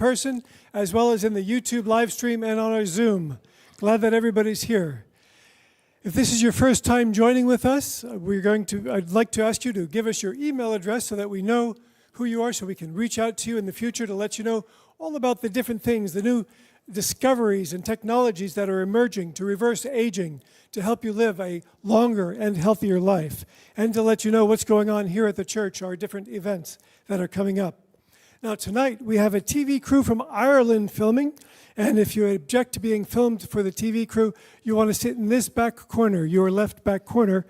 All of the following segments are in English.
person, as well as in the YouTube live stream and on our Zoom. Glad that everybody's here. If this is your first time joining with us, I'd like to ask you to give us your email address so that we know who you are, so we can reach out to you in the future to let you know all about the different things, the new discoveries and technologies that are emerging to reverse aging, to help you live a longer and healthier life, and to let you know what's going on here at the church, our different events that are coming up. Now tonight we have a TV crew from Ireland filming, and if you object to being filmed for the TV crew, you want to sit in this back corner, your left back corner,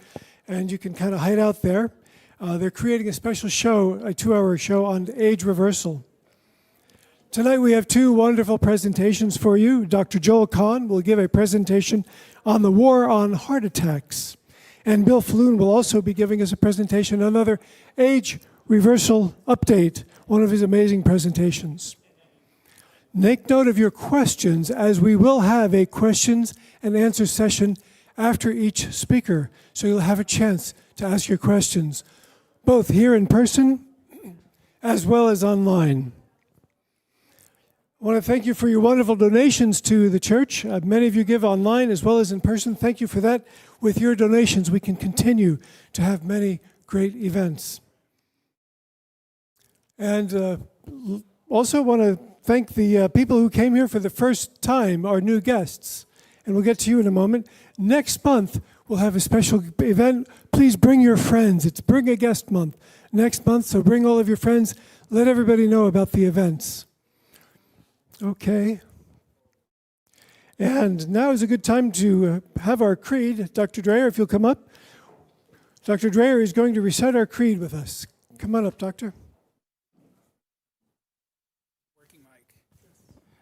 and you can kind of hide out there. They're creating a special show, a 2-hour show on age reversal. Tonight we have 2 wonderful presentations for you. Dr. Joel Kahn will give a presentation on the war on heart attacks. And Bill Faloon will also be giving us a presentation, another age reversal update, one of his amazing presentations. Make note of your questions, as we will have a questions and answer session after each speaker, so you'll have a chance to ask your questions, both here in person as well as online. I want to thank you for your wonderful donations to the church. Many of you give online as well as in person. Thank you for that. With your donations, we can continue to have many great events. And also want to thank the people who came here for the first time, our new guests. And we'll get to you in a moment. Next month, we'll have a special event. Please bring your friends. It's Bring a Guest Month next month, so bring all of your friends. Let everybody know about the events. Okay. And now is a good time to have our creed. Dr. Dreyer, if you'll come up. Dr. Dreyer is going to recite our creed with us. Come on up, Doctor.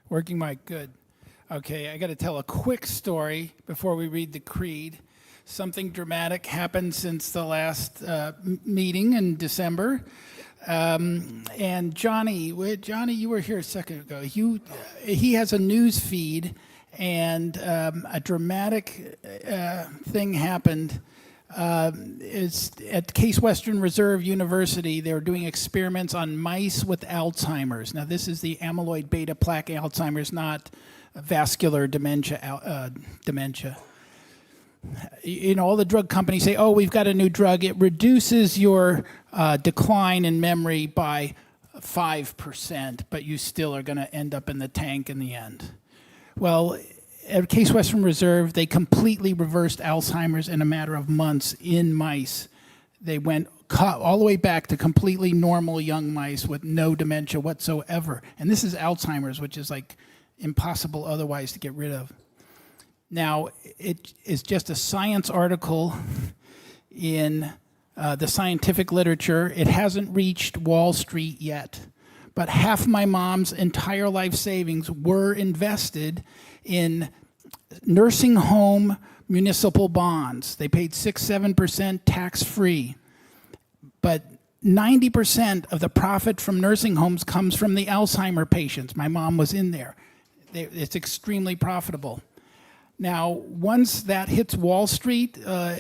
Working mic, good. Okay, I got to tell a quick story before we read the creed. Something dramatic happened since the last meeting in December. And Johnny, you were here a second ago. He has a news feed, and a dramatic thing happened. It's at Case Western Reserve University. They were doing experiments on mice with Alzheimer's. Now, this is the amyloid beta plaque Alzheimer's, not vascular dementia. You know, all the drug companies say, oh, we've got a new drug. It reduces your decline in memory by 5%, but you still are going to end up in the tank in the end. Well, at Case Western Reserve, they completely reversed Alzheimer's in a matter of months in mice. They went all the way back to completely normal young mice with no dementia whatsoever. And this is Alzheimer's, which is like impossible otherwise to get rid of. Now, it is just a science article in the scientific literature. It hasn't reached Wall Street yet. But half my mom's entire life savings were invested in nursing home municipal bonds. They paid 6-7% tax-free. But 90% of the profit from nursing homes comes from the Alzheimer patients. My mom was in there. It's extremely profitable. Now, once that hits Wall Street,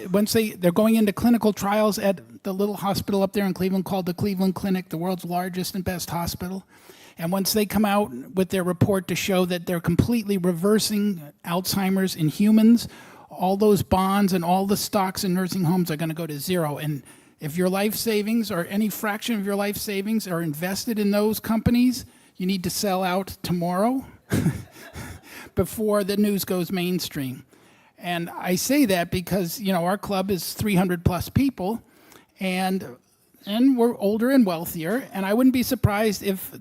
once they're going into clinical trials at the little hospital up there in Cleveland called the Cleveland Clinic, the world's largest and best hospital. And once they come out with their report to show that they're completely reversing Alzheimer's in humans, all those bonds and all the stocks in nursing homes are going to go to zero. And if your life savings or any fraction of your life savings are invested in those companies, you need to sell out tomorrow. Before the news goes mainstream. And I say that because, you know, our club is 300 plus people, and we're older and wealthier, and I wouldn't be surprised if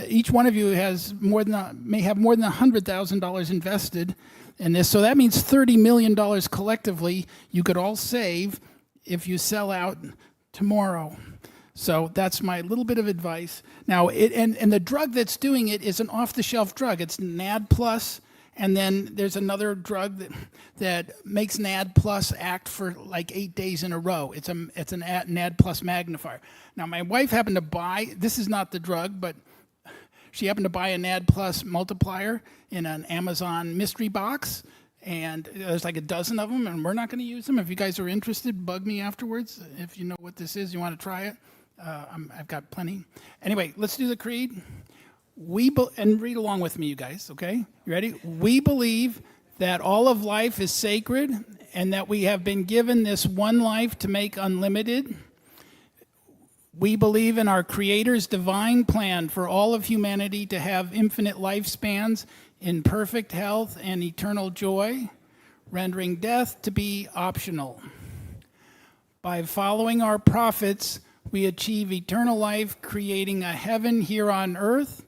each one of you may have more than $100,000 invested in this. So that means $30 million collectively you could all save if you sell out tomorrow. So that's my little bit of advice. Now, and the drug that's doing it is an off-the-shelf drug. It's NAD+, and then there's another drug that makes NAD+ act for like 8 days in a row. It's an NAD+ magnifier. Now, my wife happened to buy, this is not the drug, but she happened to buy a NAD+ multiplier in an Amazon mystery box, and there's like a dozen of them, and we're not going to use them. If you guys are interested, bug me afterwards. If you know what this is, you want to try it. I've got plenty. Anyway, let's do the creed. and read along with me, you guys, okay? You ready? We believe that all of life is sacred and that we have been given this one life to make unlimited. We believe in our Creator's divine plan for all of humanity to have infinite lifespans in perfect health and eternal joy, rendering death to be optional. By following our prophets, we achieve eternal life, creating a heaven here on earth.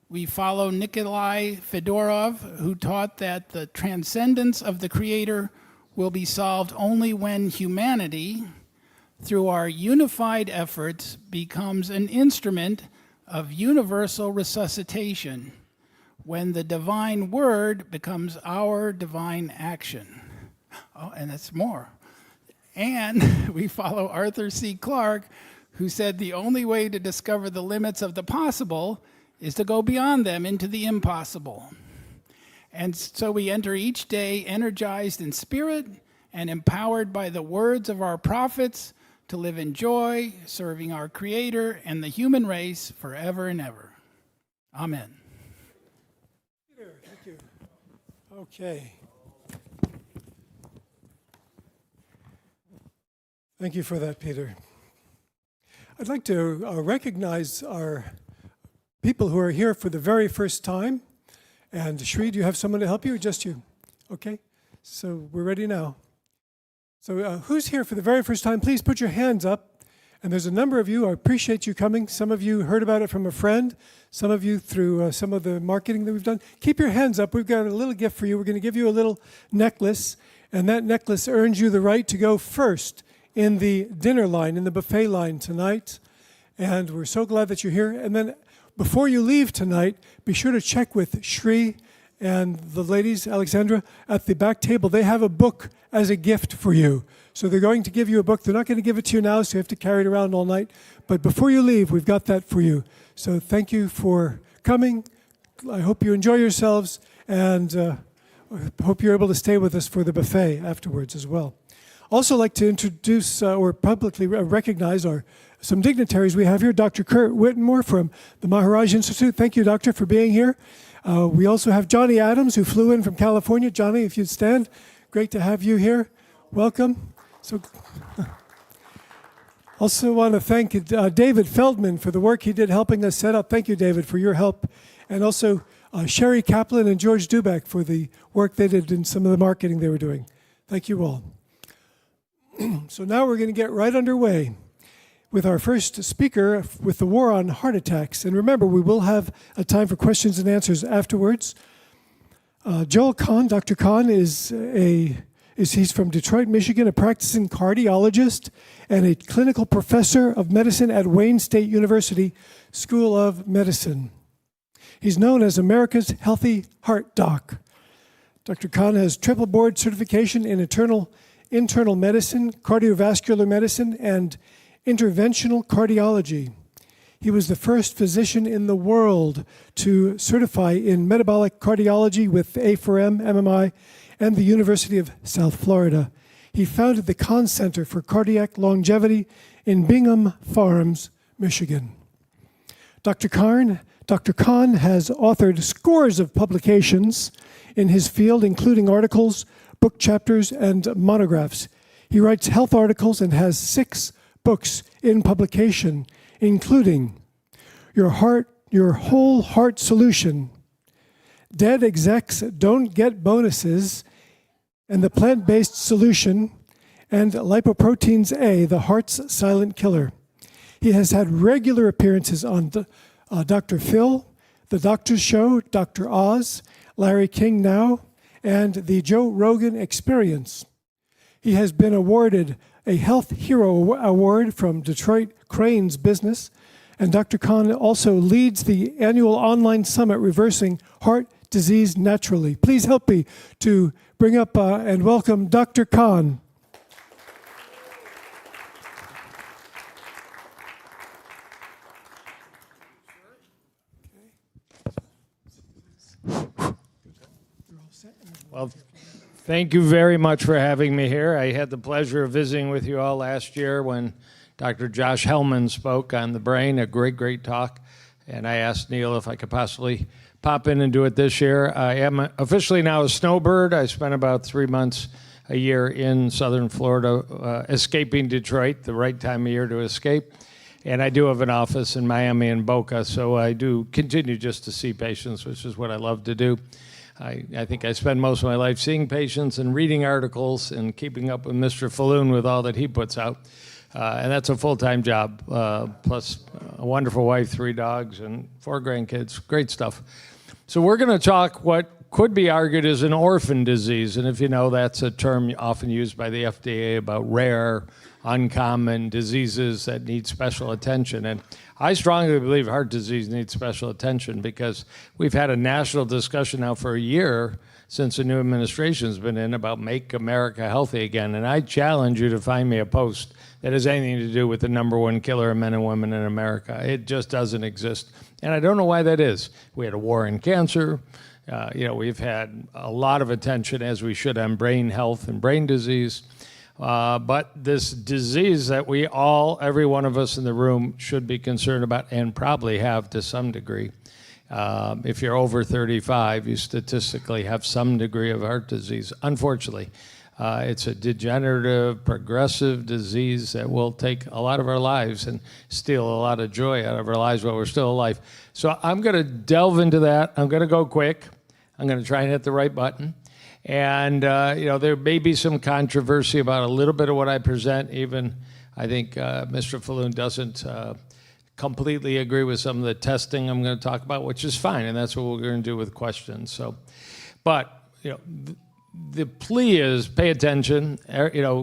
We follow Nikolai Fedorov, who taught that the transcendence of the Creator will be solved only when humanity, through our unified efforts, becomes an instrument of universal resuscitation, when the divine word becomes our divine action. Oh, and that's more. And we follow Arthur C. Clarke, who said the only way to discover the limits of the possible is to go beyond them into the impossible. And so we enter each day energized in spirit and empowered by the words of our prophets to live in joy, serving our Creator and the human race forever and ever. Amen. Peter, thank you. Okay. Thank you for that, Peter. I'd like to recognize our people who are here for the very first time. And Shri, do you have someone to help you or just you? Okay, so we're ready now. So who's here for the very first time? Please put your hands up. And there's a number of you. I appreciate you coming. Some of you heard about it from a friend. Some of you through some of the marketing that we've done. Keep your hands up. We've got a little gift for you. We're going to give you a little necklace. And that necklace earns you the right to go first in the dinner line, in the buffet line tonight. And we're so glad that you're here. And then before you leave tonight, be sure to check with Shri and the ladies, Alexandra, at the back table. They have a book as a gift for you. So they're going to give you a book. They're not going to give it to you now, so you have to carry it around all night. But before you leave, we've got that for you. So thank you for coming. I hope you enjoy yourselves, and I hope you're able to stay with us for the buffet afterwards as well. Also like to introduce or publicly recognize some dignitaries we have here. Dr. Kurt Whitmore from the Maharaj Institute. Thank you, Doctor, for being here. We also have Johnny Adams, who flew in from California. Johnny, if you'd stand. Great to have you here. Welcome. So, also want to thank David Feldman for the work he did helping us set up. Thank you, David, for your help. And also Sherry Kaplan and George Dubek for the work they did in some of the marketing they were doing. Thank you all. So now we're going to get right underway with our first speaker with the war on heart attacks. And remember, we will have a time for questions and answers afterwards. Joel Kahn, Dr. Kahn, he's from Detroit, Michigan, a practicing cardiologist and a clinical professor of medicine at Wayne State University School of Medicine. He's known as America's Healthy Heart Doc. Dr. Kahn has triple board certification in internal medicine, cardiovascular medicine, and interventional cardiology. He was the first physician in the world to certify in metabolic cardiology with A4M, MMI, and the University of South Florida. He founded the Kahn Center for Cardiac Longevity in Bingham Farms, Michigan. Dr. Kahn has authored scores of publications in his field, including articles, book chapters, and monographs. He writes health articles and has 6 books in publication, including Your Whole Heart Solution, Dead Execs Don't Get Bonuses, and the Plant-Based Solution, and Lipoproteins A, the Heart's Silent Killer. He has had regular appearances on Dr. Phil, The Doctor's Show, Dr. Oz, Larry King Now, and the Joe Rogan Experience. He has been awarded a Health Hero Award from Detroit Cranes Business, and Dr. Kahn also leads the annual online summit Reversing Heart Disease Naturally. Please help me to bring up and welcome Dr. Kahn. Well, thank you very much for having me here. I had the pleasure of visiting with you all last year when Dr. Josh Hellman spoke on the brain, a great talk. and I asked Neil if I could possibly pop in and do it this year. I am officially now a snowbird. I spent about 3 months a year in southern Florida, escaping Detroit, the right time of year to escape. And I do have an office in Miami and Boca, so I do continue just to see patients, which is what I love to do. I think I spend most of my life seeing patients and reading articles and keeping up with Mr. Faloon with all that he puts out. And that's a full-time job, plus a wonderful wife, 3 dogs, and 4 grandkids. Great stuff. So we're going to talk what could be argued as an orphan disease. And if you know, that's a term often used by the FDA about rare, uncommon diseases that need special attention. And I strongly believe heart disease needs special attention because we've had a national discussion now for a year since the new administration's been in about Make America Healthy Again. And I challenge you to find me a post that has anything to do with the #1 killer of men and women in America. It just doesn't exist. And I don't know why that is. We had a war on cancer. We've had a lot of attention, as we should, on brain health and brain disease. But this disease that we all, every one of us in the room, should be concerned about and probably have to some degree. If you're over 35, you statistically have some degree of heart disease. Unfortunately, it's a degenerative, progressive disease that will take a lot of our lives and steal a lot of joy out of our lives while we're still alive. So I'm going to delve into that. I'm going to go quick. I'm going to try and hit the right button. And, there may be some controversy about a little bit of what I present. Even I think Mr. Faloon doesn't completely agree with some of the testing I'm going to talk about, which is fine. And that's what we're going to do with questions. So, but, the plea is pay attention.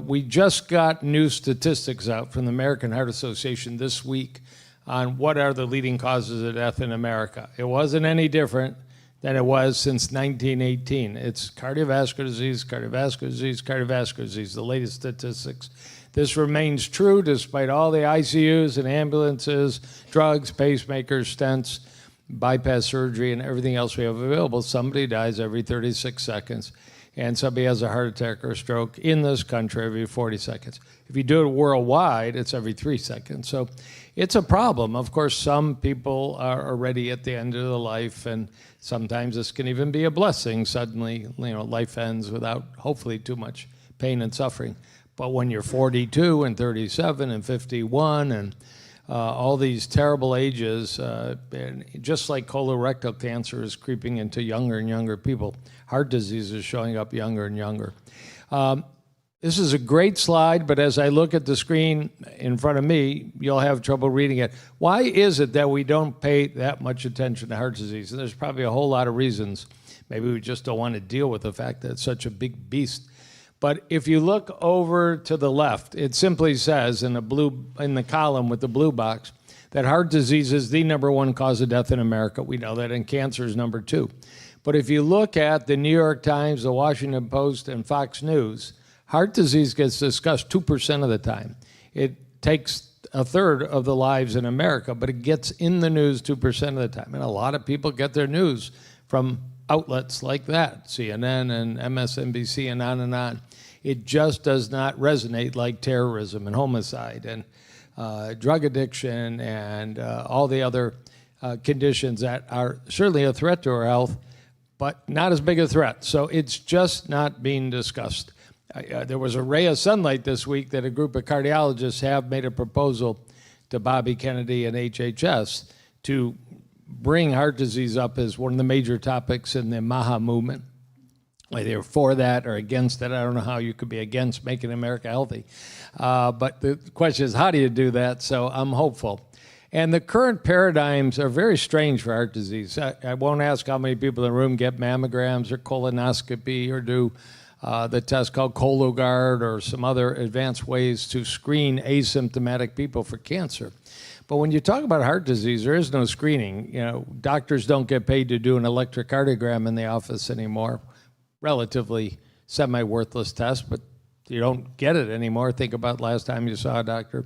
We just got new statistics out from the American Heart Association this week on what are the leading causes of death in America. It wasn't any different than it was since 1918. It's cardiovascular disease, cardiovascular disease, cardiovascular disease, the latest statistics. This remains true despite all the ICUs and ambulances, drugs, pacemakers, stents, bypass surgery, and everything else we have available. Somebody dies every 36 seconds, and somebody has a heart attack or a stroke in this country every 40 seconds. If you do it worldwide, it's every 3 seconds. So it's a problem. Of course, some people are already at the end of their life, and sometimes this can even be a blessing. Suddenly, life ends without, hopefully, too much pain and suffering. But when you're 42 and 37 and 51 and all these terrible ages, and just like colorectal cancer is creeping into younger and younger people, heart disease is showing up younger and younger. This is a great slide, but as I look at the screen in front of me, you'll have trouble reading it. Why is it that we don't pay that much attention to heart disease? And there's probably a whole lot of reasons. Maybe we just don't want to deal with the fact that it's such a big beast. But if you look over to the left, it simply says in the column with the blue box that heart disease is the #1 cause of death in America. We know that, and cancer is #2. But if you look at the New York Times, the Washington Post, and Fox News, heart disease gets discussed 2% of the time. It takes a third of the lives in America, but it gets in the news 2% of the time. And a lot of people get their news from outlets like that, CNN and MSNBC and on and on. It just does not resonate like terrorism and homicide and drug addiction and all the other conditions that are certainly a threat to our health, but not as big a threat. So it's just not being discussed. There was a ray of sunlight this week that a group of cardiologists have made a proposal to Bobby Kennedy and HHS to bring heart disease up as one of the major topics in the MAHA movement. Whether you're for that or against it, I don't know how you could be against making America healthy. But the question is, how do you do that? So I'm hopeful. And the current paradigms are very strange for heart disease. I won't ask how many people in the room get mammograms or colonoscopy or do the test called Cologuard or some other advanced ways to screen asymptomatic people for cancer. But when you talk about heart disease, there is no screening. Doctors don't get paid to do an electrocardiogram in the office anymore. Relatively semi-worthless test, but you don't get it anymore. Think about last time you saw a doctor.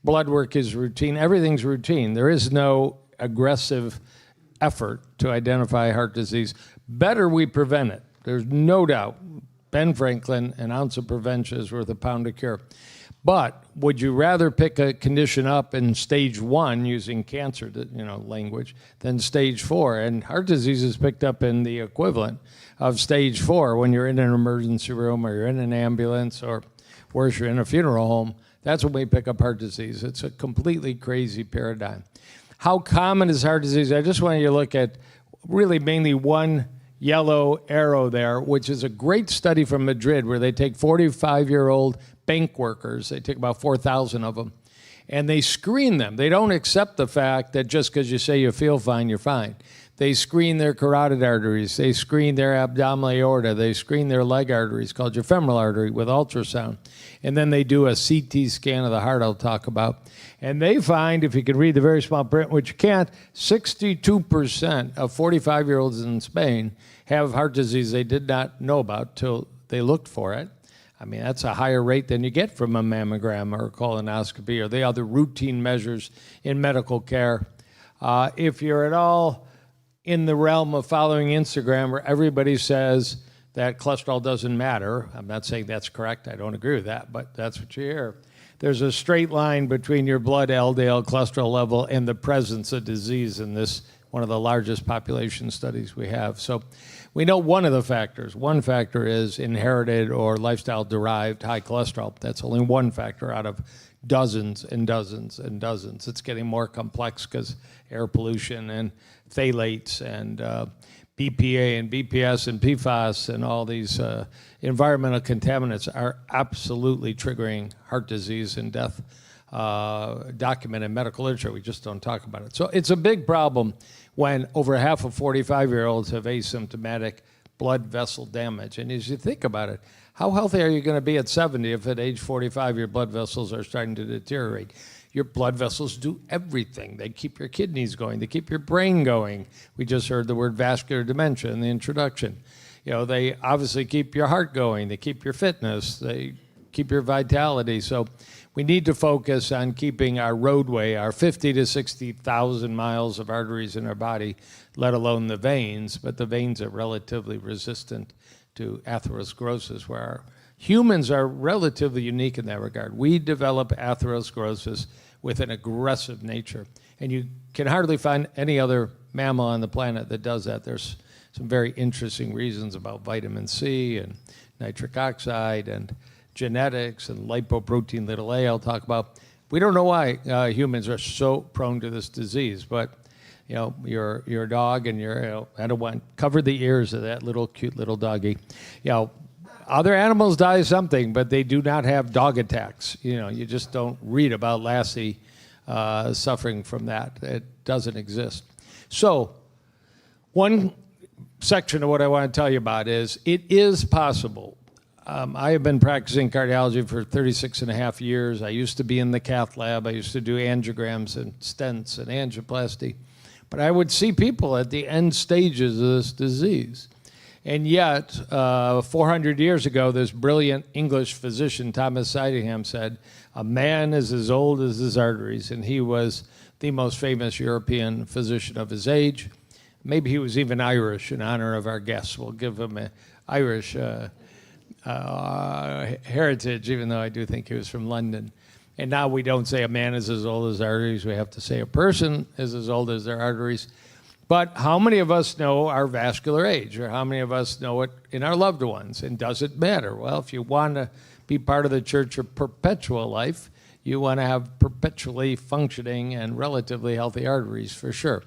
Blood work is routine. Everything's routine. There is no aggressive effort to identify heart disease. Better we prevent it. There's no doubt. Ben Franklin, an ounce of prevention is worth a pound of cure. But would you rather pick a condition up in stage 1 using cancer, language, than stage 4? And heart disease is picked up in the equivalent of stage 4 when you're in an emergency room or you're in an ambulance or worse, you're in a funeral home. That's when we pick up heart disease. It's a completely crazy paradigm. How common is heart disease? I just want you to look at really mainly one yellow arrow there, which is a great study from Madrid where they take 45-year-old bank workers. They take about 4,000 of them, and they screen them. They don't accept the fact that just because you say you feel fine, you're fine. They screen their carotid arteries. They screen their abdominal aorta. They screen their leg arteries, called your femoral artery, with ultrasound. And then they do a CT scan of the heart I'll talk about. And they find, if you can read the very small print, which you can't, 62% of 45-year-olds in Spain have heart disease they did not know about till they looked for it. I mean, that's a higher rate than you get from a mammogram or a colonoscopy or the other routine measures in medical care. If you're at all in the realm of following Instagram where everybody says that cholesterol doesn't matter, I'm not saying that's correct, I don't agree with that, but that's what you hear. There's a straight line between your blood LDL cholesterol level and the presence of disease in this, one of the largest population studies we have. So we know one of the factors. One factor is inherited or lifestyle-derived high cholesterol. That's only one factor out of dozens and dozens and dozens. It's getting more complex because air pollution and phthalates and BPA and BPS and PFAS and all these environmental contaminants are absolutely triggering heart disease and death, documented in medical literature. We just don't talk about it. So it's a big problem when over half of 45-year-olds have asymptomatic blood vessel damage. And as you think about it, how healthy are you going to be at 70 if at age 45 your blood vessels are starting to deteriorate? Your blood vessels do everything. They keep your kidneys going. They keep your brain going. We just heard the word vascular dementia in the introduction. They obviously keep your heart going. They keep your fitness. They keep your vitality. So we need to focus on keeping our roadway, our 50 to 60,000 miles of arteries in our body, let alone the veins. But the veins are relatively resistant to atherosclerosis, where humans are relatively unique in that regard. We develop atherosclerosis with an aggressive nature. And you can hardly find any other mammal on the planet that does that. There's some very interesting reasons about vitamin C and nitric oxide and genetics and lipoprotein little a I'll talk about. We don't know why humans are so prone to this disease, but your dog and I don't want cover the ears of that little cute little doggy. Other animals die of something, but they do not have dog attacks. You just don't read about Lassie suffering from that. It doesn't exist. So one section of what I want to tell you about is it is possible. I have been practicing cardiology for 36 and a half years. I used to be in the cath lab. I used to do angiograms and stents and angioplasty. But I would see people at the end stages of this disease. And yet, 400 years ago, this brilliant English physician, Thomas Sydenham, said, a man is as old as his arteries. And he was the most famous European physician of his age. Maybe he was even Irish in honor of our guests. We'll give him an Irish heritage, even though I do think he was from London. And now we don't say a man is as old as arteries. We have to say a person is as old as their arteries. But how many of us know our vascular age, or how many of us know it in our loved ones? And does it matter? Well, if you want to be part of the Church of Perpetual life, you want to have perpetually functioning and relatively healthy arteries, for sure.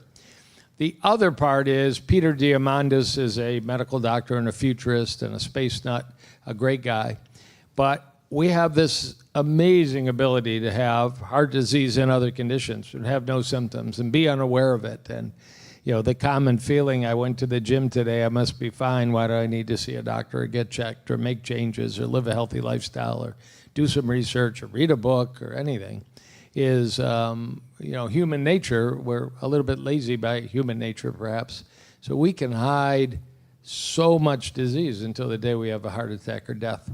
The other part is Peter Diamandis is a medical doctor and a futurist and a space nut, a great guy. But we have this amazing ability to have heart disease and other conditions and have no symptoms and be unaware of it. And the common feeling, I went to the gym today, I must be fine, why do I need to see a doctor or get checked or make changes or live a healthy lifestyle or do some research or read a book or anything, is human nature. We're a little bit lazy by human nature, perhaps. So we can hide so much disease until the day we have a heart attack or death.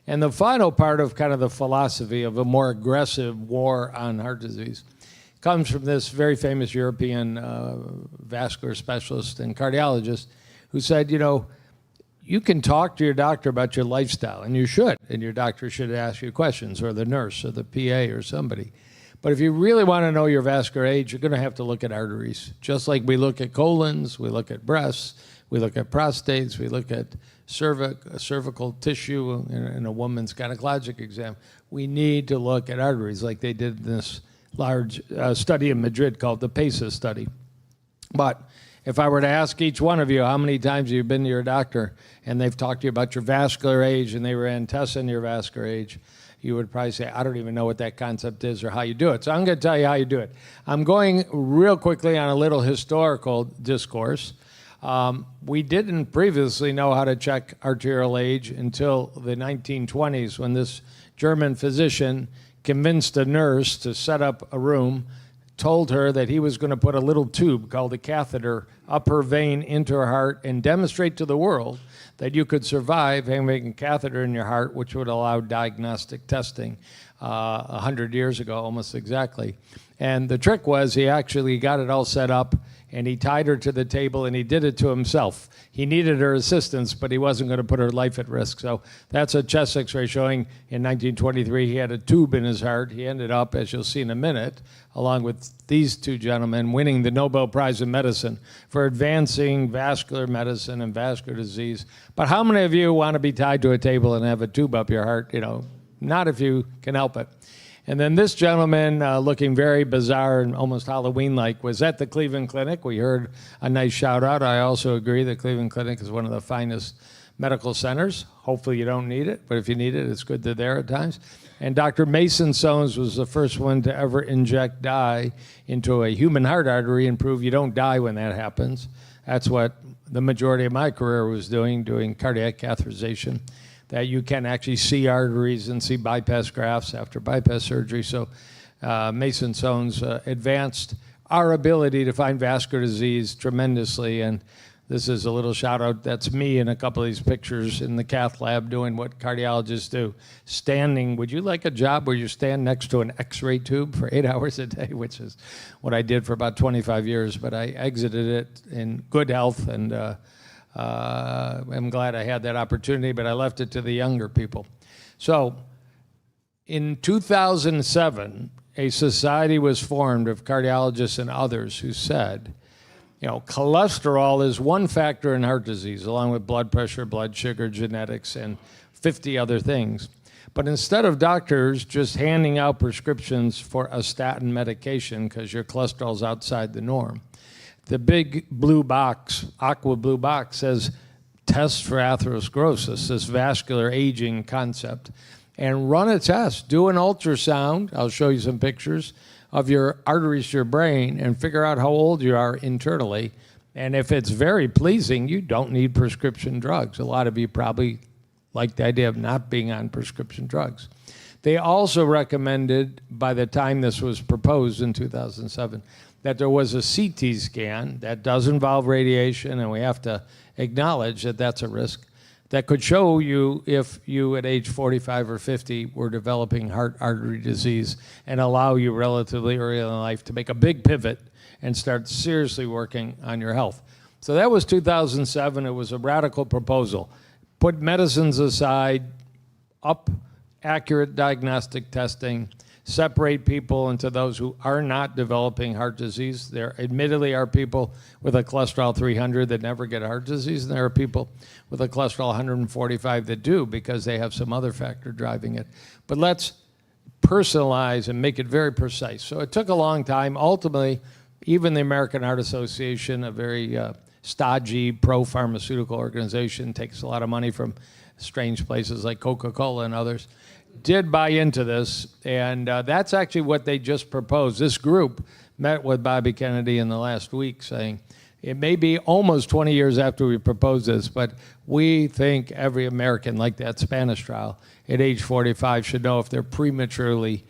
And the final part of kind of the philosophy of a more aggressive war on heart disease comes from this very famous European vascular specialist and cardiologist who said, you can talk to your doctor about your lifestyle, and you should, and your doctor should ask you questions, or the nurse, or the PA, or somebody. But if you really want to know your vascular age, you're going to have to look at arteries. Just like we look at colons, we look at breasts, we look at prostates, we look at cervical tissue in a woman's gynecologic exam. We need to look at arteries like they did in this large study in Madrid called the PACES study. But if I were to ask each one of you how many times you've been to your doctor and they've talked to you about your vascular age and they ran tests on your vascular age, you would probably say, I don't even know what that concept is or how you do it. So I'm going to tell you how you do it. I'm going real quickly on a little historical discourse. We didn't previously know how to check arterial age until the 1920s, when this German physician convinced a nurse to set up a room, told her that he was going to put a little tube called a catheter up her vein into her heart and demonstrate to the world that you could survive having a catheter in your heart, which would allow diagnostic testing 100 years ago, almost exactly. And the trick was he actually got it all set up, and he tied her to the table, and he did it to himself. He needed her assistance, but he wasn't going to put her life at risk. So that's a chest x-ray showing in 1923 he had a tube in his heart. He ended up, as you'll see in a minute, along with these two gentlemen, winning the Nobel Prize in Medicine for advancing vascular medicine and vascular disease. But how many of you want to be tied to a table and have a tube up your heart? You know, not if you can help it. And then this gentleman, looking very bizarre and almost Halloween-like, was at the Cleveland Clinic. We heard a nice shout-out. I also agree that Cleveland Clinic is one of the finest medical centers. Hopefully you don't need it, but if you need it, it's good they're there at times. And Dr. Mason Soanes was the first one to ever inject dye into a human heart artery and prove you don't die when that happens. That's what the majority of my career was doing cardiac catheterization, that you can actually see arteries and see bypass grafts after bypass surgery. So Mason Soanes advanced our ability to find vascular disease tremendously. And this is a little shout out. That's me in a couple of these pictures in the cath lab doing what cardiologists do. Standing, would you like a job where you stand next to an x-ray tube for 8 hours a day, which is what I did for about 25 years, but I exited it in good health, and I'm glad I had that opportunity, but I left it to the younger people. So in 2007, a society was formed of cardiologists and others who said, you know, cholesterol is one factor in heart disease, along with blood pressure, blood sugar, genetics, and 50 other things. But instead of doctors just handing out prescriptions for a statin medication because your cholesterol's outside the norm, the big blue box, aqua blue box, says test for atherosclerosis, this vascular aging concept, and run a test. Do an ultrasound. I'll show you some pictures of your arteries to your brain and figure out how old you are internally. And if it's very pleasing, you don't need prescription drugs. A lot of you probably like the idea of not being on prescription drugs. They also recommended, by the time this was proposed in 2007, that there was a CT scan that does involve radiation, and we have to acknowledge that that's a risk, that could show you if you at age 45 or 50 were developing heart artery disease and allow you relatively early in life to make a big pivot and start seriously working on your health. So that was 2007. It was a radical proposal. Put medicines aside, up accurate diagnostic testing, separate people into those who are not developing heart disease. There admittedly are people with a cholesterol 300 that never get heart disease, and there are people with a cholesterol 145 that do because they have some other factor driving it. But let's personalize and make it very precise. So it took a long time. Ultimately, even the American Heart Association, a very stodgy pro-pharmaceutical organization, takes a lot of money from strange places like Coca-Cola and others, did buy into this, and that's actually what they just proposed. This group met with Bobby Kennedy in the last week saying, it may be almost 20 years after we proposed this, but we think every American, like that Spanish trial, at age 45 should know if they're prematurely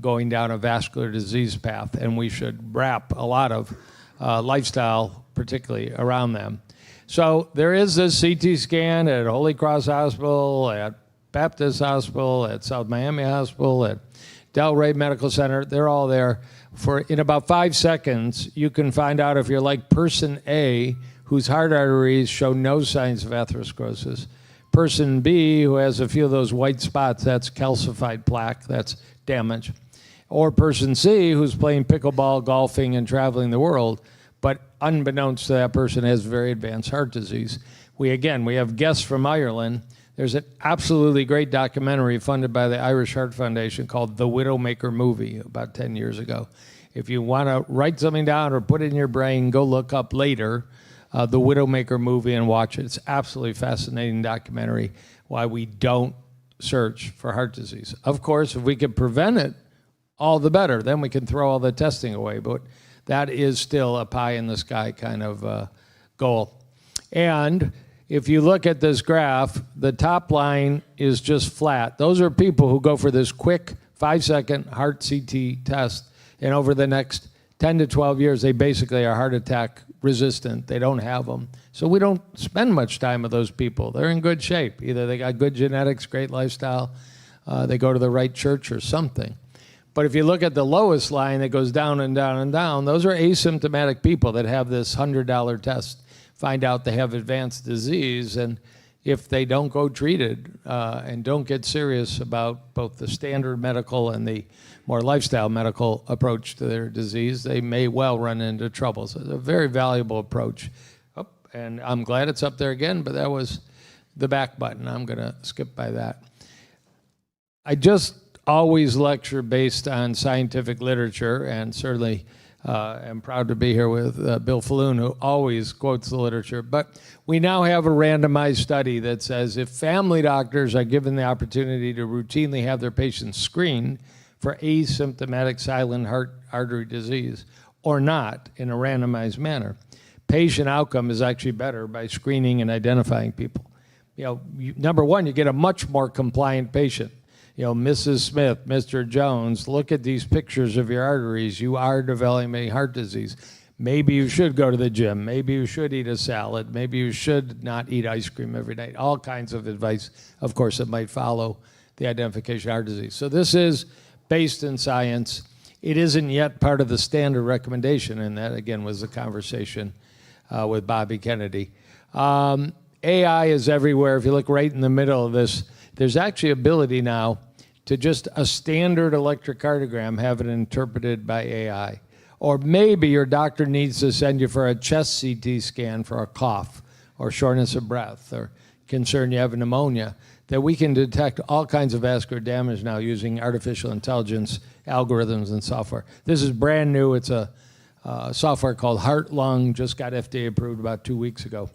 going down a vascular disease path, and we should wrap a lot of lifestyle, particularly around them. So there is this CT scan at Holy Cross Hospital, at Baptist Hospital, at South Miami Hospital, at Delray Medical Center. They're all there. In about 5 seconds, you can find out if you're like person A, whose heart arteries show no signs of atherosclerosis. Person B, who has a few of those white spots, that's calcified plaque, that's damage. Or person C, who's playing pickleball, golfing, and traveling the world, but unbeknownst to that person has very advanced heart disease. We have guests from Ireland. There's an absolutely great documentary funded by the Irish Heart Foundation called The Widowmaker Movie about 10 years ago. If you want to write something down or put it in your brain, go look up later The Widowmaker Movie and watch it. It's absolutely fascinating documentary why we don't search for heart disease. Of course, if we can prevent it, all the better. Then we can throw all the testing away. But that is still a pie in the sky kind of goal. And if you look at this graph, the top line is just flat. Those are people who go for this quick 5-second heart CT test, and over the next 10 to 12 years, they basically are heart attack resistant. They don't have them. So we don't spend much time with those people. They're in good shape. Either they got good genetics, great lifestyle, they go to the right church or something. But if you look at the lowest line that goes down and down and down, those are asymptomatic people that have this $100 test, find out they have advanced disease, and if they don't go treated and don't get serious about both the standard medical and the more lifestyle medical approach to their disease, they may well run into trouble. So it's a very valuable approach. Oh, and I'm glad it's up there again, but that was the back button. I'm going to skip by that. I just always lecture based on scientific literature, and certainly I'm proud to be here with Bill Faloon, who always quotes the literature. But we now have a randomized study that says if family doctors are given the opportunity to routinely have their patients screened for asymptomatic silent heart artery disease or not in a randomized manner, patient outcome is actually better by screening and identifying people. Number one, you get a much more compliant patient. Mrs. Smith, Mr. Jones, look at these pictures of your arteries. You are developing heart disease. Maybe you should go to the gym. Maybe you should eat a salad. Maybe you should not eat ice cream every night. All kinds of advice, of course, that might follow the identification of heart disease. So this is based in science. It isn't yet part of the standard recommendation, and that, again, was the conversation with Bobby Kennedy. AI is everywhere. If you look right in the middle of this, there's actually ability now to just a standard electrocardiogram have it interpreted by AI. Or maybe your doctor needs to send you for a chest CT scan for a cough or shortness of breath or concern you have pneumonia, that we can detect all kinds of vascular damage now using artificial intelligence algorithms and software. This is brand new. It's a software called Heart Lung, just got FDA approved about 2 weeks ago.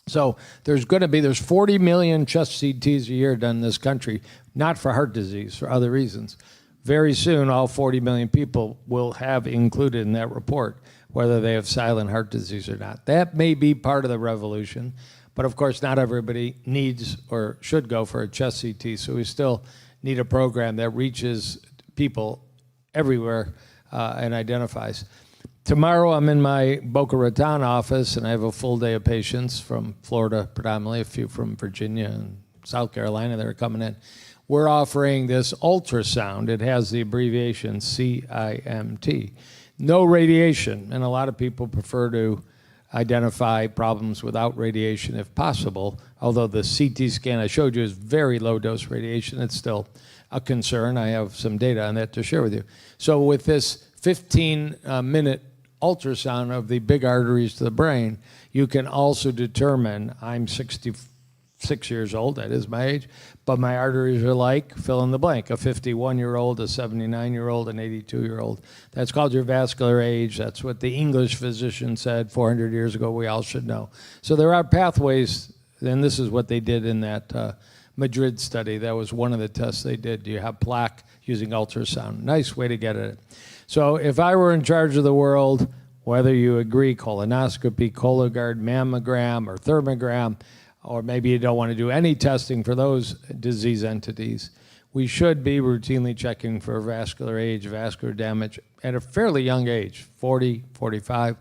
So there's 40 million chest CTs a year done in this country, not for heart disease, for other reasons. Very soon, all 40 million people will have included in that report whether they have silent heart disease or not. That may be part of the revolution, but of course not everybody needs or should go for a chest CT, so we still need a program that reaches people everywhere and identifies. Tomorrow I'm in my Boca Raton office, and I have a full day of patients from Florida predominantly, a few from Virginia and South Carolina that are coming in. We're offering this ultrasound. It has the abbreviation CIMT. No radiation, and a lot of people prefer to identify problems without radiation if possible, although the CT scan I showed you is very low dose radiation. It's still a concern. I have some data on that to share with you. So with this 15-minute ultrasound of the big arteries to the brain, you can also determine, I'm 66 years old, that is my age, but my arteries are like, fill in the blank, a 51-year-old, a 79-year-old, an 82-year-old. That's called your vascular age. That's what the English physician said 400 years ago. We all should know. So there are pathways, and this is what they did in that Madrid study. That was one of the tests they did. Do you have plaque using ultrasound? Nice way to get at it. So if I were in charge of the world, whether you agree colonoscopy, Cologuard, mammogram, or thermogram, or maybe you don't want to do any testing for those disease entities, we should be routinely checking for vascular age, vascular damage at a fairly young age, 40, 45.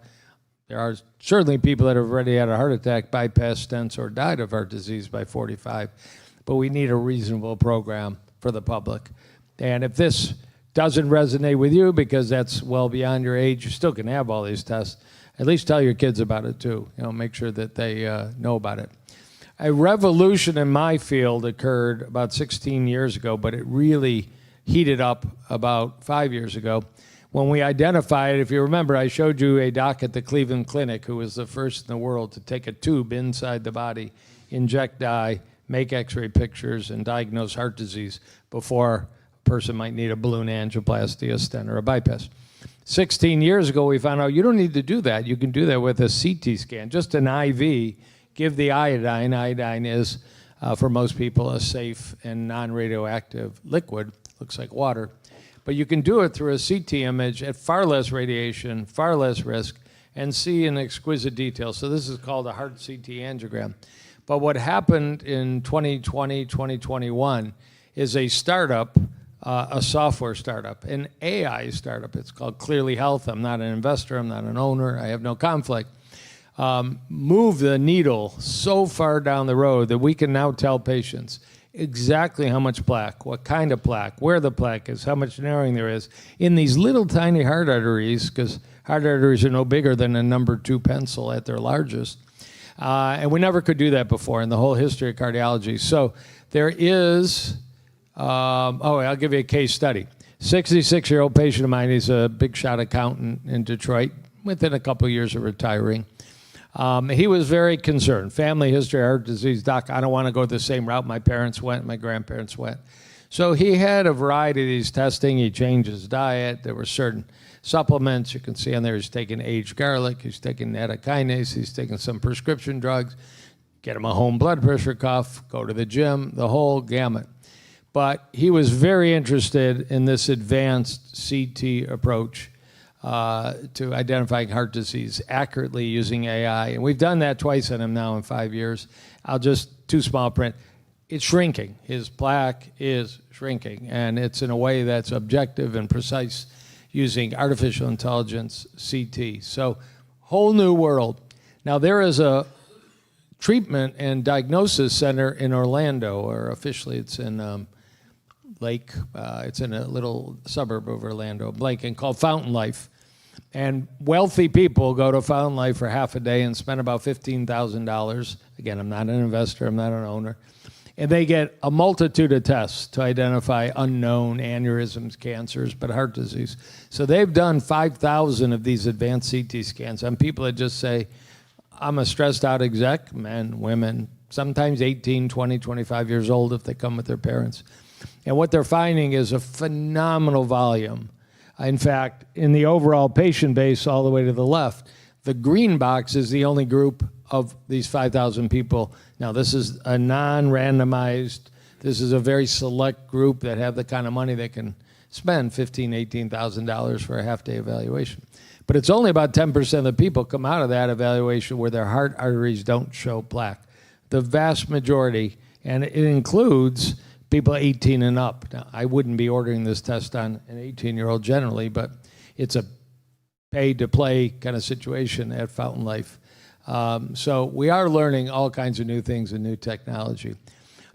There are certainly people that have already had a heart attack, bypass stents, or died of heart disease by 45, but we need a reasonable program for the public. And if this doesn't resonate with you because that's well beyond your age, you still can have all these tests. At least tell your kids about it too. Make sure that they know about it. A revolution in my field occurred about 16 years ago, but it really heated up about 5 years ago when we identified, if you remember, I showed you a doc at the Cleveland Clinic who was the first in the world to take a tube inside the body, inject dye, make x-ray pictures, and diagnose heart disease before a person might need a balloon angioplasty, a stent, or a bypass. 16 years ago, we found out you don't need to do that. You can do that with a CT scan, just an IV. Give the iodine. Iodine is, for most people, a safe and non-radioactive liquid. Looks like water. But you can do it through a CT image at far less radiation, far less risk, and see in exquisite detail. So this is called a heart CT angiogram. But what happened in 2020, 2021 is a startup, a software startup, an AI startup. It's called Clearly Health. I'm not an investor. I'm not an owner. I have no conflict. Move the needle so far down the road that we can now tell patients exactly how much plaque, what kind of plaque, where the plaque is, how much narrowing there is in these little tiny heart arteries, because heart arteries are no bigger than a number 2 pencil at their largest. And we never could do that before in the whole history of cardiology. So there is, I'll give you a case study. 66-year-old patient of mine, he's a big shot accountant in Detroit, within a couple of years of retiring. He was very concerned. Family history, heart disease, doc, I don't want to go the same route my parents went, my grandparents went. So he had a variety of these testing. He changed his diet. There were certain supplements. You can see on there he's taking aged garlic. He's taking etikinase. He's taking some prescription drugs. Get him a home blood pressure cuff. Go to the gym, the whole gamut. But he was very interested in this advanced CT approach to identifying heart disease accurately using AI. And we've done that twice on him now in 5 years. I'll just, too small print. It's shrinking. His plaque is shrinking. And it's in a way that's objective and precise using artificial intelligence CT. So whole new world. Now there is a treatment and diagnosis center in Orlando, or officially it's in Lake, it's in a little suburb of Orlando, Blanken, called Fountain Life. And wealthy people go to Fountain Life for half a day and spend about $15,000. Again, I'm not an investor, I'm not an owner. And they get a multitude of tests to identify unknown aneurysms, cancers, but heart disease. So they've done 5,000 of these advanced CT scans on people that just say, I'm a stressed out exec, men, women, sometimes 18, 20, 25 years old if they come with their parents. And what they're finding is a phenomenal volume. In fact, in the overall patient base all the way to the left, the green box is the only group of these 5,000 people. Now, this is a non-randomized, this is a very select group that have the kind of money they can spend $15,000, $18,000 for a half-day evaluation. But it's only about 10% of the people come out of that evaluation where their heart arteries don't show plaque. The vast majority, and it includes people 18 and up. Now, I wouldn't be ordering this test on an 18-year-old generally, but it's a pay-to-play kind of situation at Fountain Life. So we are learning all kinds of new things and new technology.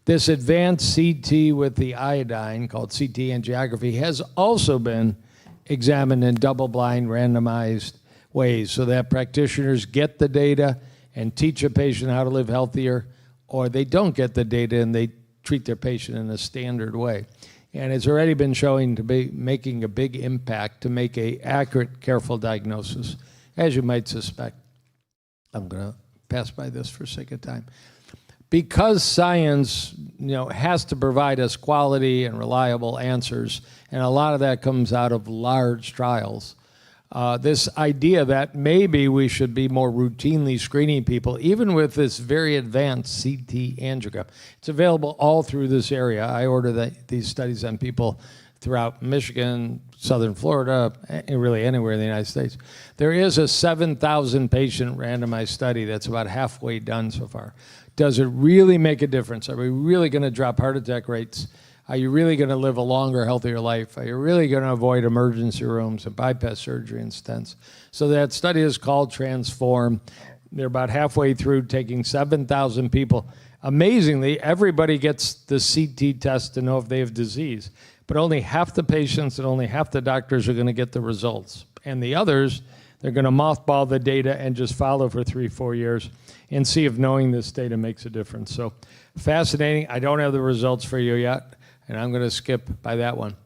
This advanced CT with the iodine, called CT angiography, has also been examined in double-blind, randomized ways so that practitioners get the data and teach a patient how to live healthier, or they don't get the data and they treat their patient in a standard way. And it's already been showing to be making a big impact to make an accurate, careful diagnosis, as you might suspect. I'm going to pass by this for sake of time. Because science, has to provide us quality and reliable answers, and a lot of that comes out of large trials, this idea that maybe we should be more routinely screening people, even with this very advanced CT angiogram. It's available all through this area. I order these studies on people throughout Michigan, southern Florida, and really anywhere in the United States. There is a 7,000 patient randomized study that's about halfway done so far. Does it really make a difference? Are we really going to drop heart attack rates? Are you really going to live a longer, healthier life? Are you really going to avoid emergency rooms and bypass surgery and stents? So that study is called Transform. They're about halfway through, taking 7,000 people. Amazingly, everybody gets the CT test to know if they have disease, but only half the patients and only half the doctors are going to get the results. And the others, They're going to mothball the data and just follow for 3-4 years and see if knowing this data makes a difference. So fascinating. I don't have the results for you yet, and I'm going to skip by that one.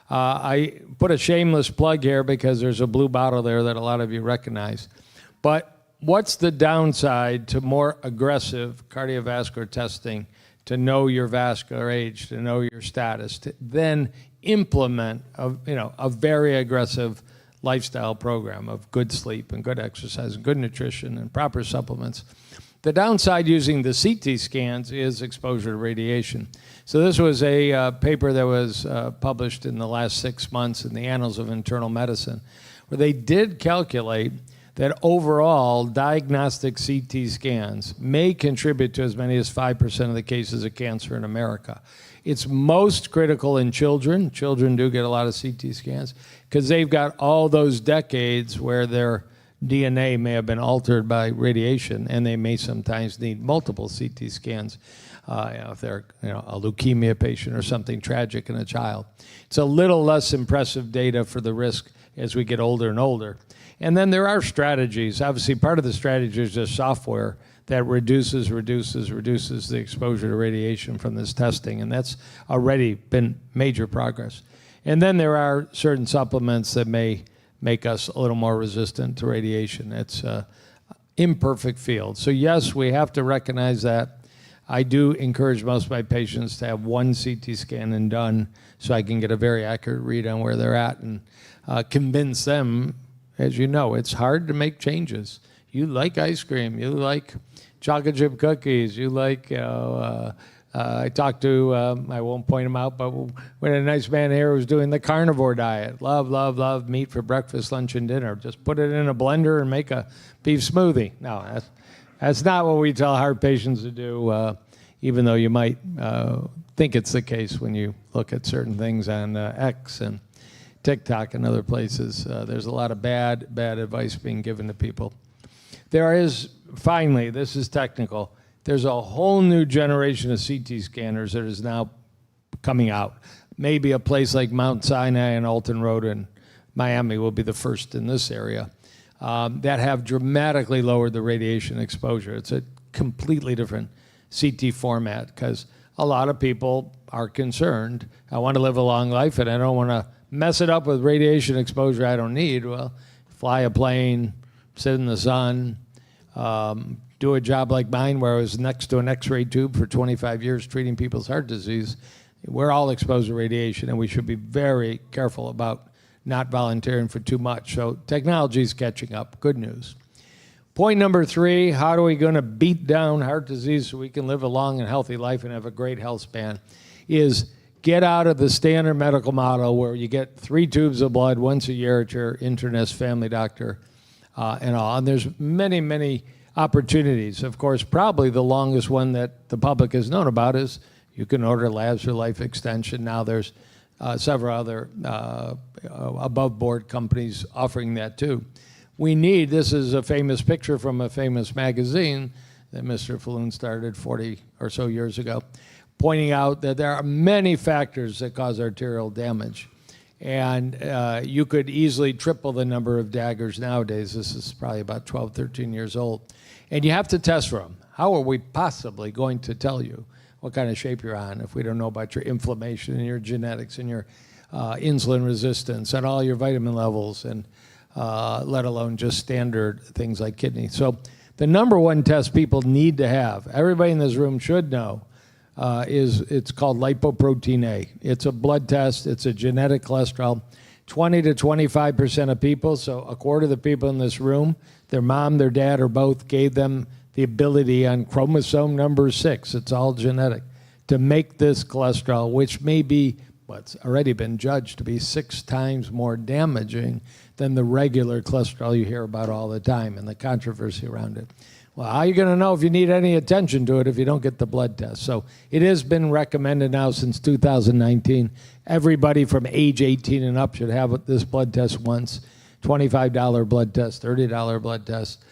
I put a shameless plug here because there's a blue bottle there that a lot of you recognize. But what's the downside to more aggressive cardiovascular testing to know your vascular age, to know your status, to then implement a very aggressive lifestyle program of good sleep and good exercise and good nutrition and proper supplements? The downside using the CT scans is exposure to radiation. So this was a paper that was published in the last 6 months in the Annals of Internal Medicine, where they did calculate that overall diagnostic CT scans may contribute to as many as 5% of the cases of cancer in America. It's most critical in children. Children do get a lot of CT scans because they've got all those decades where their DNA may have been altered by radiation, and they may sometimes need multiple CT scans if they're a leukemia patient or something tragic in a child. It's a little less impressive data for the risk as we get older and older. And then there are strategies. Obviously, part of the strategy is just software that reduces the exposure to radiation from this testing, and that's already been major progress. And then there are certain supplements that may make us a little more resistant to radiation. It's an imperfect field. So yes, we have to recognize that. I do encourage most of my patients to have one CT scan and done so I can get a very accurate read on where they're at and convince them. As you know, it's hard to make changes. You like ice cream, you like chocolate chip cookies, you like, I talked to, I won't point him out, but we had a nice man here who was doing the carnivore diet. Love meat for breakfast, lunch, and dinner. Just put it in a blender and make a beef smoothie. No, that's not what we tell heart patients to do, even though you might think it's the case when you look at certain things on X and TikTok and other places. There's a lot of bad advice being given to people. There is, finally, this is technical, there's a whole new generation of CT scanners that is now coming out. Maybe a place like Mount Sinai and Alton Road in Miami will be the first in this area that have dramatically lowered the radiation exposure. It's a completely different CT format because a lot of people are concerned. I want to live a long life and I don't want to mess it up with radiation exposure I don't need. Well, fly a plane, sit in the sun, do a job like mine where I was next to an X-ray tube for 25 years treating people's heart disease. We're all exposed to radiation, and we should be very careful about not volunteering for too much. So technology is catching up. Good news. Point number 3, how are we going to beat down heart disease so we can live a long and healthy life and have a great health span, is get out of the standard medical model where you get 3 tubes of blood once a year at your internist family doctor and all. And there's many opportunities. Of course, probably the longest one that the public has known about is you can order labs for life extension. Now there's several other above-board companies offering that too. This is a famous picture from a famous magazine that Mr. Faloon started 40 or so years ago, pointing out that there are many factors that cause arterial damage. And you could easily triple the number of daggers nowadays. This is probably about 12, 13 years old. And you have to test for them. How are we possibly going to tell you what kind of shape you're on if we don't know about your inflammation and your genetics and your insulin resistance and all your vitamin levels, and let alone just standard things like kidney? So the number one test people need to have, everybody in this room should know, it's called lipoprotein A. It's a blood test. It's a genetic cholesterol. 20 to 25% of people, so a quarter of the people in this room, their mom, their dad, or both gave them the ability on chromosome number 6, it's all genetic, to make this cholesterol, which may be what's already been judged to be 6 times more damaging than the regular cholesterol you hear about all the time and the controversy around it. Well, how are you going to know if you need any attention to it if you don't get the blood test? So it has been recommended now since 2019. Everybody from age 18 and up should have this blood test once. $25 blood test, $30 blood test,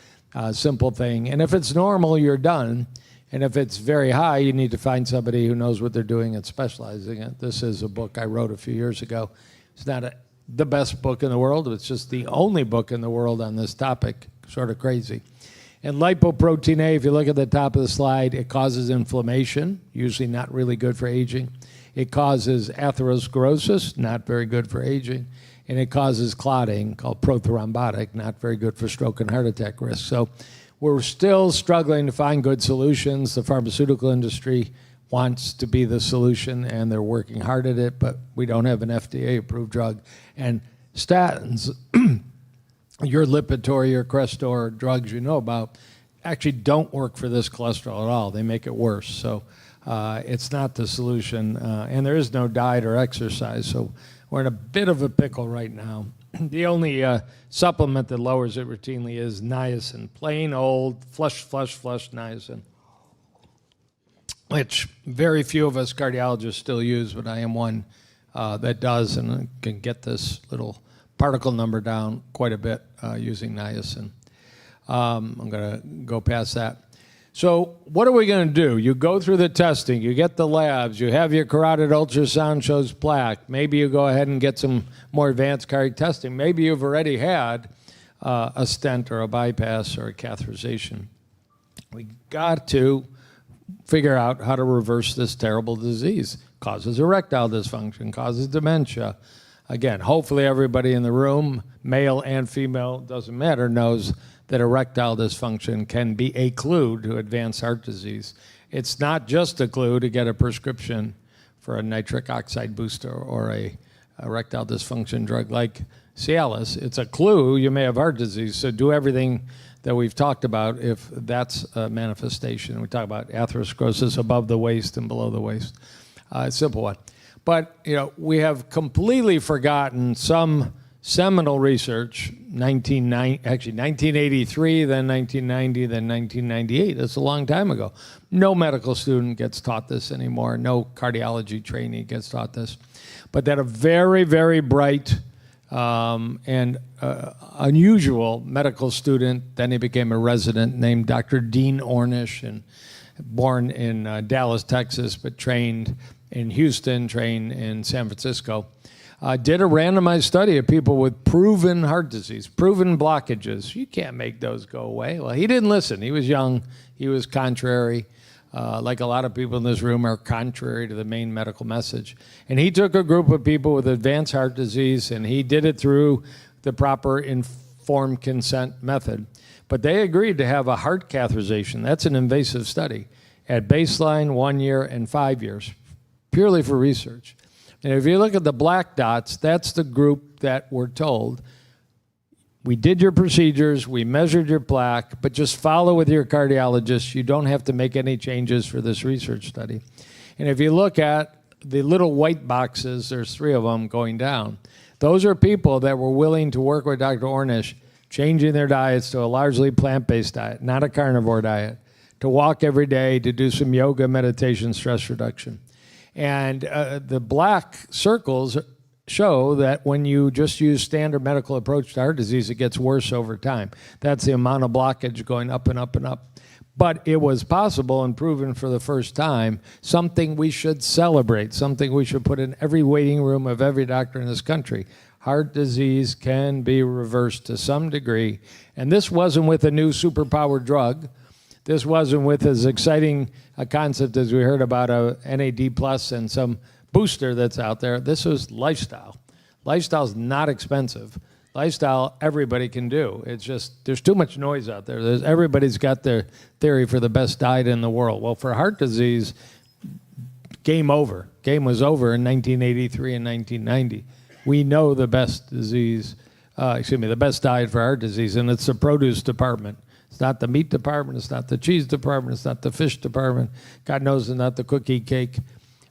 simple thing. And if it's normal, you're done. And if it's very high, you need to find somebody who knows what they're doing and specializing it. This is a book I wrote a few years ago. It's not a the best book in the world. It's just the only book in the world on this topic. Sort of crazy. And lipoprotein A, if you look at the top of the slide, it causes inflammation, usually not really good for aging. It causes atherosclerosis, not very good for aging. And it causes clotting, called prothrombotic, not very good for stroke and heart attack risk. So we're still struggling to find good solutions. The pharmaceutical industry wants to be the solution, and they're working hard at it, but we don't have an FDA-approved drug. And statins, your Lipitor, your Crestor drugs you know about, actually don't work for this cholesterol at all. They make it worse. So it's not the solution. And there is no diet or exercise. So we're in a bit of a pickle right now. The only supplement that lowers it routinely is niacin, plain old flush niacin, which very few of us cardiologists still use, but I am one that does and can get this little particle number down quite a bit using niacin. I'm going to go past that. So what are we going to do? You go through the testing, you get the labs, you have your carotid ultrasound shows plaque. Maybe you go ahead and get some more advanced cardiac testing. Maybe you've already had a stent or a bypass or a catheterization. We got to figure out how to reverse this terrible disease. Causes erectile dysfunction, causes dementia. Again, hopefully everybody in the room, male and female, doesn't matter, knows that erectile dysfunction can be a clue to advanced heart disease. It's not just a clue to get a prescription for a nitric oxide booster or a erectile dysfunction drug like Cialis. It's a clue you may have heart disease, so do everything that we've talked about if that's a manifestation. We talk about atherosclerosis above the waist and below the waist. Simple one. But we have completely forgotten some seminal research, 1983, then 1990, then 1998. That's a long time ago. No medical student gets taught this anymore. No cardiology trainee gets taught this. But that a very, very bright and unusual medical student, then he became a resident, named Dr. Dean Ornish, and born in Dallas, Texas, but trained in Houston, trained in San Francisco, did a randomized study of people with proven heart disease, proven blockages. You can't make those go away. Well, he didn't listen. He was young. He was contrary, like a lot of people in this room are contrary to the main medical message. And he took a group of people with advanced heart disease, and he did it through the proper informed consent method. But they agreed to have a heart catheterization. That's an invasive study at baseline, 1 year, and 5 years, purely for research. And if you look at the black dots, that's the group that we're told, we did your procedures, we measured your plaque, but just follow with your cardiologist. You don't have to make any changes for this research study. And if you look at the little white boxes, there's 3 of them going down. Those are people that were willing to work with Dr. Ornish, changing their diets to a largely plant-based diet, not a carnivore diet, to walk every day, to do some yoga, meditation, stress reduction. And the black circles show that when you just use standard medical approach to heart disease, it gets worse over time. That's the amount of blockage going up and up and up. But it was possible and proven for the first time, something we should celebrate, something we should put in every waiting room of every doctor in this country. Heart disease can be reversed to some degree. And this wasn't with a new superpowered drug. This wasn't with as exciting a concept as we heard about a NAD plus and some booster that's out there. This was lifestyle. Lifestyle's not expensive. Lifestyle, everybody can do. It's just, there's too much noise out there. Everybody's got their theory for the best diet in the world. Well, for heart disease, game over. Game was over in 1983 and 1990. We know the best the best diet for heart disease, and it's the produce department. It's not the meat department. It's not the cheese department. It's not the fish department. God knows it's not the cookie cake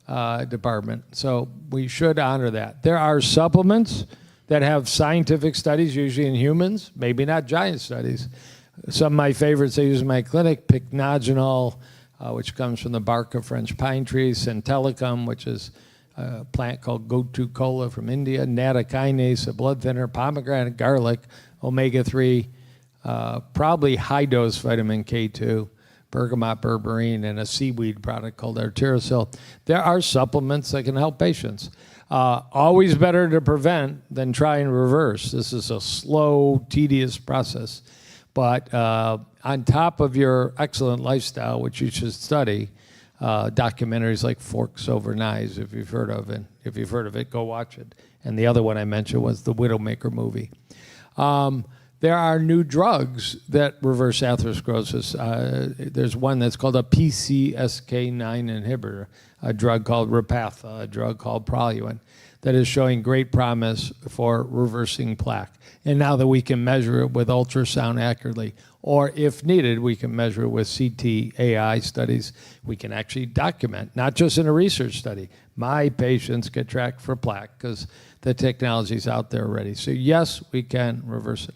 department. So we should honor that. There are supplements that have scientific studies, usually in humans, maybe not giant studies. Some of my favorites I use in my clinic, pycnogenol, which comes from the bark of French pine trees, centellicum, which is a plant called gotu kola from India, nattokinase, a blood thinner, pomegranate, garlic, omega-3, probably high-dose vitamin K2, bergamot, berberine, and a seaweed product called arterosil. There are supplements that can help patients. Always better to prevent than try and reverse. This is a slow, tedious process. But on top of your excellent lifestyle, which you should study, documentaries like Forks Over Knives, if you've heard of it. If you've heard of it, go watch it. And the other one I mentioned was the Widowmaker movie. There are new drugs that reverse atherosclerosis. There's one that's called a PCSK9 inhibitor, a drug called Repatha, a drug called Praluent, that is showing great promise for reversing plaque. And now that we can measure it with ultrasound accurately, or if needed, we can measure it with CT AI studies. We can actually document, not just in a research study. My patients get tracked for plaque because the technology's out there already. So yes, we can reverse it.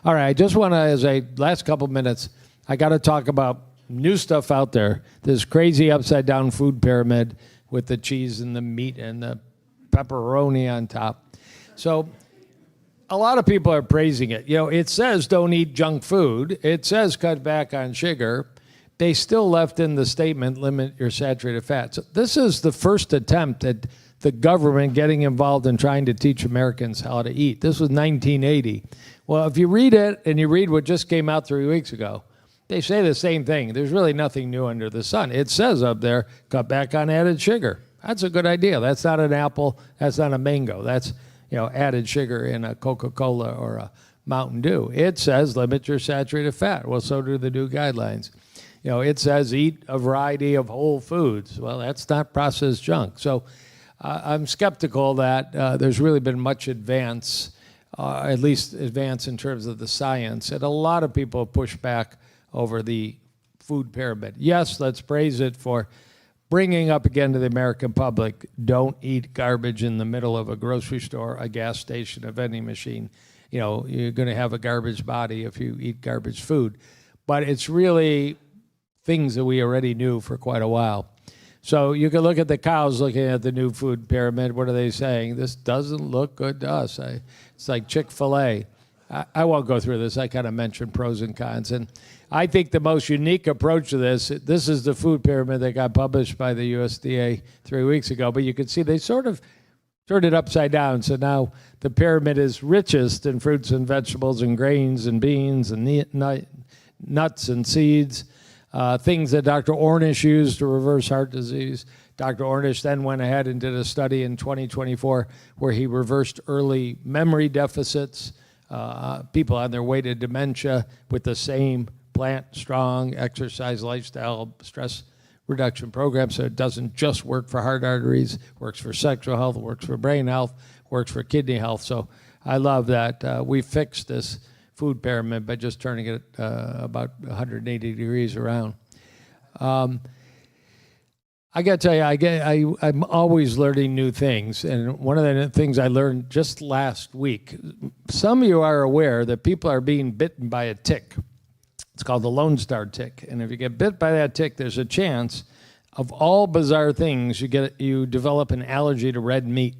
All right, I just want to, as a last couple minutes, I got to talk about new stuff out there. This crazy upside down food pyramid with the cheese and the meat and the pepperoni on top. So a lot of people are praising it. You know, it says don't eat junk food. It says cut back on sugar. They still left in the statement limit your saturated fat. So this is the first attempt at the government getting involved in trying to teach Americans how to eat. This was 1980. Well, if you read it and you read what just came out 3 weeks ago, they say the same thing. There's really nothing new under the sun. It says up there, cut back on added sugar. That's a good idea. That's not an apple. That's not a mango. That's, you know, added sugar in a Coca-Cola or a Mountain Dew. It says limit your saturated fat. Well, so do the new guidelines. You know, it says eat a variety of whole foods. Well, that's not processed junk. So I'm skeptical that there's really been much advance, at least advance in terms of the science. And a lot of people push back over the food pyramid. Yes, let's praise it for bringing up again to the American public, don't eat garbage in the middle of a grocery store, a gas station, a vending machine. You know, you're going to have a garbage body if you eat garbage food. But it's really things that we already knew for quite a while. So you can look at the cows looking at the new food pyramid. What are they saying? This doesn't look good to us. It's like Chick-fil-A. I won't go through this. I kind of mentioned pros and cons. And I think the most unique approach to this is the food pyramid that got published by the USDA 3 weeks ago. But you can see they sort of turned it upside down. So now the pyramid is richest in fruits and vegetables and grains and beans and nuts and seeds, things that Dr. Ornish used to reverse heart disease. Dr. Ornish then went ahead and did a study in 2024 where he reversed early memory deficits, people on their way to dementia with the same plant, strong, exercise, lifestyle, stress reduction program. So it doesn't just work for heart arteries, works for sexual health, works for brain health, works for kidney health. So I love that we fixed this food pyramid by just turning it about 180 degrees around. I got to tell you, I'm always learning new things. And one of the things I learned just last week, some of you are aware that people are being bitten by a tick. It's called the Lone Star tick. And if you get bit by that tick, there's a chance of all bizarre things, you develop an allergy to red meat.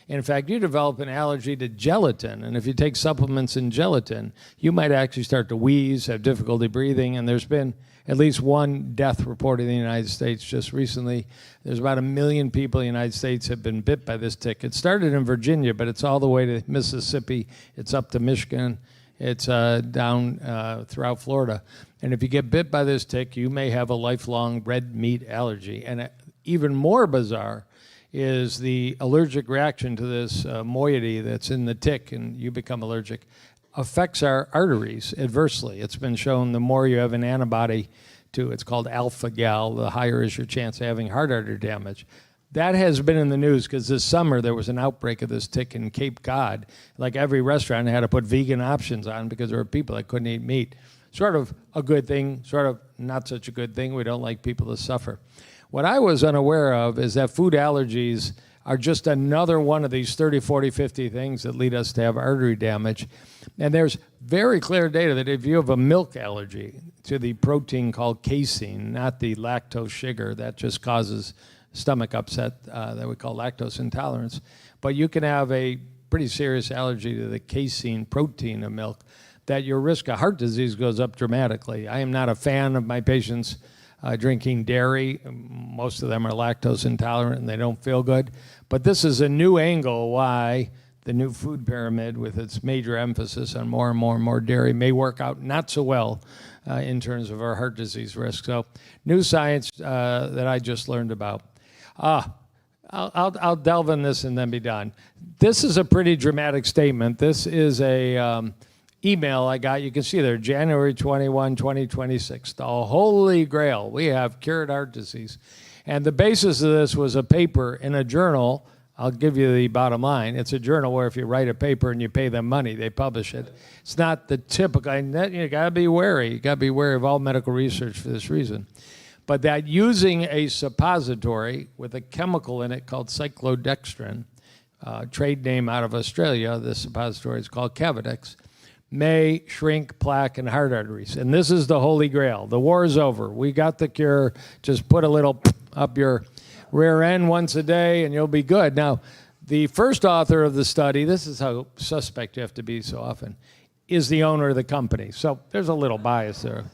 And in fact, you develop an allergy to gelatin. And if you take supplements in gelatin, you might actually start to wheeze, have difficulty breathing. And there's been at least one death reported in the United States just recently. There's about 1 million people in the United States have been bit by this tick. It started in Virginia, but it's all the way to Mississippi. It's up to Michigan. It's down throughout Florida. And if you get bit by this tick, you may have a lifelong red meat allergy. And even more bizarre is the allergic reaction to this moiety that's in the tick, and you become allergic, affects our arteries adversely. It's been shown the more you have an antibody to, it's called alpha-gal, the higher is your chance of having heart artery damage. That has been in the news because this summer there was an outbreak of this tick in Cape Cod. Like every restaurant had to put vegan options on because there were people that couldn't eat meat. Sort of a good thing, sort of not such a good thing. We don't like people to suffer. What I was unaware of is that food allergies are just another one of these 30, 40, 50 things that lead us to have artery damage. And there's very clear data that if you have a milk allergy to the protein called casein, not the lactose sugar, that just causes stomach upset that we call lactose intolerance, but you can have a pretty serious allergy to the casein protein of milk, that your risk of heart disease goes up dramatically. I am not a fan of my patients drinking dairy. Most of them are lactose intolerant and they don't feel good. But this is a new angle why the new food pyramid, with its major emphasis on more and more and more dairy, may work out not so well in terms of our heart disease risk. So new science that I just learned about. I'll delve in this and then be done. This is a pretty dramatic statement. This is a email I got. You can see there, January 21, 2026. The Holy Grail. We have cured heart disease. And the basis of this was a paper in a journal. I'll give you the bottom line. It's a journal where if you write a paper and you pay them money, they publish it. It's not the typical, and that, you got to be wary. You got to be wary of all medical research for this reason. But that using a suppository with a chemical in it called cyclodextrin, trade name out of Australia, this suppository is called Cavidex, may shrink plaque in heart arteries. And this is the Holy Grail. The war is over. We got the cure. Just put a little up your rear end once a day and you'll be good. Now, the first author of the study, this is how suspect you have to be so often, is the owner of the company. So there's a little bias there.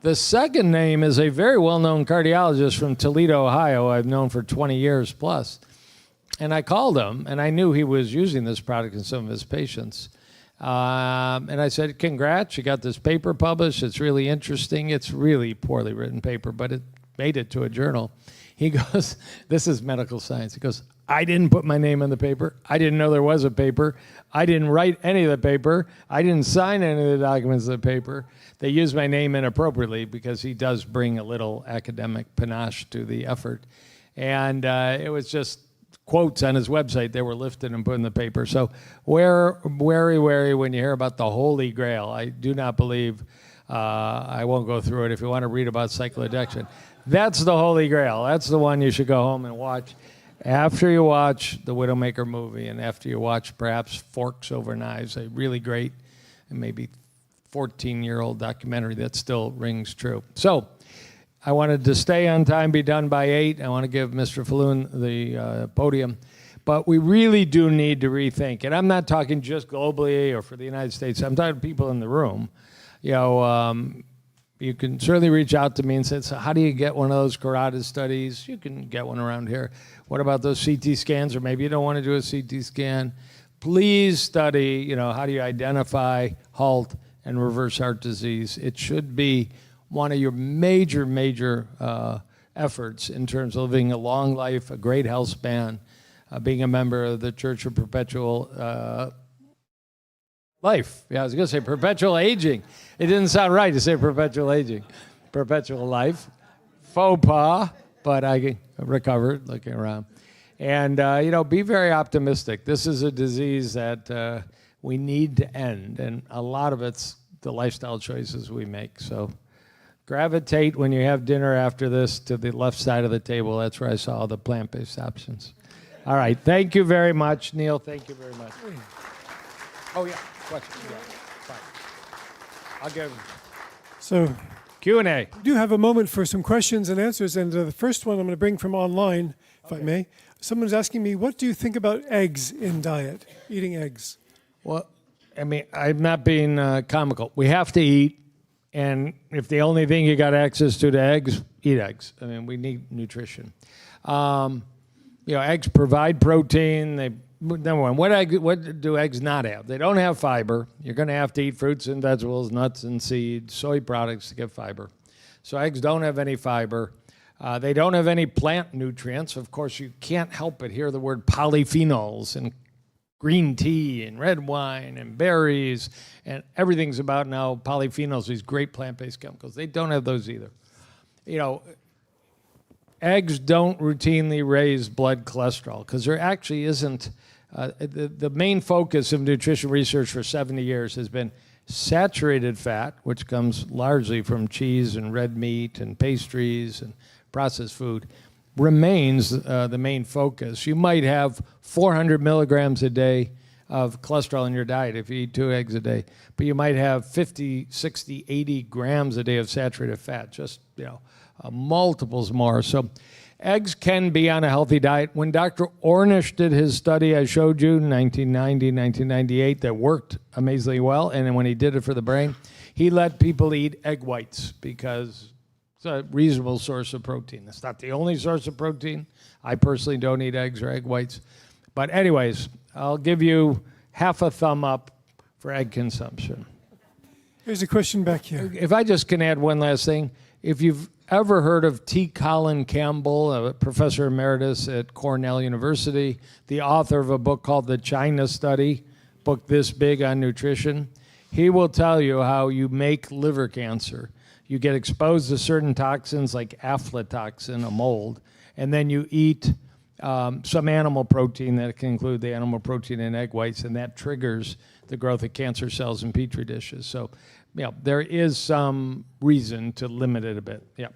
The second name is a very well-known cardiologist from Toledo, Ohio, I've known for 20 years plus. And I called him, and I knew he was using this product in some of his patients. And I said, congrats, you got this paper published. It's really interesting. It's really poorly written paper, but it made it to a journal. He goes, this is medical science. He goes, I didn't put my name in the paper. I didn't know there was a paper. I didn't write any of the paper. I didn't sign any of the documents of the paper. They used my name inappropriately because he does bring a little academic panache to the effort. And it was just quotes on his website. They were lifted and put in the paper. So wary when you hear about the Holy Grail. I do not believe, I won't go through it. If you want to read about cyclodextrin, that's the Holy Grail. That's the one you should go home and watch after you watch the Widowmaker movie and after you watch perhaps Forks Over Knives, a really great and maybe 14-year-old documentary that still rings true. So I wanted to stay on time, be done by 8. I want to give Mr. Faloon the podium. But we really do need to rethink. And I'm not talking just globally or for the United States. I'm talking to people in the room. You know, you can certainly reach out to me and say, so how do you get one of those carotid studies? You can get one around here. What about those CT scans? Or maybe you don't want to do a CT scan. Please study, you know, how do you identify, halt, and reverse heart disease. It should be one of your major efforts in terms of living a long life, a great health span, being a member of the Church of Perpetual life. Yeah, I was going to say perpetual aging. It didn't sound right to say perpetual aging. Perpetual life. Faux pas, but I recovered looking around. And, you know, be very optimistic. This is a disease that we need to end, and a lot of it's the lifestyle choices we make. So gravitate when you have dinner after this to the left side of the table. That's where I saw all the plant-based options. All right, thank you very much. Neil, thank you very much. Oh, yeah, question. Yeah, fine. I'll give So Q&A. we do have a moment for some questions and answers. And the first one I'm going to bring from online, if I may. Someone's asking me, what do you think about eggs in diet, eating eggs? Well, I mean, I'm not being comical. We have to eat, and if the only thing you got access to eggs, eat eggs. I mean, we need nutrition. You know, eggs provide protein. They, number one, what do eggs not have? They don't have fiber. You're going to have to eat fruits and vegetables, nuts and seeds, soy products to get fiber. So eggs don't have any fiber. They don't have any plant nutrients. Of course, you can't help but hear the word polyphenols and green tea and red wine and berries, and everything's about now polyphenols, these great plant-based chemicals. They don't have those either. You know, eggs don't routinely raise blood cholesterol because there actually isn't, the main focus of nutrition research for 70 years has been saturated fat, which comes largely from cheese and red meat and pastries and processed food, remains the main focus. You might have 400 milligrams a day of cholesterol in your diet if you eat 2 eggs a day, but you might have 50, 60, 80 grams a day of saturated fat, just, you know, multiples more. So eggs can be on a healthy diet. When Dr. Ornish did his study I showed you in 1990, 1998, that worked amazingly well, and then when he did it for the brain, he let people eat egg whites because It's a reasonable source of protein. It's not the only source of protein. I personally don't eat eggs or egg whites. But anyways, I'll give you half a thumb up for egg consumption. Here's a question back here. If I just can add one last thing. If you've ever heard of T. Colin Campbell, a professor emeritus at Cornell University, the author of a book called The China Study, book this big on nutrition, he will tell you how you make liver cancer. You get exposed to certain toxins like aflatoxin, a mold, and then you eat some animal protein that can include the animal protein in egg whites, and that triggers the growth of cancer cells in petri dishes. So, yeah, there is some reason to limit it a bit. Yeah.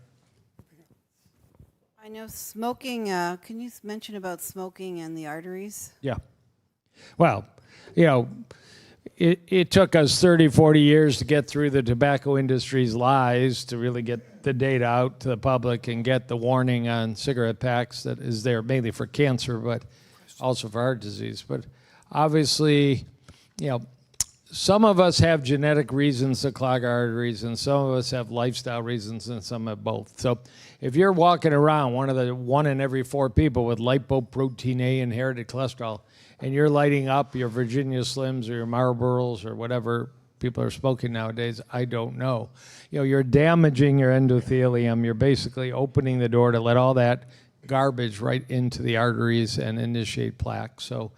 I know smoking, can you mention about smoking and the arteries? Yeah. Well, you know, it took us 30, 40 years to get through the tobacco industry's lies to really get the data out to the public and get the warning on cigarette packs that is there mainly for cancer, but also for heart disease. But obviously, you know, some of us have genetic reasons to clog our arteries, and some of us have lifestyle reasons, and some have both. So if you're walking around, one in every 4 people with lipoprotein A inherited cholesterol, and you're lighting up your Virginia Slims or your Marlboros or whatever people are smoking nowadays, I don't know. You know, you're damaging your endothelium. You're basically opening the door to let all that garbage right into the arteries and initiate plaque. So,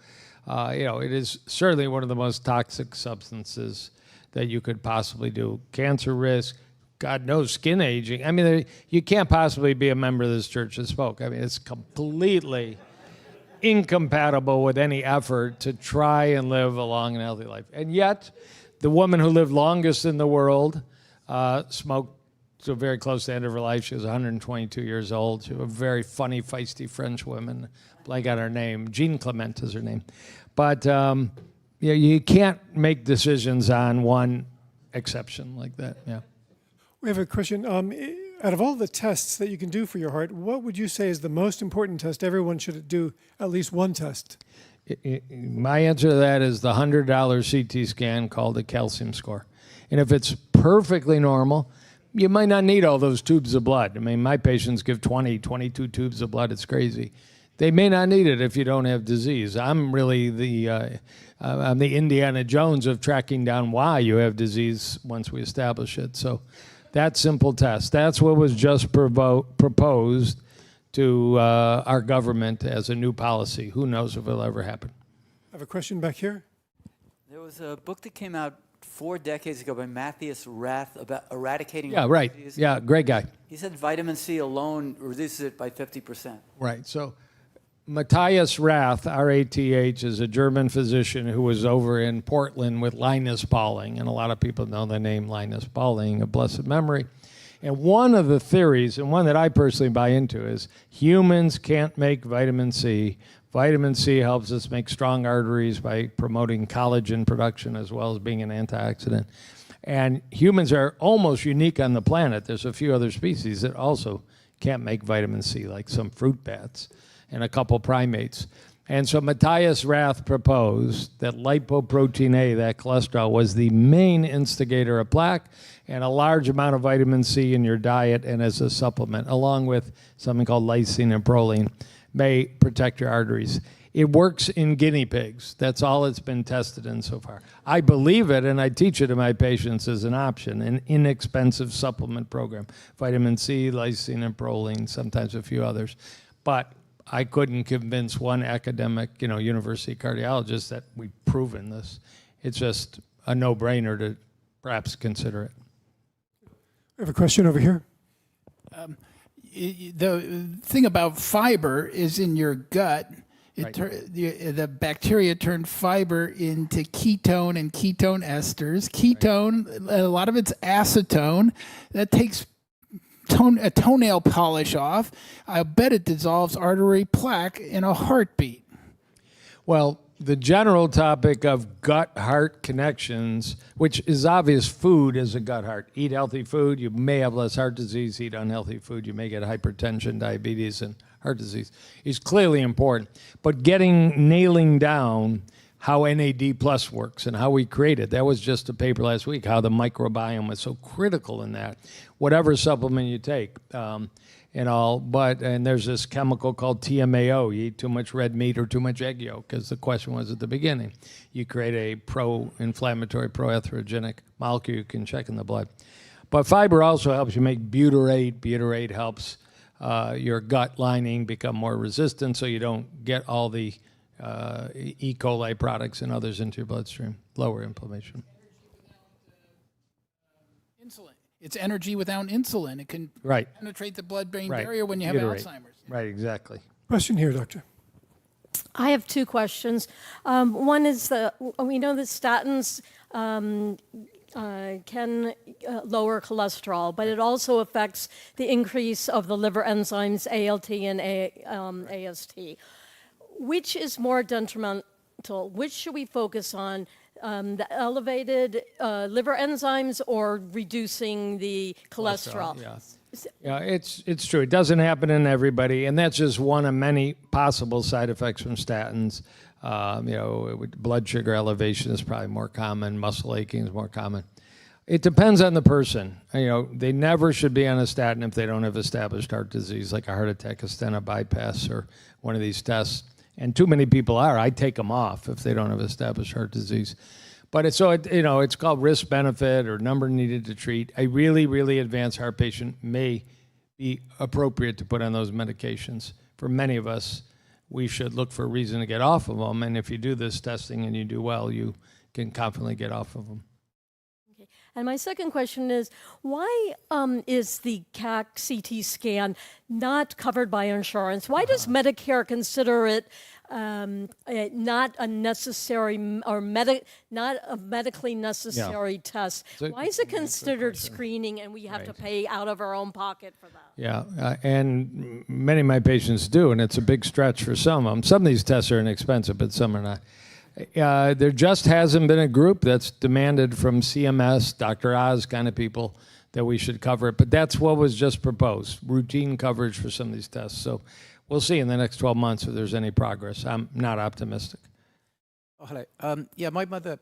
you know, it is certainly one of the most toxic substances that you could possibly do. Cancer risk, God knows, skin aging. I mean, you can't possibly be a member of this church that smoke. I mean, it's completely incompatible with any effort to try and live a long and healthy life. And yet, the woman who lived longest in the world smoked so very close to the end of her life. She was 122 years old. She was a very funny, feisty French woman. Blank on her name. Jean Clement is her name. But you know, you can't make decisions on one exception like that. Yeah. We have a question. Out of all the tests that you can do for your heart, what would you say is the most important test? Everyone should do at least one test. My answer to that is the $100 CT scan called a calcium score. And if it's perfectly normal, you might not need all those tubes of blood. I mean, my patients give 22 tubes of blood. It's crazy. They may not need it if you don't have disease. I'm really I'm the Indiana Jones of tracking down why you have disease once we establish it. So that simple test, that's what was just proposed to our government as a new policy. Who knows if it'll ever happen? I have a question back here. There was a book that came out 4 decades ago by Matthias Rath about eradicating Yeah, right. disease. Yeah, great guy. He said vitamin C alone reduces it by 50%. Right. So Matthias Rath, R-A-T-H, is a German physician who was over in Portland with Linus Pauling, and a lot of people know the name Linus Pauling of blessed memory. And one of the theories, and one that I personally buy into, is humans can't make vitamin C. Vitamin C helps us make strong arteries by promoting collagen production as well as being an antioxidant. And humans are almost unique on the planet. There's a few other species that also can't make vitamin C, like some fruit bats and a couple primates. And so Matthias Rath proposed that lipoprotein A, that cholesterol, was the main instigator of plaque, and a large amount of vitamin C in your diet and as a supplement, along with something called lysine and proline, may protect your arteries. It works in guinea pigs. That's all it's been tested in so far. I believe it, and I teach it to my patients as an option, an inexpensive supplement program. Vitamin C, lysine and proline, sometimes a few others. But I couldn't convince one academic, university cardiologist that we've proven this. It's just a no-brainer to perhaps consider it. We have a question over here. The thing about fiber is in your gut. Right. The bacteria turn fiber into ketone and ketone esters. Ketone, a lot of it's acetone. That takes a toenail polish off. I bet it dissolves artery plaque in a heartbeat. Well, the general topic of gut-heart connections, which is obvious, food is a gut-heart. Eat healthy food, you may have less heart disease. Eat unhealthy food, you may get hypertension, diabetes, and heart disease, is clearly important. But nailing down how NAD plus works and how we create it. That was just a paper last week, how the microbiome was so critical in that, whatever supplement you take. And all, and there's this chemical called TMAO. You eat too much red meat or too much egg yolk, because the question was at the beginning. You create a pro-inflammatory, pro-atherogenic molecule you can check in the blood. But fiber also helps you make butyrate. Butyrate helps your gut lining become more resistant, so you don't get all the E. coli products and others into your bloodstream, lower inflammation. Insulin. It's energy without insulin. It can penetrate the blood-brain barrier when you have Alzheimer's. Right, exactly. Question here, Doctor. I have two questions. One is we know that statins can lower cholesterol, but it also affects the increase of the liver enzymes ALT and AST. Which is more detrimental? Which should we focus on? The elevated liver enzymes or reducing the cholesterol? Yeah, it's true. It doesn't happen in everybody, and that's just one of many possible side effects from statins. Blood sugar elevation is probably more common. Muscle aching is more common. It depends on the person. They never should be on a statin if they don't have established heart disease, like a heart attack, a stent bypass, or one of these tests. And too many people are. I take them off if they don't have established heart disease. But it's called risk benefit or number needed to treat. A really, really advanced heart patient may be appropriate to put on those medications. For many of us, we should look for a reason to get off of them. And if you do this testing and you do well, you can confidently get off of them. And my second question is, why is the CAC-CT scan not covered by insurance? Why does Medicare consider it not a necessary or not a medically necessary test? Why is it considered screening and we have to pay out of our own pocket for that? Yeah, and many of my patients do, and it's a big stretch for some of them. Some of these tests are inexpensive, but some are not. There just hasn't been a group that's demanded from CMS, Dr. Oz kind of people, that we should cover it. But that's what was just proposed, routine coverage for some of these tests. So we'll see in the next 12 months if there's any progress. I'm not optimistic. Oh, hello. My mother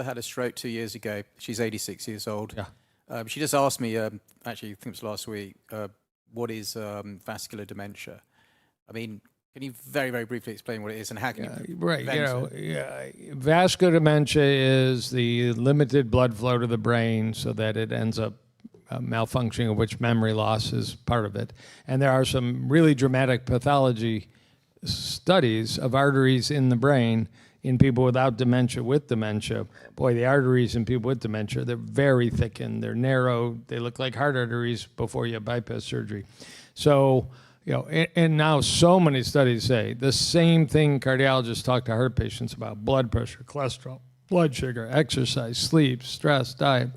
had a stroke 2 years ago. She's 86 years old. Yeah. She just asked me, actually, I think it was last week, what is vascular dementia? I mean, can you very, very briefly explain what it is and how can you prevent it? Vascular dementia is the limited blood flow to the brain so that it ends up malfunctioning, of which memory loss is part of it. And there are some really dramatic pathology studies of arteries in the brain in people without dementia, with dementia. Boy, the arteries in people with dementia, they're very thickened, they're narrow, they look like heart arteries before you have bypass surgery. So, and now so many studies say the same thing cardiologists talk to heart patients about: blood pressure, cholesterol, blood sugar, exercise, sleep, stress, diet,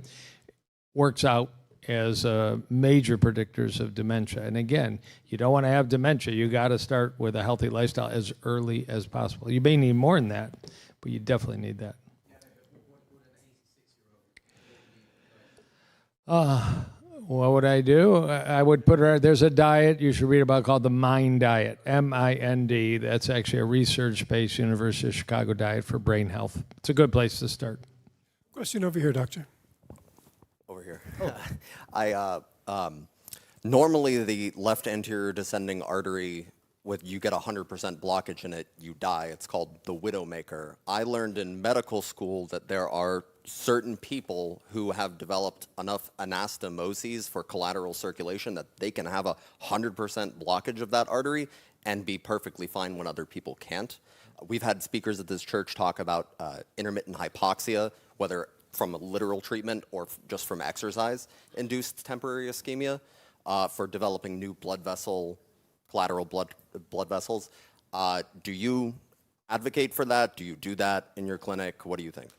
works out as major predictors of dementia. And again, you don't want to have dementia. You got to start with a healthy lifestyle as early as possible. You may need more than that, but you definitely need that. What would I do? I would put her, there's a diet you should read about called the MIND diet, M-I-N-D. That's actually a research-based University of Chicago diet for brain health. It's a good place to start. Question over here, Doctor. Over here. Normally the left anterior descending artery, you get 100% blockage in it, you die. It's called the widowmaker. I learned in medical school that there are certain people who have developed enough anastomoses for collateral circulation that they can have 100% blockage of that artery and be perfectly fine when other people can't. We've had speakers at this church talk about intermittent hypoxia, whether from a literal treatment or just from exercise-induced temporary ischemia for developing new collateral blood vessels. Do you advocate for that? Do you do that in your clinic? What do you think?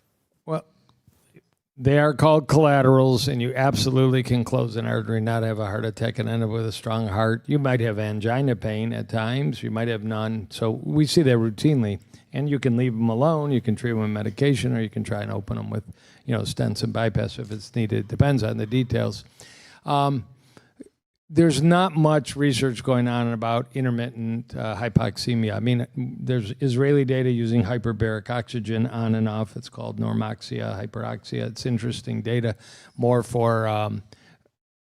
Well, they are called collaterals, and you absolutely can close an artery, not have a heart attack, and end up with a strong heart. You might have angina pain at times. You might have none. So we see that routinely. And you can leave them alone. You can treat them with medication, or you can try and open them with, stents and bypass if it's needed. It depends on the details. there's not much research going on about intermittent hypoxemia. I mean, there's Israeli data using hyperbaric oxygen on and off. It's called normoxia, hyperoxia. It's interesting data, more for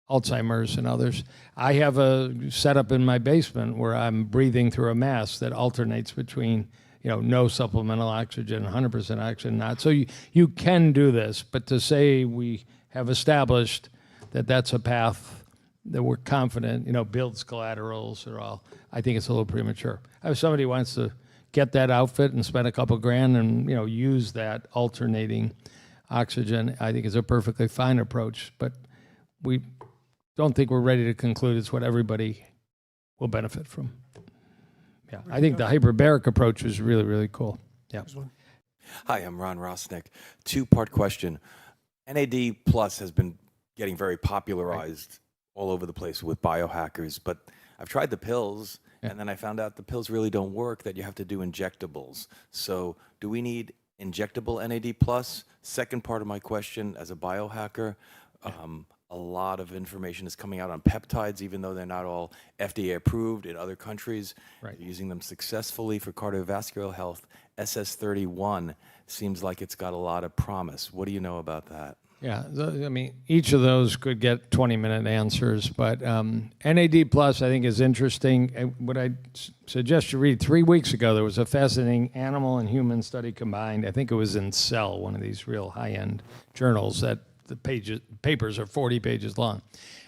Alzheimer's and others. I have a setup in my basement where I'm breathing through a mask that alternates between, no supplemental oxygen, 100% oxygen, not. So you can do this, but to say we have established that that's a path that we're confident, builds collaterals or all, I think it's a little premature. If somebody wants to get that outfit and spend a couple grand and, use that alternating oxygen, I think it's a perfectly fine approach, but we don't think we're ready to conclude it's what everybody will benefit from. Yeah, I think the hyperbaric approach is really, really cool. Yeah. Hi, I'm Ron Rosnick. Two-part question. NAD Plus has been getting very popularized all over the place with biohackers, but I've tried the pills, and then I found out the pills really don't work, that you have to do injectables. So do we need injectable NAD Plus? Second part of my question, as a biohacker, a lot of information is coming out on peptides, even though they're not all FDA approved in other countries. Right. They're using them successfully for cardiovascular health. SS31 seems like it's got a lot of promise. What do you know about that? Yeah, I mean, each of those could get 20-minute answers, but NAD Plus I think is interesting. What I suggest you read, 3 weeks ago, there was a fascinating animal and human study combined. I think it was in Cell, one of these real high-end journals that the papers are 40 pages long.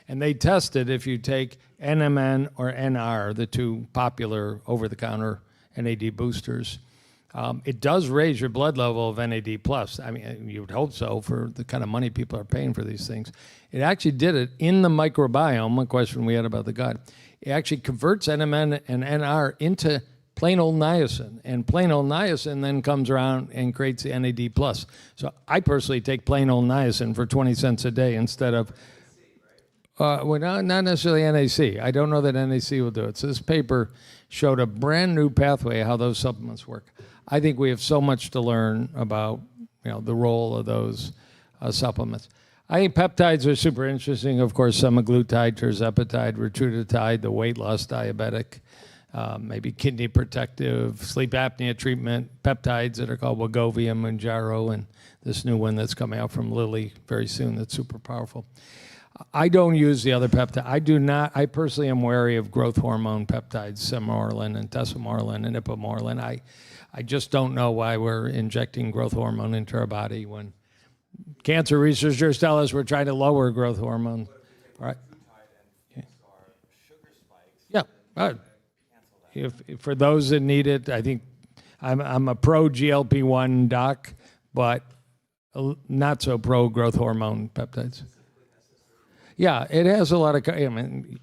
And they tested if you take NMN or NR, the two popular over-the-counter NAD boosters, it does raise your blood level of NAD+. I mean, you would hope so for the kind of money people are paying for these things. It actually did it in the microbiome, one question we had about the gut. It actually converts NMN and NR into plain old niacin, and plain old niacin then comes around and creates the NAD+. So I personally take plain old niacin for 20 cents a day instead of, well, not necessarily NAC. I don't know that NAC will do it. So this paper showed a brand new pathway how those supplements work. I think we have so much to learn about, the role of those supplements. I think peptides are super interesting. Of course, semaglutide, tirzepatide, retatrutide, the weight loss diabetic, maybe kidney protective, sleep apnea treatment, peptides that are called Wegovy and Mounjaro, and this new one that's coming out from Lilly very soon that's super powerful. I don't use the other peptide. I personally am wary of growth hormone peptides, Semorlin and Tesamorlin and Ipamorlin. I just don't know why we're injecting growth hormone into our body when cancer researchers tell us we're trying to lower growth hormone. All right. Yeah. If for those that need it, I think I'm a pro GLP-1 doc, but not so pro growth hormone peptides. Yeah, it has a lot of,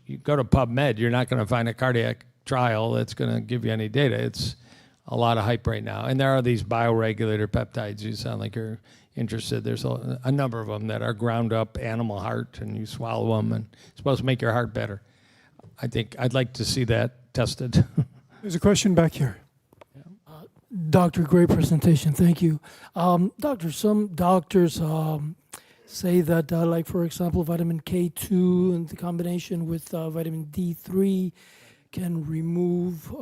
you go to PubMed, you're not going to find a cardiac trial that's going to give you any data. It's a lot of hype right now. And there are these bioregulator peptides. You sound like you're interested. There's a number of them that are ground up animal heart, and you swallow them, and it's supposed to make your heart better. I think I'd like to see that tested. There's a question back here. Doctor, great presentation. Thank you. Doctor, some doctors say that, like, for example, vitamin K2 and the combination with vitamin D3 can remove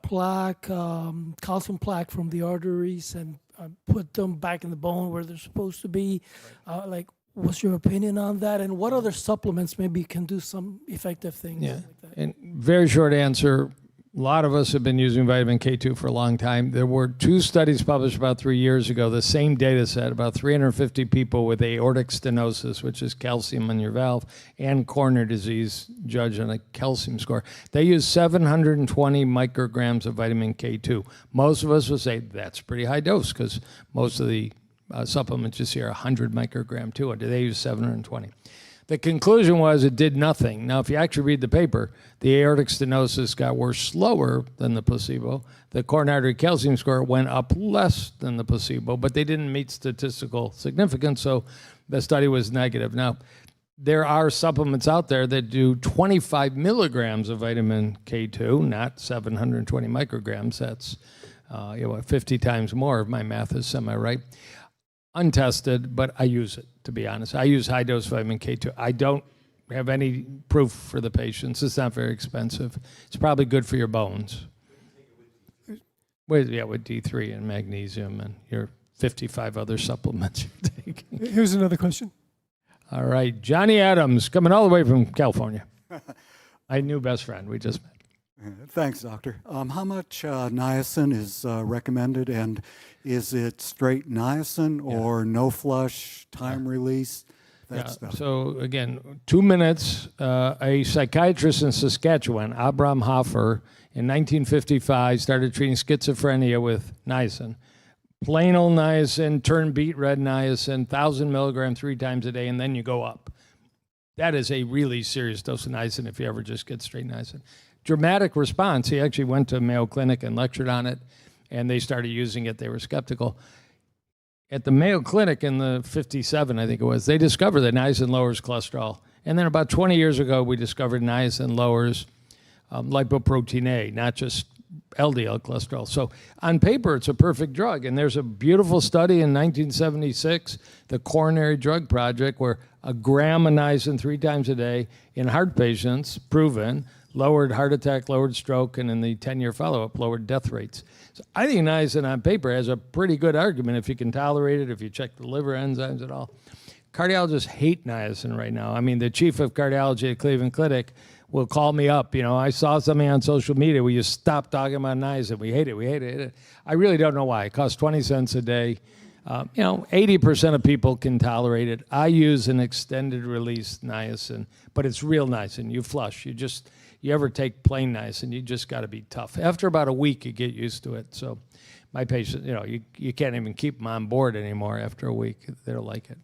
plaque, calcium plaque from the arteries and put them back in the bone where they're supposed to be. Like, what's your opinion on that? And what other supplements maybe can do some effective things like that? And very short answer, a lot of us have been using vitamin K2 for a long time. There were 2 studies published about 3 years ago, the same data set, about 350 people with aortic stenosis, which is calcium in your valve, and coronary disease, judged on a calcium score. They used 720 micrograms of vitamin K2. Most of us would say that's a pretty high dose because most of the supplements you see are 100 microgram, 200. They used 720. The conclusion was it did nothing. Now, if you actually read the paper, the aortic stenosis got worse slower than the placebo. The coronary artery calcium score went up less than the placebo, but they didn't meet statistical significance, so the study was negative. Now, there are supplements out there that do 25 milligrams of vitamin K2, not 720 micrograms. That's 50 times more if my math is semi-right. Untested, but I use it, to be honest. I use high-dose vitamin K2. I don't have any proof for the patients. It's not very expensive. It's probably good for your bones. With D3 and magnesium and your 55 other supplements you're taking. Here's another question. All right, Johnny Adams, coming all the way from California. My new best friend, we just met. Thanks, doctor. How much niacin is recommended, and is it straight niacin or no flush, time release, that stuff? So again, 2 minutes. A psychiatrist in Saskatchewan, Abram Hoffer, in 1955 started treating schizophrenia with niacin. Plain old niacin, turn beet red niacin, 1,000 milligrams 3 times a day, and then you go up. That is a really serious dose of niacin if you ever just get straight niacin. Dramatic response. He actually went to Mayo Clinic and lectured on it, and they started using it. They were skeptical. At the Mayo Clinic in the 57, I think it was, they discovered that niacin lowers cholesterol. And then about 20 years ago, we discovered niacin lowers lipoprotein A, not just LDL cholesterol. So on paper, it's a perfect drug. And there's a beautiful study in 1976, the Coronary Drug Project, where a gram of niacin 3 times a day in heart patients, proven, lowered heart attack, lowered stroke, and in the 10-year follow-up, lowered death rates. So I think niacin on paper has a pretty good argument if you can tolerate it, if you check the liver enzymes at all. Cardiologists hate niacin right now. I mean, the chief of cardiology at Cleveland Clinic will call me up. You know, I saw something on social media where you stop talking about niacin. We hate it, we hate it, hate it. I really don't know why. It costs 20 cents a day. 80% of people can tolerate it. I use an extended release niacin, but it's real niacin. You flush. You ever take plain niacin, you just got to be tough. After about a week, you get used to it. So my patients, you can't even keep them on board anymore after a week. They don't like it.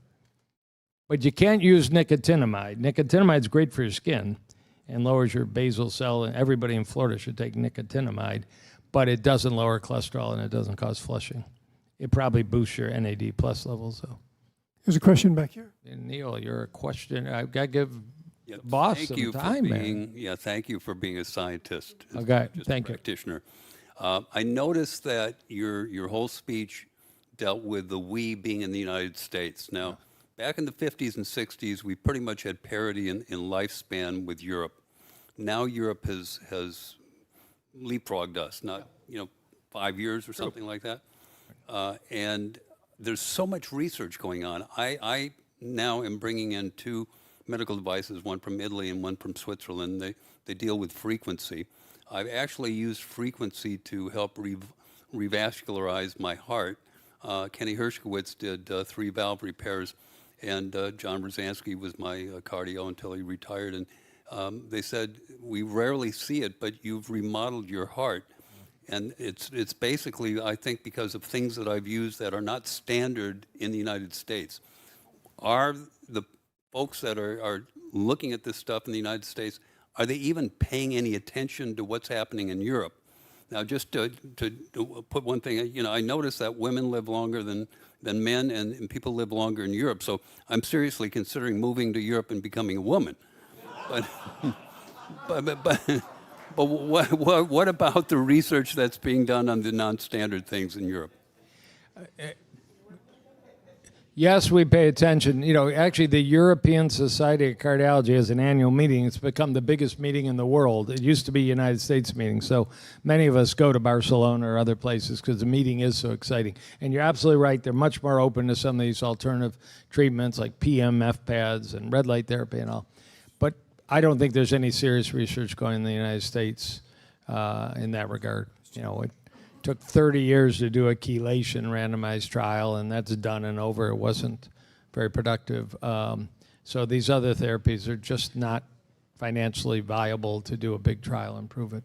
But you can't use nicotinamide. Nicotinamide is great for your skin and lowers your basal cell, and everybody in Florida should take nicotinamide, but it doesn't lower cholesterol and it doesn't cause flushing. It probably boosts your NAD plus levels, though. There's a question back here. And Neil, you're a question. I've got to give the boss some time, man. Yeah, thank you for being a scientist. Okay, just thank a practitioner. I noticed that your whole speech dealt with the we being in the United States. Now, back in the 50s and 60s, we pretty much had parity in lifespan with Europe. Now Europe has leapfrogged us, not 5 years or something like that. And there's so much research going on. I now am bringing in 2 medical devices, one from Italy and one from Switzerland. They deal with frequency. I've actually used frequency to help revascularize my heart. Kenny Hershkowitz did 3 valve repairs, and John Brzezinski was my cardio until he retired. And they said, we rarely see it, but you've remodeled your heart. And it's basically, I think, because of things that I've used that are not standard in the United States. Are the folks that are looking at this stuff in the United States, are they even paying any attention to what's happening in Europe? Now, just to put one thing, I noticed that women live longer than men, and people live longer in Europe. So I'm seriously considering moving to Europe and becoming a woman. But what about the research that's being done on the non-standard things in Europe? Yes, we pay attention. Actually, the European Society of Cardiology has an annual meeting. It's become the biggest meeting in the world. It used to be a United States meeting, so many of us go to Barcelona or other places because the meeting is so exciting. And you're absolutely right. They're much more open to some of these alternative treatments like PMF pads and red light therapy and all. But I don't think there's any serious research going in the United States in that regard. It took 30 years to do a chelation randomized trial, and that's done and over. It wasn't very productive. So these other therapies are just not financially viable to do a big trial and prove it.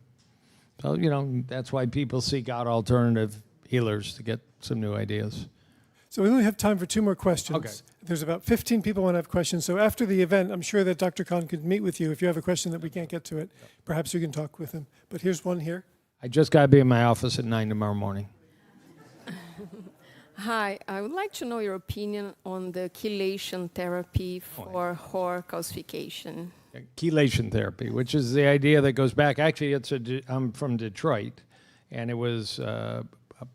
So, that's why people seek out alternative healers to get some new ideas. So we only have time for 2 more questions. Okay. There's about 15 people want to have questions. So after the event, I'm sure that Dr. Kahn could meet with you. If you have a question that we can't get to it, perhaps you can talk with him. But here's one here. I just got to be in my office at 9 tomorrow morning. Hi, I would like to know your opinion on the chelation therapy for HOR calcification. Chelation therapy, which is the idea that goes back. Actually, I'm from Detroit, and it was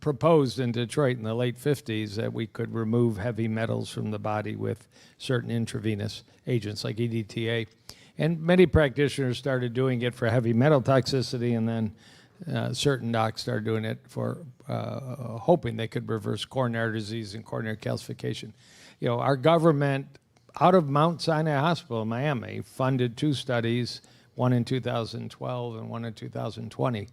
proposed in Detroit in the late 50s that we could remove heavy metals from the body with certain intravenous agents like EDTA. And many practitioners started doing it for heavy metal toxicity, and then certain docs started doing it for hoping they could reverse coronary disease and coronary calcification. You know, our government, out of Mount Sinai Hospital in Miami, funded 2 studies, one in 2012 and one in 2020.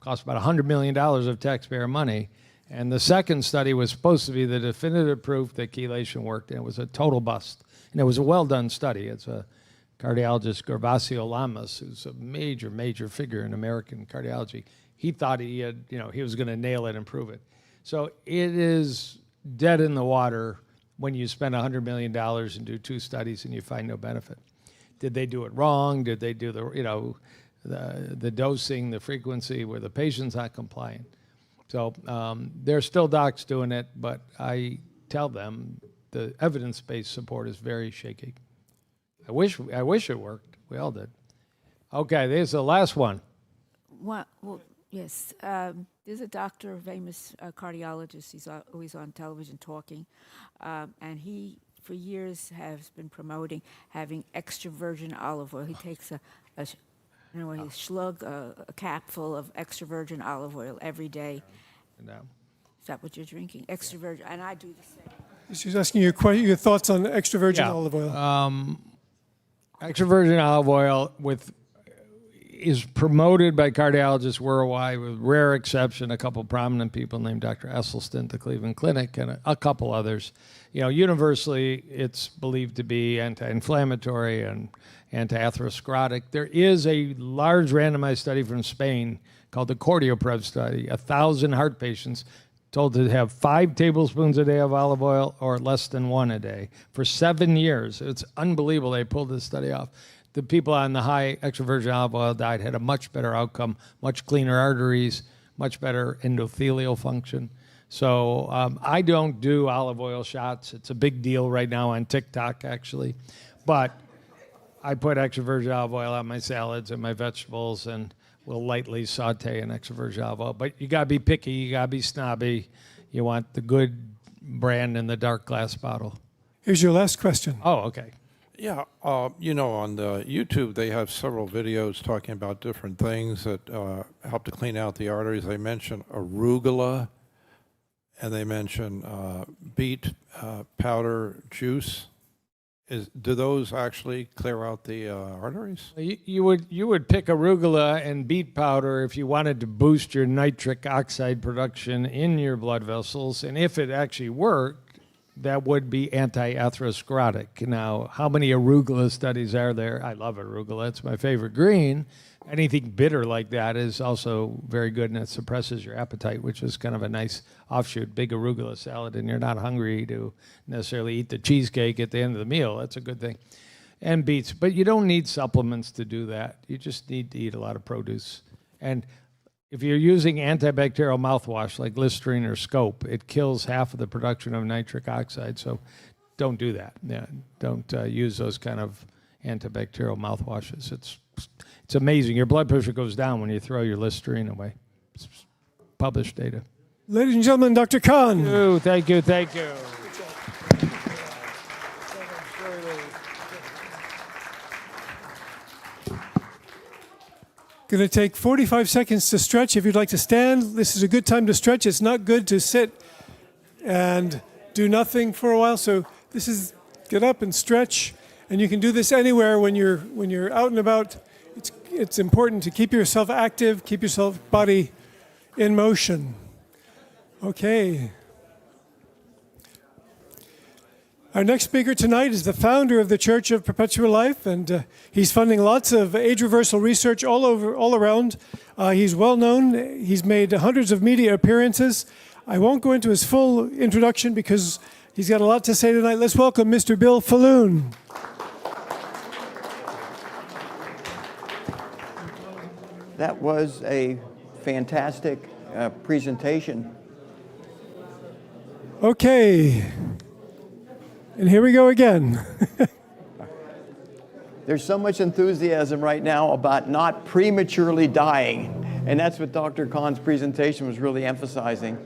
Cost about $100 million of taxpayer money. And the second study was supposed to be the definitive proof that chelation worked, and it was a total bust. And it was a well-done study. It's a cardiologist, Gervasio Lamas, who's a major, major figure in American cardiology. He thought he had, you know, he was going to nail it and prove it. So it is dead in the water when you spend $100 million and do 2 studies and you find no benefit. Did they do it wrong? Did they do the, you know, the dosing, the frequency, where the patient's not compliant? So there's still docs doing it, but I tell them the evidence-based support is very shaky. I wish it worked. We all did. Okay, there's the last one. Well, yes. There's a doctor, a famous cardiologist. He's always on television talking. And he, for years, has been promoting having extra virgin olive oil. He takes a slug, a cap full of extra virgin olive oil every day. No. Is that what you're drinking? Extra virgin. And I do the same. She's asking your thoughts on extra virgin olive oil. Extra virgin olive oil is promoted by cardiologists worldwide, with rare exception, a couple prominent people named Dr. Esselstyn at the Cleveland Clinic and a couple others. You know, universally, it's believed to be anti-inflammatory and anti-atherosclerotic. There is a large randomized study from Spain called the Cardioprev study, 1,000 heart patients told to have 5 tablespoons a day of olive oil or less than 1 a day for 7 years. It's unbelievable they pulled this study off. The people on the high extra virgin olive oil diet had a much better outcome, much cleaner arteries, much better endothelial function. So I don't do olive oil shots. It's a big deal right now on TikTok, actually. But I put extra virgin olive oil on my salads and my vegetables, and we'll lightly saute an extra virgin olive oil. But you got to be picky. You got to be snobby. You want the good brand in the dark glass bottle. Here's your last question. Oh, okay. Yeah, you know, on the YouTube, they have several videos talking about different things that help to clean out the arteries. They mention arugula, and they mention beet powder juice. Do those actually clear out the arteries? You would pick arugula and beet powder if you wanted to boost your nitric oxide production in your blood vessels, and if it actually worked, that would be anti-atherosclerotic. Now, how many arugula studies are there? I love arugula. It's my favorite green. Anything bitter like that is also very good, and it suppresses your appetite, which is kind of a nice offshoot. Big arugula salad, and you're not hungry to necessarily eat the cheesecake at the end of the meal. That's a good thing. And beets. But you don't need supplements to do that. You just need to eat a lot of produce. And if you're using antibacterial mouthwash like Listerine or Scope, it kills half of the production of nitric oxide. So don't do that. Yeah, don't use those kind of antibacterial mouthwashes. It's amazing. Your blood pressure goes down when you throw your Listerine away. It's published data. Ladies and gentlemen, Dr. Kahn. Thank you. Going to take 45 seconds to stretch. If you'd like to stand, this is a good time to stretch. It's not good to sit and do nothing for a while. So this is get up and stretch, and you can do this anywhere when you're out and about. It's important to keep yourself active, keep yourself body in motion. Okay. Our next speaker tonight is the founder of the Church of Perpetual Life, and he's funding lots of age reversal research all around. He's well known. He's made hundreds of media appearances. I won't go into his full introduction because he's got a lot to say tonight. Let's welcome Mr. Bill Faloon. That was a fantastic presentation. Okay. And here we go again. There's so much enthusiasm right now about not prematurely dying. And that's what Dr. Kahn's presentation was really emphasizing.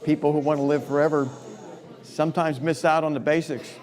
People who want to live forever sometimes miss out on the basics.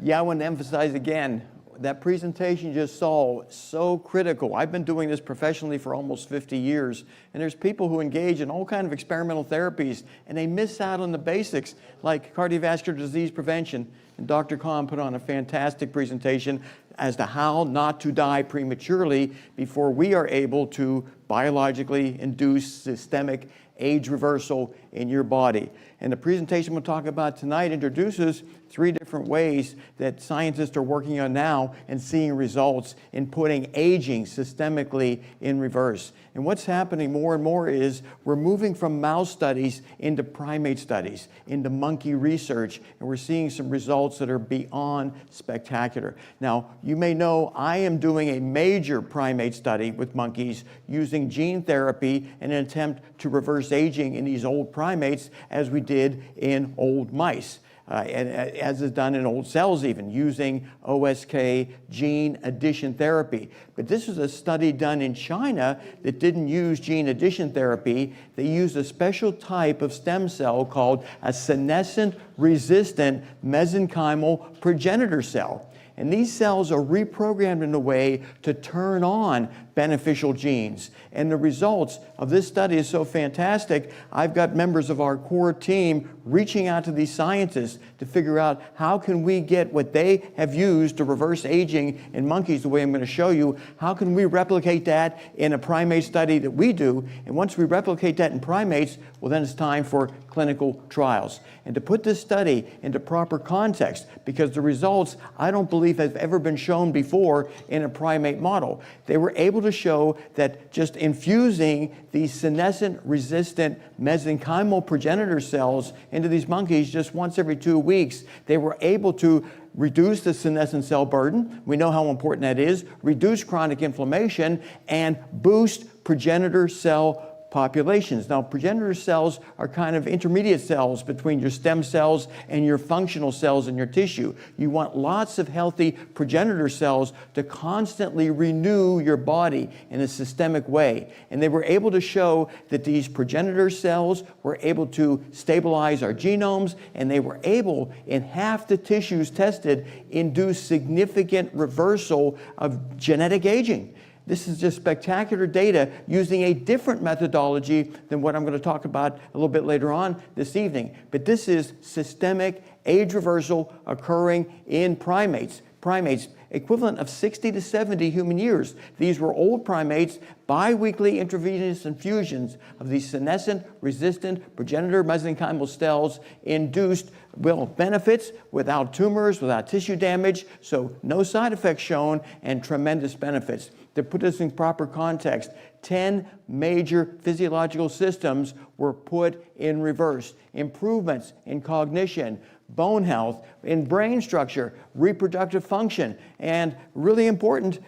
Yeah, I want to emphasize again, that presentation you just saw, so critical. I've been doing this professionally for almost 50 years, and there's people who engage in all kinds of experimental therapies, and they miss out on the basics, like cardiovascular disease prevention. And Dr. Kahn put on a fantastic presentation as to how not to die prematurely before we are able to biologically induce systemic age reversal in your body. And the presentation we'll talk about tonight introduces 3 different ways that scientists are working on now and seeing results in putting aging systemically in reverse. And what's happening more and more is we're moving from mouse studies into primate studies, into monkey research, and we're seeing some results that are beyond spectacular. Now, you may know I am doing a major primate study with monkeys using gene therapy in an attempt to reverse aging in these old primates as we did in old mice. And as is done in old cells even, using OSK gene addition therapy. But this was a study done in China that didn't use gene addition therapy. They used a special type of stem cell called a senescent-resistant mesenchymal progenitor cell. And these cells are reprogrammed in a way to turn on beneficial genes. And the results of this study is so fantastic, I've got members of our core team reaching out to these scientists to figure out how can we get what they have used to reverse aging in monkeys, the way I'm going to show you, how can we replicate that in a primate study that we do? And once we replicate that in primates, well, then it's time for clinical trials. And to put this study into proper context, because the results I don't believe have ever been shown before in a primate model. They were able to show that just infusing these senescent-resistant mesenchymal progenitor cells into these monkeys just once every 2 weeks, they were able to reduce the senescent cell burden. We know how important that is. Reduce chronic inflammation and boost progenitor cell populations. Now, progenitor cells are kind of intermediate cells between your stem cells and your functional cells in your tissue. You want lots of healthy progenitor cells to constantly renew your body in a systemic way. And they were able to show that these progenitor cells were able to stabilize our genomes, and they were able, in half the tissues tested, induce significant reversal of genetic aging. This is just spectacular data using a different methodology than what I'm going to talk about a little bit later on this evening. But this is systemic age reversal occurring in primates. Primates, equivalent of 60 to 70 human years. These were old primates, biweekly intravenous infusions of these senescent-resistant progenitor mesenchymal cells induced, well, benefits without tumors, without tissue damage, so no side effects shown, and tremendous benefits. To put this in proper context, 10 major physiological systems were put in reverse. Improvements in cognition, bone health, in brain structure, reproductive function, and really important,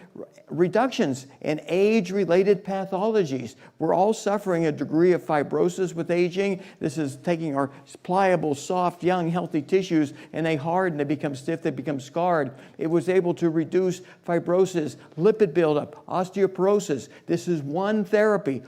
reductions in age-related pathologies. We're all suffering a degree of fibrosis with aging. This is taking our pliable, soft, young, healthy tissues, and they harden, they become stiff, they become scarred. It was able to reduce fibrosis, lipid buildup, osteoporosis. This is one therapy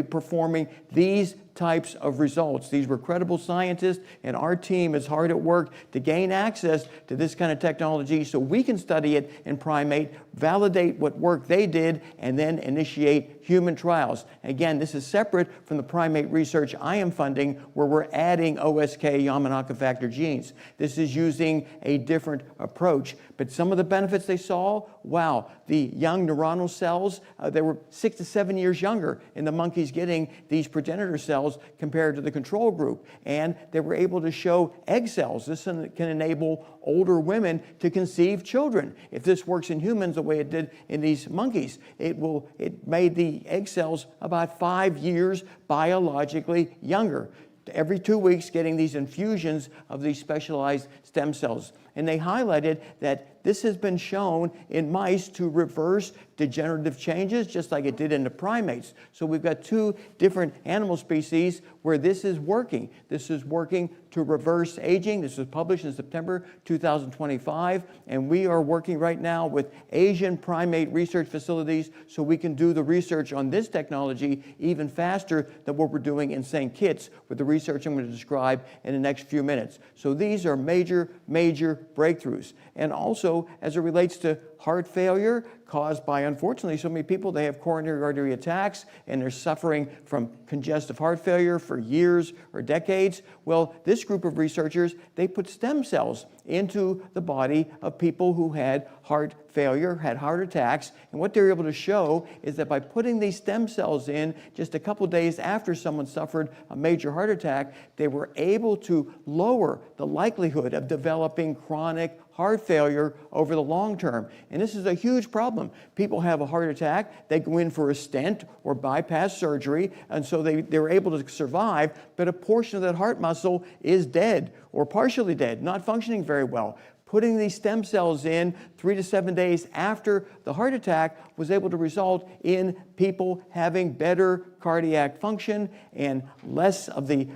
performing these types of results. These were credible scientists, and our team is hard at work to gain access to this kind of technology so we can study it in primate, validate what work they did, and then initiate human trials. Again, this is separate from the primate research I am funding, where we're adding OSK Yamanaka factor genes. This is using a different approach. But some of the benefits they saw, wow, the young neuronal cells, they were 6 to 7 years younger in the monkeys getting these progenitor cells compared to the control group. And they were able to show egg cells. This can enable older women to conceive children. If this works in humans the way it did in these monkeys, it made the egg cells about 5 years biologically younger. Every 2 weeks getting these infusions of these specialized stem cells. And they highlighted that this has been shown in mice to reverse degenerative changes, just like it did in the primates. So we've got two different animal species where this is working. This is working to reverse aging. This was published in September 2025, and we are working right now with Asian primate research facilities so we can do the research on this technology even faster than what we're doing in St. Kitts with the research I'm going to describe in the next few minutes. So these are major, major breakthroughs. And also, as it relates to heart failure caused by, unfortunately, so many people, they have coronary artery attacks and they're suffering from congestive heart failure for years or decades. Well, this group of researchers, they put stem cells into the body of people who had heart failure, had heart attacks, and what they're able to show is that by putting these stem cells in just a couple days after someone suffered a major heart attack, they were able to lower the likelihood of developing chronic heart failure over the long term. And this is a huge problem. People have a heart attack, they go in for a stent or bypass surgery, and so they're able to survive, but a portion of that heart muscle is dead or partially dead, not functioning very well. Putting these stem cells in 3 to 7 days after the heart attack was able to result in people having better cardiac function and less of the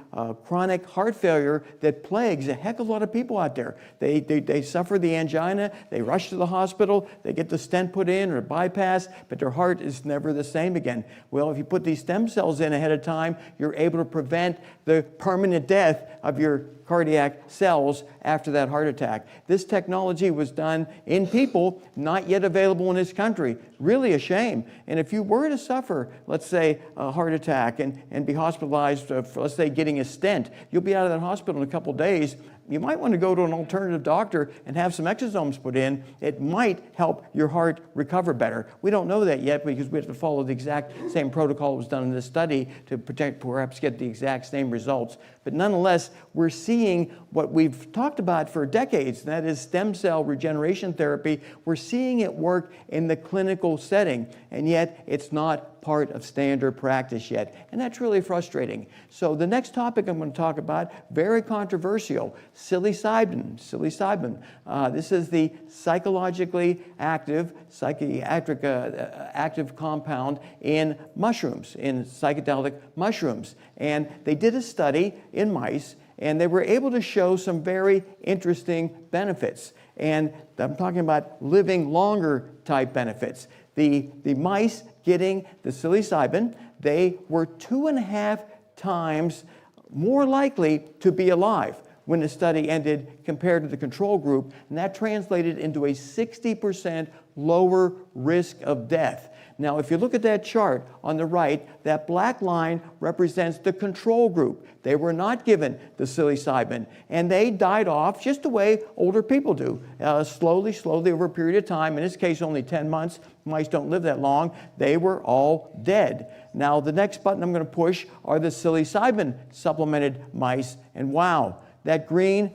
chronic heart failure that plagues a heck of a lot of people out there. They suffer the angina, they rush to the hospital, they get the stent put in or bypass, but their heart is never the same again. Well, if you put these stem cells in ahead of time, you're able to prevent the permanent death of your cardiac cells after that heart attack. This technology was done in people, not yet available in this country. Really a shame. And if you were to suffer, let's say, a heart attack and be hospitalized for, let's say, getting a stent, you'll be out of that hospital in a couple days. You might want to go to an alternative doctor and have some exosomes put in. It might help your heart recover better. We don't know that yet because we have to follow the exact same protocol that was done in this study to perhaps get the exact same results. But nonetheless, we're seeing what we've talked about for decades, and that is stem cell regeneration therapy. We're seeing it work in the clinical setting, and yet it's not part of standard practice yet. And that's really frustrating. So the next topic I'm going to talk about, very controversial, psilocybin. This is the psychologically active, psychiatric active compound in mushrooms, in psychedelic mushrooms. And they did a study in mice, and they were able to show some very interesting benefits. And I'm talking about living longer type benefits. The mice getting the psilocybin, they were 2.5 times more likely to be alive when the study ended compared to the control group, and that translated into a 60% lower risk of death. Now, if you look at that chart on the right, that black line represents the control group. They were not given the psilocybin, and they died off just the way older people do, slowly over a period of time. In this case, only 10 months. Mice don't live that long. They were all dead. Now, the next button I'm going to push are the psilocybin supplemented mice, and wow, that green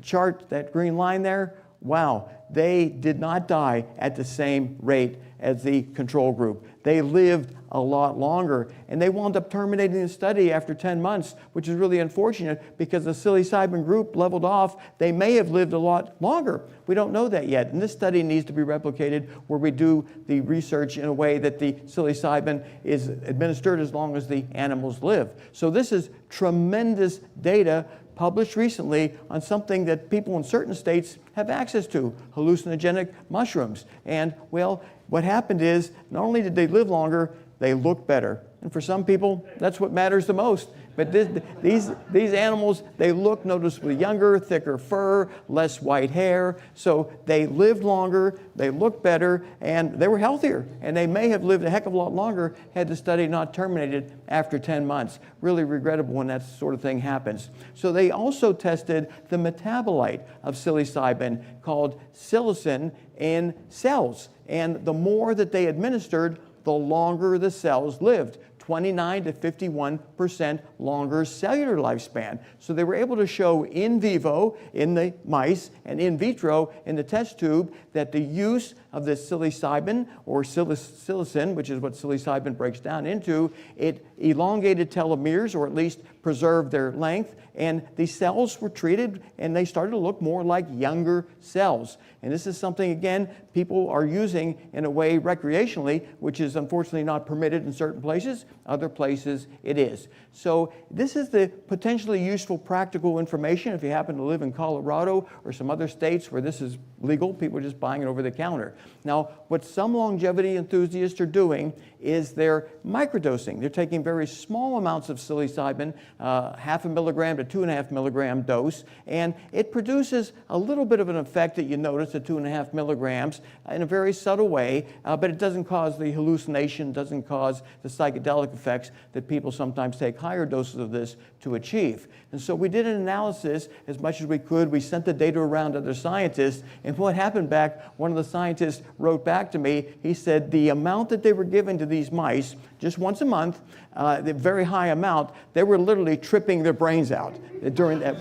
chart, that green line there, wow, they did not die at the same rate as the control group. They lived a lot longer, and they wound up terminating the study after 10 months, which is really unfortunate because the psilocybin group leveled off. They may have lived a lot longer. We don't know that yet, and this study needs to be replicated where we do the research in a way that the psilocybin is administered as long as the animals live. So this is tremendous data published recently on something that people in certain states have access to, hallucinogenic mushrooms. And, well, what happened is not only did they live longer, they looked better. And for some people, that's what matters the most. But these animals, they look noticeably younger, thicker fur, less white hair. So they lived longer, they looked better, and they were healthier. And they may have lived a heck of a lot longer had the study not terminated after 10 months. Really regrettable when that sort of thing happens. So they also tested the metabolite of psilocybin called psilocin in cells. And the more that they administered, the longer the cells lived. 29 to 51% longer cellular lifespan. So they were able to show in vivo in the mice and in vitro in the test tube that the use of the psilocybin or psilocin, which is what psilocybin breaks down into, it elongated telomeres, or at least preserved their length, and these cells were treated and they started to look more like younger cells. And this is something, again, people are using in a way recreationally, which is unfortunately not permitted in certain places. Other places it is. So this is the potentially useful practical information if you happen to live in Colorado or some other states where this is legal. People are just buying it over the counter. Now, what some longevity enthusiasts are doing is they're microdosing. They're taking very small amounts of psilocybin, 0.5 milligram to 2.5 milligram dose, and it produces a little bit of an effect that you notice at 2.5 milligrams in a very subtle way, but it doesn't cause the hallucination, doesn't cause the psychedelic effects that people sometimes take higher doses of this to achieve. And so we did an analysis as much as we could. We sent the data around to other scientists, and what happened back, one of the scientists wrote back to me, he said the amount that they were giving to these mice, just once a month, the very high amount, they were literally tripping their brains out during that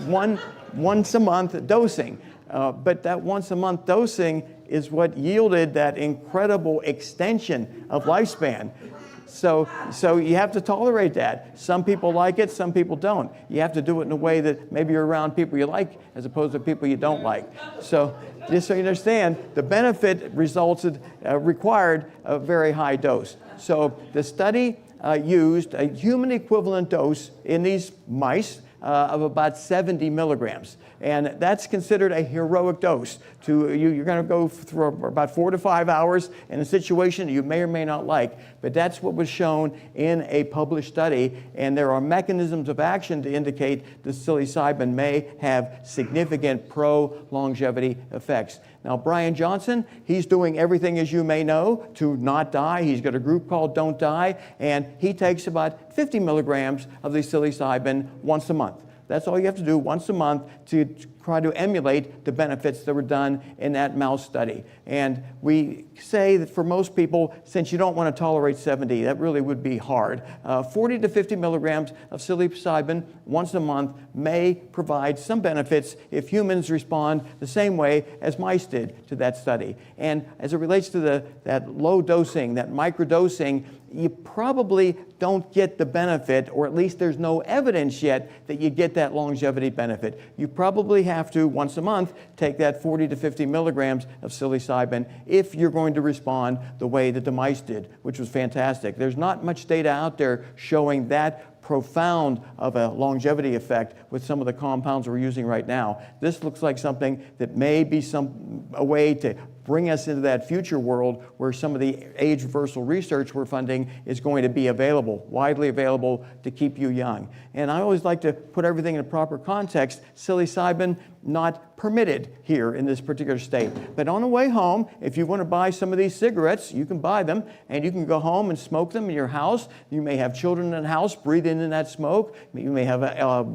once a month dosing. But that once a month dosing is what yielded that incredible extension of lifespan. So you have to tolerate that. Some people like it, some people don't. You have to do it in a way that maybe you're around people you like as opposed to people you don't like. So just so you understand, the benefit required a very high dose. So the study used a human equivalent dose in these mice of about 70 milligrams. And that's considered a heroic dose. You're going to go through about 4 to 5 hours in a situation you may or may not like. But that's what was shown in a published study. And there are mechanisms of action to indicate that psilocybin may have significant pro-longevity effects. Now, Brian Johnson, he's doing everything, as you may know, to not die. He's got a group called Don't Die, and he takes about 50 milligrams of the psilocybin once a month. That's all you have to do once a month to try to emulate the benefits that were done in that mouse study. And we say that for most people, since you don't want to tolerate 70, that really would be hard. 40 to 50 milligrams of psilocybin once a month may provide some benefits if humans respond the same way as mice did to that study. And as it relates to that low dosing, that microdosing, you probably don't get the benefit, or at least there's no evidence yet that you get that longevity benefit. You probably have to, once a month, take that 40 to 50 milligrams of psilocybin if you're going to respond the way that the mice did, which was fantastic. There's not much data out there showing that profound of a longevity effect with some of the compounds we're using right now. This looks like something that may be a way to bring us into that future world where some of the age reversal research we're funding is going to be available, widely available to keep you young. And I always like to put everything in a proper context. Psilocybin, not permitted here in this particular state. But on the way home, if you want to buy some of these cigarettes, you can buy them, and you can go home and smoke them in your house. You may have children in the house breathing in that smoke. You may have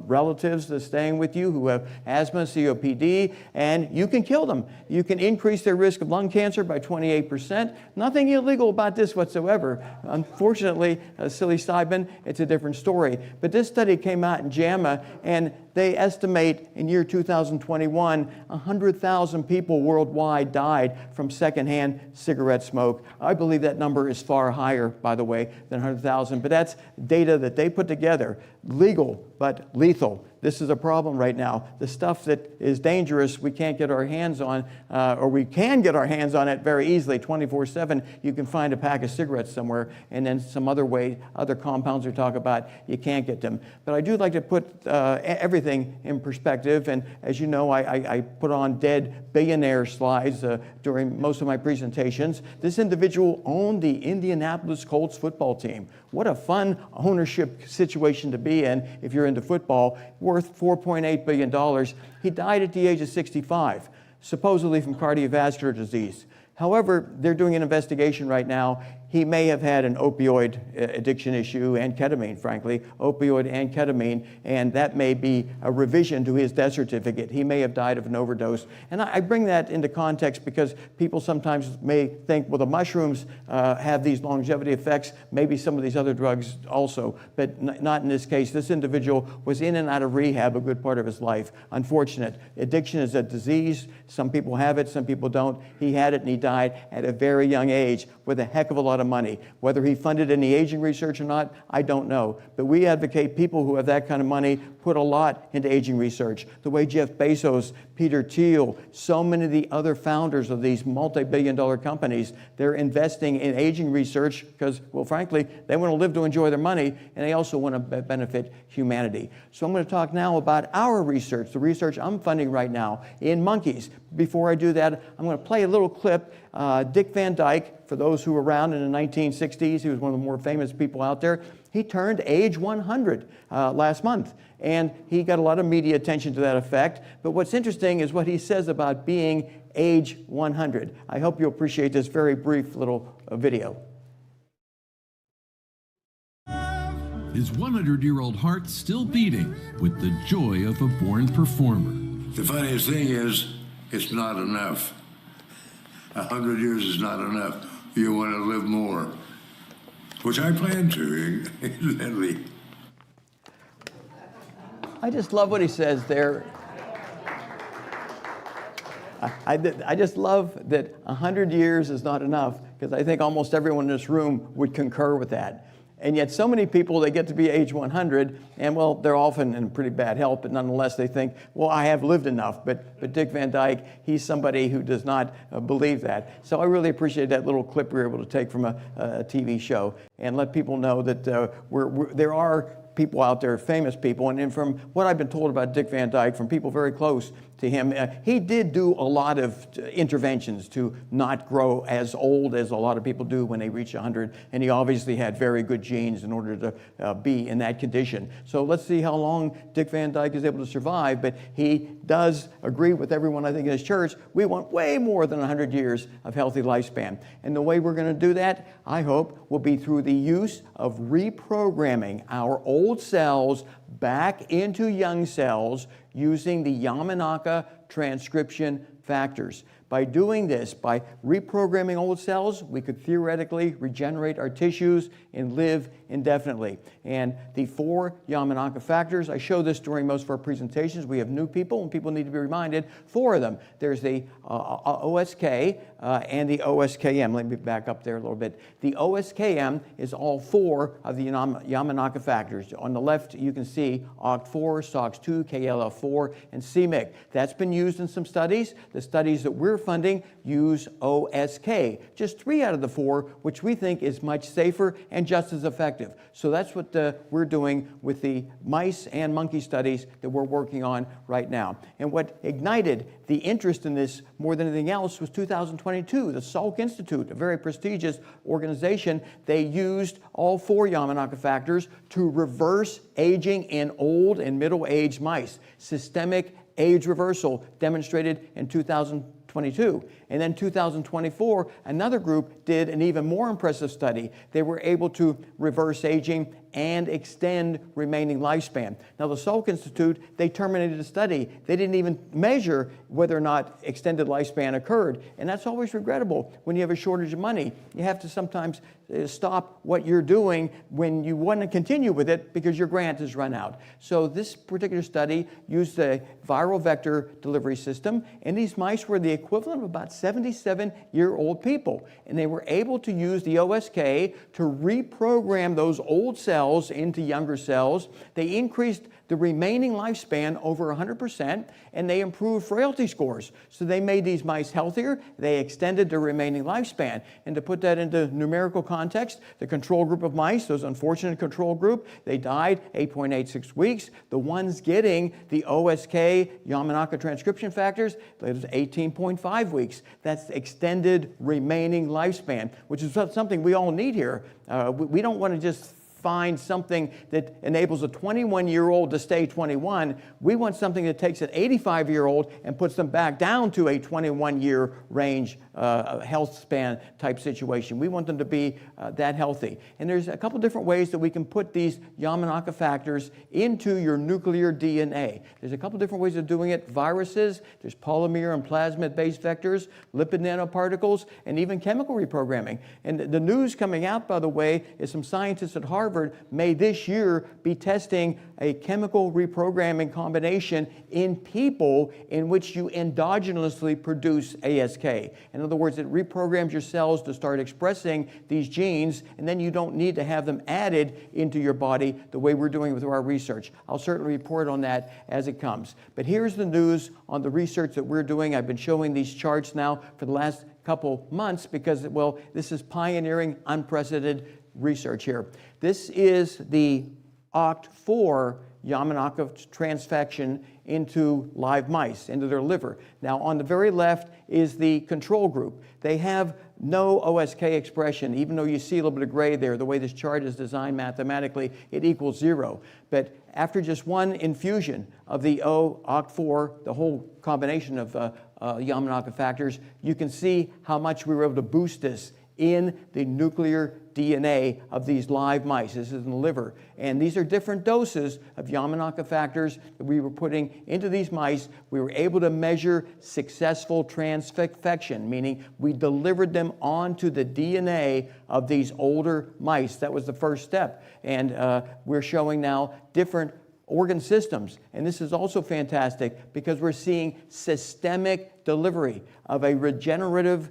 relatives that's staying with you who have asthma, COPD, and you can kill them. You can increase their risk of lung cancer by 28%. Nothing illegal about this whatsoever. Unfortunately, psilocybin, it's a different story. But this study came out in JAMA, and they estimate in year 2021, 100,000 people worldwide died from secondhand cigarette smoke. I believe that number is far higher, by the way, than 100,000, but that's data that they put together. Legal, but lethal. This is a problem right now. The stuff that is dangerous, we can't get our hands on, or we can get our hands on it very easily. 24/7, you can find a pack of cigarettes somewhere, and then some other compounds we talk about, you can't get them. But I do like to put everything in perspective, and as you know, I put on dead billionaire slides during most of my presentations. This individual owned the Indianapolis Colts football team. What a fun ownership situation to be in if you're into football, worth $4.8 billion. He died at the age of 65, supposedly from cardiovascular disease. However, they're doing an investigation right now. he may have had an opioid addiction issue and ketamine, frankly, opioid and ketamine, and that may be a revision to his death certificate. He may have died of an overdose. And I bring that into context because people sometimes may think, well, the mushrooms have these longevity effects, maybe some of these other drugs also, but not in this case. This individual was in and out of rehab a good part of his life. Unfortunate. Addiction is a disease. Some people have it, some people don't. He had it and he died at a very young age with a heck of a lot of money. Whether he funded any aging research or not, I don't know. But we advocate people who have that kind of money put a lot into aging research. The way Jeff Bezos, Peter Thiel, so many of the other founders of these multi-billion-dollar companies, they're investing in aging research because, well, frankly, they want to live to enjoy their money, and they also want to benefit humanity. So I'm going to talk now about our research, the research I'm funding right now in monkeys. Before I do that, I'm going to play a little clip. Dick Van Dyke, for those who were around in the 1960s, he was one of the more famous people out there. He turned age 100 last month, and he got a lot of media attention to that effect. But what's interesting is what he says about being age 100. I hope you'll appreciate this very brief little video. His 100-year-old heart still beating with the joy of a born performer. The funniest thing is, it's not enough. 100 years is not enough. You want to live more, which I plan to, incidentally. I just love what he says there. I just love that 100 years is not enough, because I think almost everyone in this room would concur with that. And yet so many people, they get to be age 100, and well, they're often in pretty bad health, but nonetheless they think, well, I have lived enough. But Dick Van Dyke, he's somebody who does not believe that. So I really appreciate that little clip we were able to take from a TV show and let people know that there are people out there, famous people, and from what I've been told about Dick Van Dyke, from people very close to him, he did do a lot of interventions to not grow as old as a lot of people do when they reach 100, and he obviously had very good genes in order to be in that condition. So let's see how long Dick Van Dyke is able to survive, but he does agree with everyone, I think, in his church. We want way more than 100 years of healthy lifespan. And the way we're going to do that, I hope, will be through the use of reprogramming our old cells back into young cells using the Yamanaka transcription factors. By doing this, by reprogramming old cells, we could theoretically regenerate our tissues and live indefinitely. And the 4 Yamanaka factors, I show this during most of our presentations. We have new people, and people need to be reminded, 4 of them. There's the OSK and the OSKM. Let me back up there a little bit. The OSKM is all 4 of the Yamanaka factors. On the left, you can see OCT4, SOX2, KLF4, and CMYC. That's been used in some studies. The studies that we're funding use OSK. Just 3 out of the 4, which we think is much safer and just as effective. So that's what we're doing with the mice and monkey studies that we're working on right now. And what ignited the interest in this more than anything else was 2022. The Salk Institute, a very prestigious organization, they used all 4 Yamanaka factors to reverse aging in old and middle-aged mice. Systemic age reversal demonstrated in 2022. And then 2024, another group did an even more impressive study. They were able to reverse aging and extend remaining lifespan. Now, the Salk Institute, they terminated the study. They didn't even measure whether or not extended lifespan occurred. And that's always regrettable when you have a shortage of money. You have to sometimes stop what you're doing when you want to continue with it because your grant has run out. So this particular study used a viral vector delivery system, and these mice were the equivalent of about 77-year-old people. And they were able to use the OSK to reprogram those old cells into younger cells. They increased the remaining lifespan over 100%, and they improved frailty scores. So they made these mice healthier, they extended their remaining lifespan. And to put that into numerical context, the control group of mice, those unfortunate control group, they died 8.86 weeks. The ones getting the OSK Yamanaka transcription factors, lived 18.5 weeks. That's extended remaining lifespan, which is something we all need here. We don't want to just find something that enables a 21-year-old to stay 21. We want something that takes an 85-year-old and puts them back down to a 21-year range health span type situation. We want them to be that healthy. And there's a couple different ways that we can put these Yamanaka factors into your nuclear DNA. There's a couple different ways of doing it. Viruses, there's polymer and plasmid-based vectors, lipid nanoparticles, and even chemical reprogramming. And the news coming out, by the way, is some scientists at Harvard may this year be testing a chemical reprogramming combination in people in which you endogenously produce ASK. In other words, it reprograms your cells to start expressing these genes, and then you don't need to have them added into your body the way we're doing with our research. I'll certainly report on that as it comes. But here's the news on the research that we're doing. I've been showing these charts now for the last couple months because, well, this is pioneering, unprecedented research here. This is the OCT4 Yamanaka transfection into live mice, into their liver. Now, on the very left is the control group. They have no OSK expression, even though you see a little bit of gray there. The way this chart is designed mathematically, it equals 0. But after just one infusion of the OCT4, the whole combination of Yamanaka factors, you can see how much we were able to boost this in the nuclear DNA of these live mice. This is in the liver. And these are different doses of Yamanaka factors that we were putting into these mice. We were able to measure successful transfection, meaning we delivered them onto the DNA of these older mice. That was the first step. And we're showing now different organ systems. And this is also fantastic because we're seeing systemic delivery of a regenerative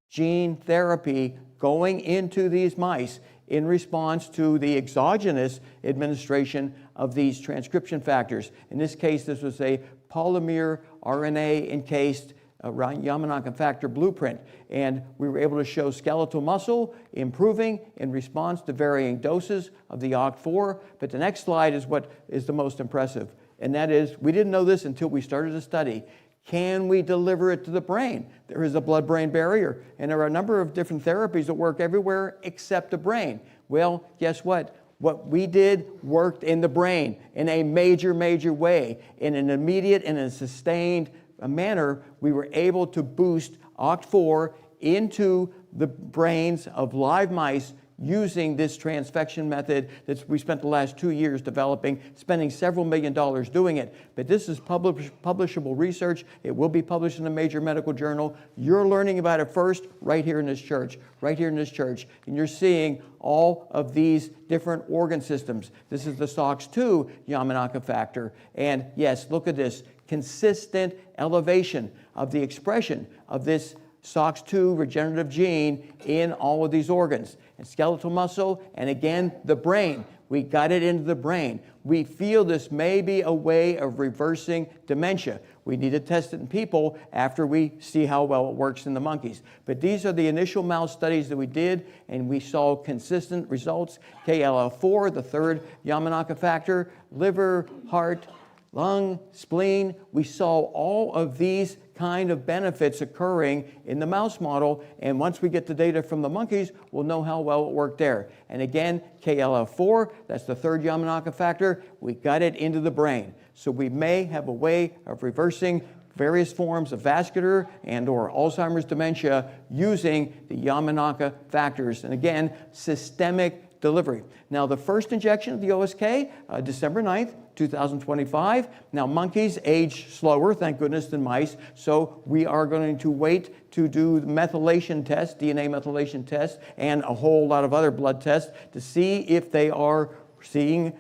gene therapy going into these mice in response to the exogenous administration of these transcription factors. In this case, this was a polymer RNA encased Yamanaka factor blueprint. And we were able to show skeletal muscle improving in response to varying doses of the OCT4. But the next slide is what is the most impressive. And that is, we didn't know this until we started the study. Can we deliver it to the brain? There is a blood-brain barrier, and there are a number of different therapies that work everywhere except the brain. Well, guess what? What we did worked in the brain in a major, major way. In an immediate and a sustained manner, we were able to boost OCT4 into the brains of live mice using this transfection method that we spent the last 2 years developing, spending several $1 million doing it. But this is publishable research. It will be published in a major medical journal. You're learning about it first right here in this church, right here in this church. And you're seeing all of these different organ systems. This is the SOX2 Yamanaka factor. And yes, look at this, consistent elevation of the expression of this SOX2 regenerative gene in all of these organs. And skeletal muscle, and again, the brain. We got it into the brain. We feel this may be a way of reversing dementia. We need to test it in people after we see how well it works in the monkeys. But these are the initial mouse studies that we did, and we saw consistent results. KLL4, the third Yamanaka factor, liver, heart, lung, spleen. We saw all of these kind of benefits occurring in the mouse model, and once we get the data from the monkeys, we'll know how well it worked there. And again, KLF4, that's the third Yamanaka factor, we got it into the brain. So we may have a way of reversing various forms of vascular and or Alzheimer's dementia using the Yamanaka factors. And again, systemic delivery. Now, the first injection of the OSK, December 9th, 2025. Now, monkeys age slower, thank goodness, than mice, so we are going to wait to do the methylation test, DNA methylation test, and a whole lot of other blood tests to see if they are seeing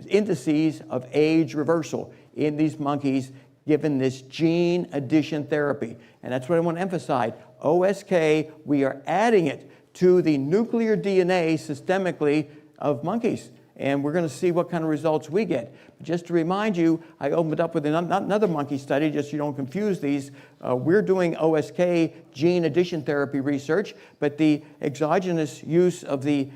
indices of age reversal in these monkeys given this gene addition therapy. And that's what I want to emphasize. OSK, we are adding it to the nuclear DNA systemically of monkeys. And we're going to see what kind of results we get. But just to remind you, I opened up with another monkey study, just so you don't confuse these. We're doing OSK gene addition therapy research, but the exogenous use of the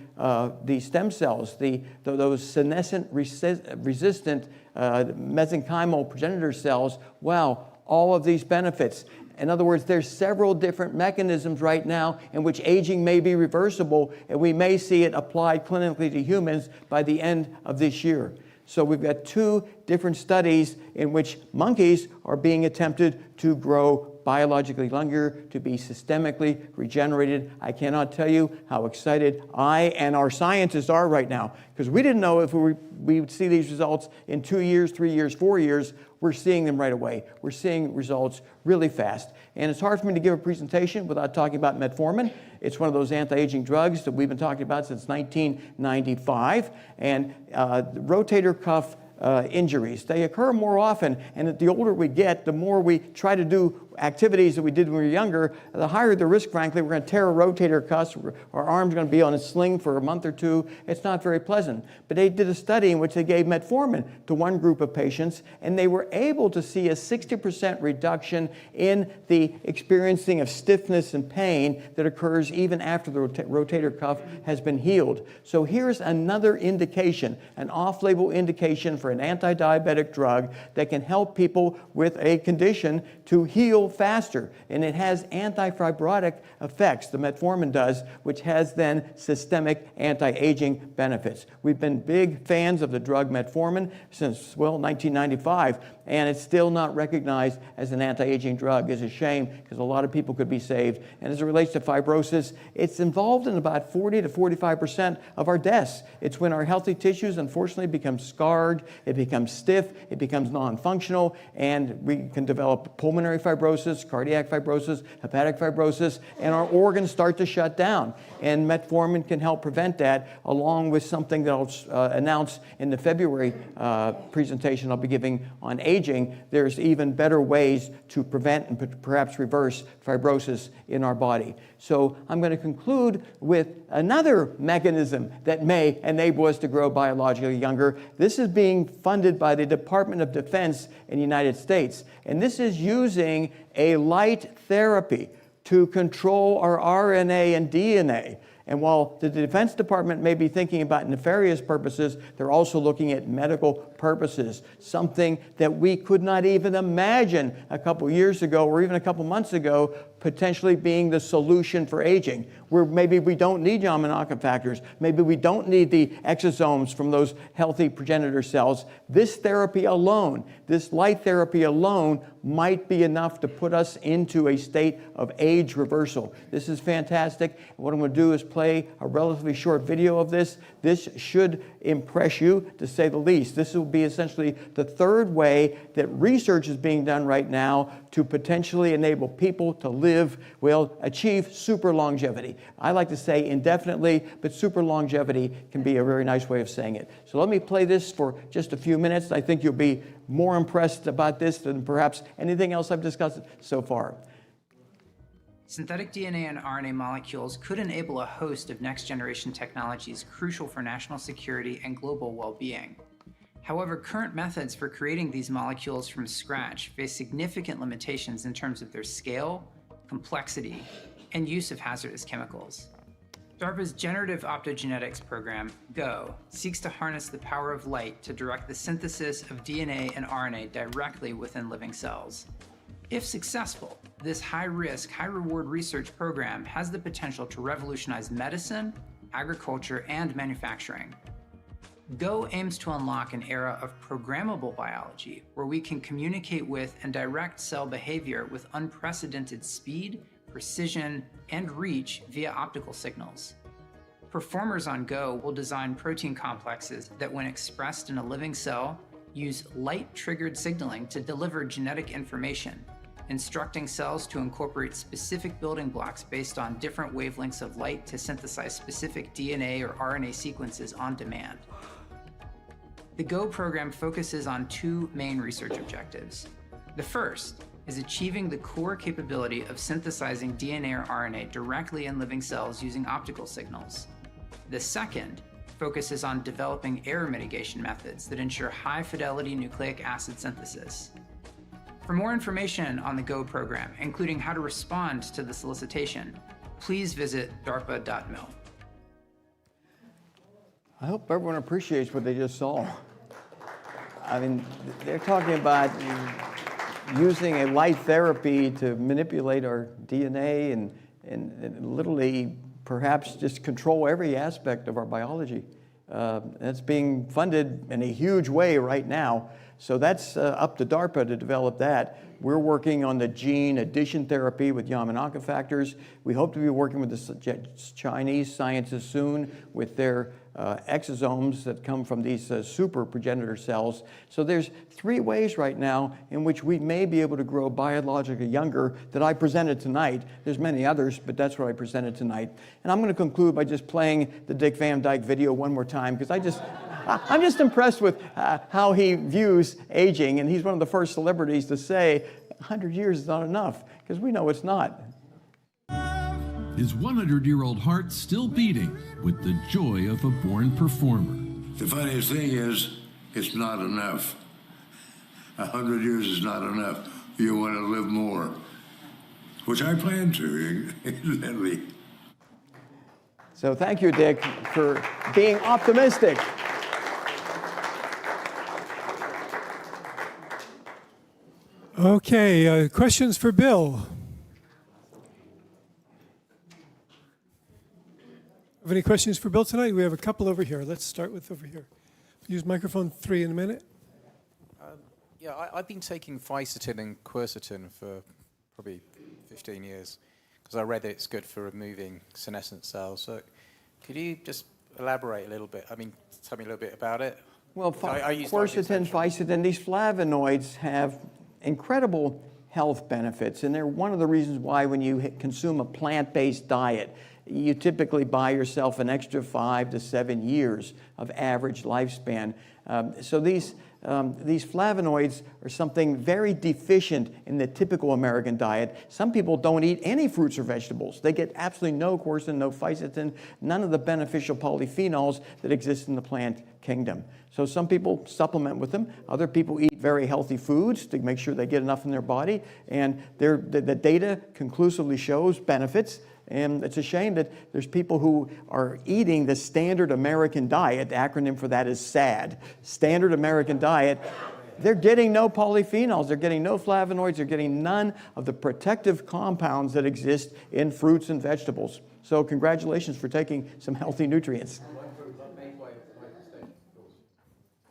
stem cells, those senescent resistant mesenchymal progenitor cells, wow, all of these benefits. In other words, there's several different mechanisms right now in which aging may be reversible, and we may see it applied clinically to humans by the end of this year. So we've got 2 different studies in which monkeys are being attempted to grow biologically younger, to be systemically regenerated. I cannot tell you how excited I and our scientists are right now, because we didn't know if we would see these results in 2 years, 3 years, 4 years. We're seeing them right away. We're seeing results really fast. And it's hard for me to give a presentation without talking about metformin. It's one of those anti-aging drugs that we've been talking about since 1995. And rotator cuff injuries, they occur more often. And the older we get, the more we try to do activities that we did when we were younger, the higher the risk, frankly. We're going to tear a rotator cuff. Our arm's going to be on a sling for a month or 2. It's not very pleasant. But they did a study in which they gave metformin to one group of patients, and they were able to see a 60% reduction in the experiencing of stiffness and pain that occurs even after the rotator cuff has been healed. So here's another indication, an off-label indication for an anti-diabetic drug that can help people with a condition to heal faster. And it has anti-fibrotic effects, the metformin does, which has then systemic anti-aging benefits. We've been big fans of the drug metformin since, well, 1995, and it's still not recognized as an anti-aging drug. It's a shame, because a lot of people could be saved. And as it relates to fibrosis, it's involved in about 40 to 45% of our deaths. It's when our healthy tissues, unfortunately, become scarred, it becomes stiff, it becomes non-functional, and we can develop pulmonary fibrosis, cardiac fibrosis, hepatic fibrosis, and our organs start to shut down. And metformin can help prevent that, along with something that I'll announce in the February presentation I'll be giving on aging. There's even better ways to prevent and perhaps reverse fibrosis in our body. So I'm going to conclude with another mechanism that may enable us to grow biologically younger. This is being funded by the Department of Defense in the United States. And this is using a light therapy to control our RNA and DNA. And while the Defense Department may be thinking about nefarious purposes, they're also looking at medical purposes, something that we could not even imagine a couple years ago or even a couple months ago potentially being the solution for aging, where maybe we don't need Yamanaka factors, maybe we don't need the exosomes from those healthy progenitor cells. This therapy alone, this light therapy alone, might be enough to put us into a state of age reversal. This is fantastic. What I'm going to do is play a relatively short video of this. This should impress you, to say the least. This will be essentially the third way that research is being done right now to potentially enable people to live, well, achieve super longevity. I like to say indefinitely, but super longevity can be a very nice way of saying it. So let me play this for just a few minutes. I think you'll be more impressed about this than perhaps anything else I've discussed so far. Synthetic DNA and RNA molecules could enable a host of next-generation technologies crucial for national security and global well-being. However, current methods for creating these molecules from scratch face significant limitations in terms of their scale, complexity, and use of hazardous chemicals. DARPA's Generative Optogenetics program, GO, seeks to harness the power of light to direct the synthesis of DNA and RNA directly within living cells. If successful, this high-risk, high-reward research program has the potential to revolutionize medicine, agriculture, and manufacturing. GO aims to unlock an era of programmable biology where we can communicate with and direct cell behavior with unprecedented speed, precision, and reach via optical signals. Performers on GO will design protein complexes that, when expressed in a living cell, use light-triggered signaling to deliver genetic information, instructing cells to incorporate specific building blocks based on different wavelengths of light to synthesize specific DNA or RNA sequences on demand. The GO program focuses on two main research objectives. The first is achieving the core capability of synthesizing DNA or RNA directly in living cells using optical signals. The second focuses on developing error mitigation methods that ensure high-fidelity nucleic acid synthesis. For more information on the GO program, including how to respond to the solicitation, please visit darpa.mil. I hope everyone appreciates what they just saw. I mean, they're talking about using a light therapy to manipulate our DNA and literally perhaps just control every aspect of our biology. That's being funded in a huge way right now. So that's up to DARPA to develop that. We're working on the gene addition therapy with Yamanaka factors. We hope to be working with the Chinese scientists soon with their exosomes that come from these super progenitor cells. So there's 3 ways right now in which we may be able to grow biologically younger that I presented tonight. There's many others, but that's what I presented tonight. And I'm going to conclude by just playing the Dick Van Dyke video one more time, because I'm just impressed with how he views aging, and he's one of the first celebrities to say 100 years is not enough, because we know it's not. His 100-year-old heart still beating with the joy of a born performer. The funniest thing is, it's not enough. 100 years is not enough. You want to live more, which I plan to, incidentally. So thank you, Dick, for being optimistic. Okay, questions for Bill? Have any questions for Bill tonight? We have a couple over here. Let's start with over here. Use microphone 3 in a minute. Yeah, I've been taking fisetin and quercetin for probably 15 years because I read that it's good for removing senescent cells. So could you just elaborate a little bit? I mean, tell me a little bit about it. Well, quercetin, fisetin, these flavonoids have incredible health benefits, and they're one of the reasons why when you consume a plant-based diet, you typically buy yourself an extra 5 to 7 years of average lifespan. So these flavonoids are something very deficient in the typical American diet. Some people don't eat any fruits or vegetables. They get absolutely no quercetin, no fisetin, none of the beneficial polyphenols that exist in the plant kingdom. So some people supplement with them. Other people eat very healthy foods to make sure they get enough in their body. And the data conclusively shows benefits. And it's a shame that there's people who are eating the standard American diet. The acronym for that is SAD. Standard American diet. They're getting no polyphenols. They're getting no flavonoids. They're getting none of the protective compounds that exist in fruits and vegetables. So congratulations for taking some healthy nutrients.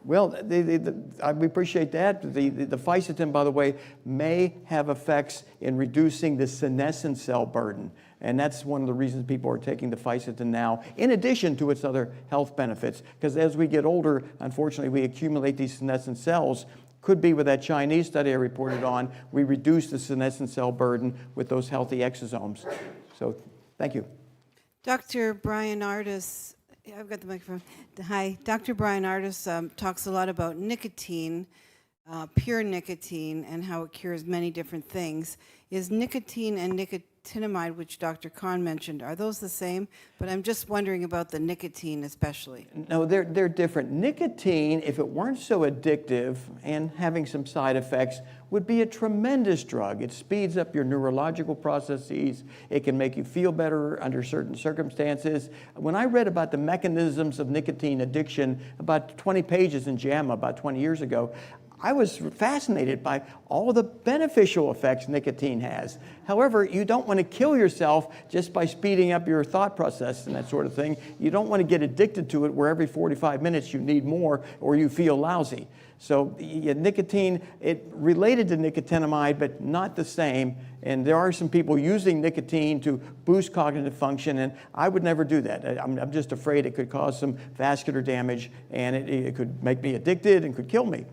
Well, we appreciate that. The fisetin, by the way, may have effects in reducing the senescent cell burden. And that's one of the reasons people are taking the fisetin now, in addition to its other health benefits. Because as we get older, unfortunately, we accumulate these senescent cells. Could be with that Chinese study I reported on, we reduce the senescent cell burden with those healthy exosomes. So, thank you. Dr. Brian Ardis, I've got the microphone. Hi, Dr. Brian Ardis talks a lot about nicotine, pure nicotine, and how it cures many different things. Is nicotine and nicotinamide, which Dr. Kahn mentioned, are those the same? But I'm just wondering about the nicotine especially. No, they're different. Nicotine, if it weren't so addictive and having some side effects, would be a tremendous drug. It speeds up your neurological processes. It can make you feel better under certain circumstances. When I read about the mechanisms of nicotine addiction, about 20 pages in JAMA about 20 years ago, I was fascinated by all the beneficial effects nicotine has. However, you don't want to kill yourself just by speeding up your thought process and that sort of thing. You don't want to get addicted to it where every 45 minutes you need more or you feel lousy. So nicotine, it related to nicotinamide, but not the same. And there are some people using nicotine to boost cognitive function, and I would never do that. I'm just afraid it could cause some vascular damage, and it could make me addicted and could kill me.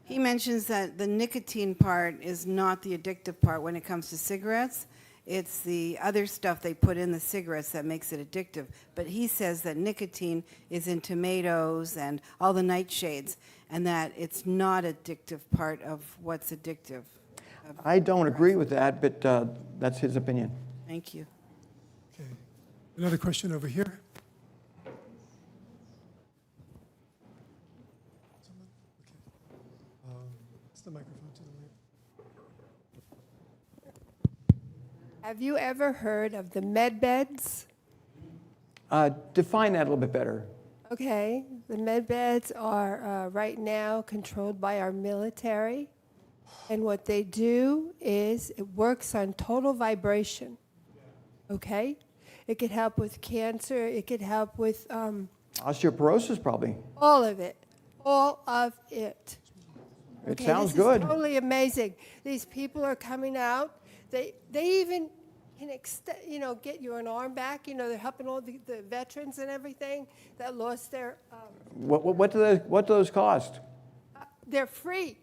He mentions that the nicotine part is not the addictive part when it comes to cigarettes. It's the other stuff they put in the cigarettes that makes it addictive. But he says that nicotine is in tomatoes and all the nightshades, and that it's not addictive part of what's addictive. I don't agree with that, but that's his opinion. Thank you. Okay. Another question over here. The microphone to the left. Have you ever heard of the med beds? Define that a little bit better. Okay, the med beds are right now controlled by our military, And what they do is it works on total vibration. Okay? It could help with cancer. It could help with Osteoporosis, probably. all of it. All of it. It Okay, sounds this good. is totally amazing. These people are coming out. They even can get you an arm back. They're helping all the veterans and everything that lost their. What do those cost? They're free.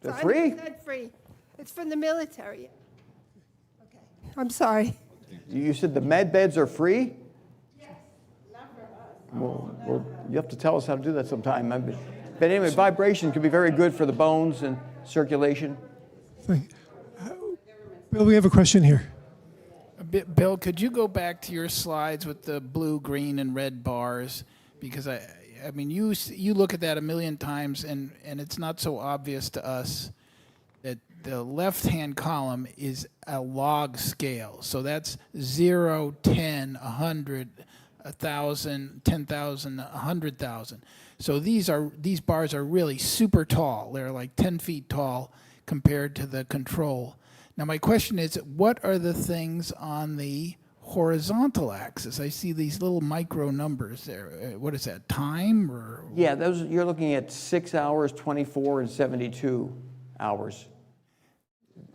They're It's free? 100% free. It's from the military. Okay. I'm sorry. You said the med beds are free? Yes, not for us. Well, you have to tell us how to do that sometime. But anyway, vibration can be very good for the bones and circulation. Bill, we have a question here. Bill, could you go back to your slides with the blue, green, and red bars? Because I mean, you look at that a million times, and it's not so obvious to us that the left-hand column is a log scale. So that's 0, 10, 100, 1,000, 10,000, 100,000. So these bars are really super tall. They're like 10 feet tall compared to the control. Now my question is, what are the things on the horizontal axis? I see these little micro numbers there. What is that, time or? Yeah, those you're looking at 6 hours, 24, and 72 hours.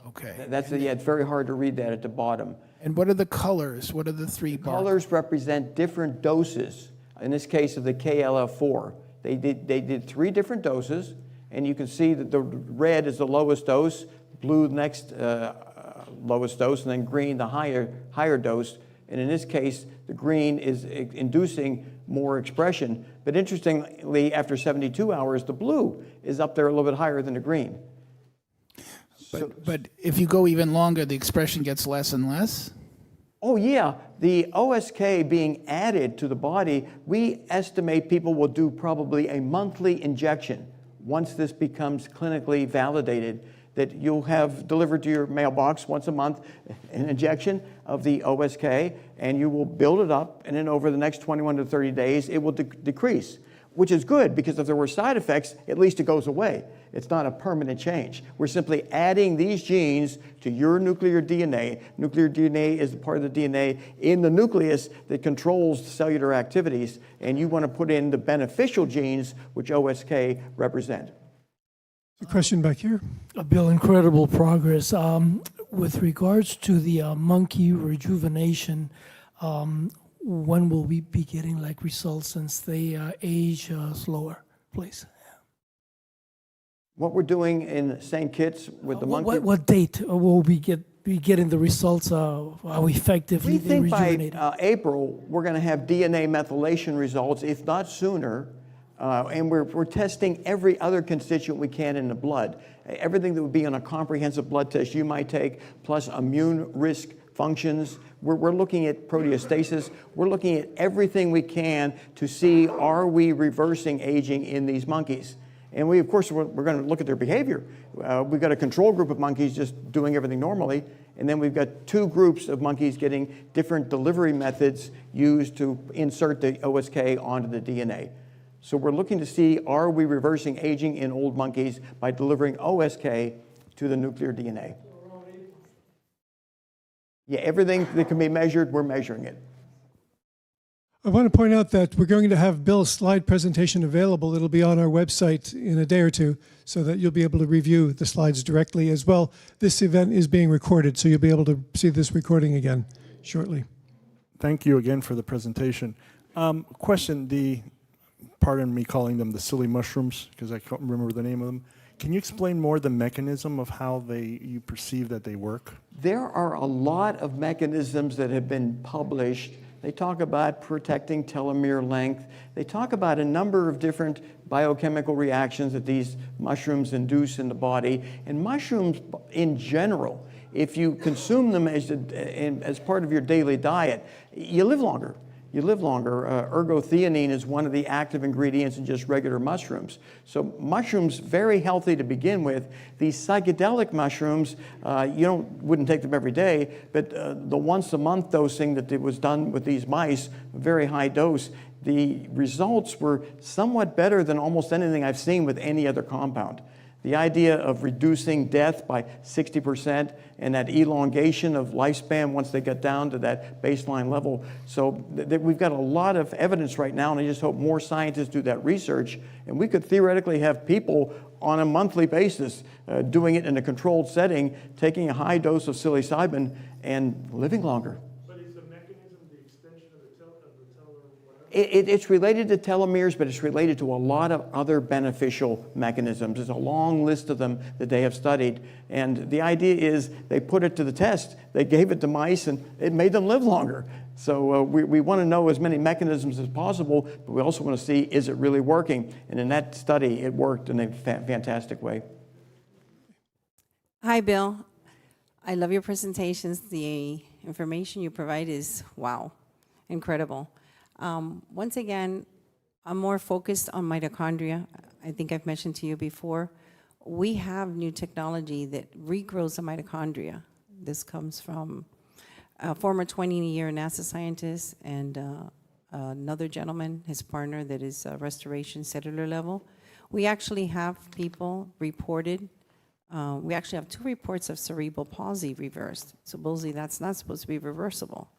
Okay. It's very hard to read that at the bottom. And what are the colors? What are the three bars? Colors represent different doses. In this case of the KLF4, they did 3 different doses, and you can see that the red is the lowest dose, blue the next lowest dose, and then green the higher dose. And in this case, the green is inducing more expression. But interestingly, after 72 hours, the blue is up there a little bit higher than the green. But if you go even longer, the expression gets less and less? Oh yeah, the OSK being added to the body, we estimate people will do probably a monthly injection once this becomes clinically validated, that you'll have delivered to your mailbox once a month an injection of the OSK, and you will build it up, and then over the next 21 to 30 days, it will decrease, which is good, because if there were side effects, at least it goes away. It's not a permanent change. We're simply adding these genes to your nuclear DNA. Nuclear DNA is the part of the DNA in the nucleus that controls cellular activities, and you want to put in the beneficial genes, which OSK represent. A question back here. Bill, incredible progress. With regards to the monkey rejuvenation, when will we be getting results since they age slower, please? What we're doing in St. Kitts with the monkey... What date will we be getting the results of how effectively we they think rejuvenate? by April, we're going to have DNA methylation results, if not sooner. And we're testing every other constituent we can in the blood. Everything that would be on a comprehensive blood test you might take, plus immune risk functions. We're looking at proteostasis. We're looking at everything we can to see, are we reversing aging in these monkeys? And of course, we're going to look at their behavior. We've got a control group of monkeys just doing everything normally, and then we've got 2 groups of monkeys getting different delivery methods used to insert the OSK onto the DNA. So we're looking to see, are we reversing aging in old monkeys by delivering OSK to the nuclear DNA? Yeah, everything that can be measured, we're measuring it. I want to point out that we're going to have Bill's slide presentation available. It'll be on our website in a day or two, so that you'll be able to review the slides directly as well. This event is being recorded, so you'll be able to see this recording again shortly. Thank you again for the presentation. Question, pardon me calling them the silly mushrooms, because I can't remember the name of them. Can you explain more the mechanism of how you perceive that they work? There are a lot of mechanisms that have been published. They talk about protecting telomere length. They talk about a number of different biochemical reactions that these mushrooms induce in the body. And mushrooms in general, if you consume them as part of your daily diet, you live longer. You live longer. Ergothioneine is one of the active ingredients in just regular mushrooms. So mushrooms, very healthy to begin with. These psychedelic mushrooms, you wouldn't take them every day, but the once a month dosing that was done with these mice, very high dose, the results were somewhat better than almost anything I've seen with any other compound. The idea of reducing death by 60% and that elongation of lifespan once they get down to that baseline level. So we've got a lot of evidence right now, and I just hope more scientists do that research. And we could theoretically have people on a monthly basis doing it in a controlled setting, taking a high dose of psilocybin and living longer. It's related to telomeres, but it's related to a lot of other beneficial mechanisms. There's a long list of them that they have studied. And the idea is they put it to the test. They gave it to mice, and it made them live longer. So we want to know as many mechanisms as possible, but we also want to see, is it really working? And in that study, it worked in a fantastic way. Hi, Bill. I love your presentations. The information you provide is, wow, incredible. Once again, I'm more focused on mitochondria. I think I've mentioned to you before, we have new technology that regrows the mitochondria. This comes from a former 20-year NASA scientist and another gentleman, his partner, that is restoration cellular level. We actually have people reported. We actually have 2 reports of cerebral palsy reversed. Supposedly that's not supposed to be reversible.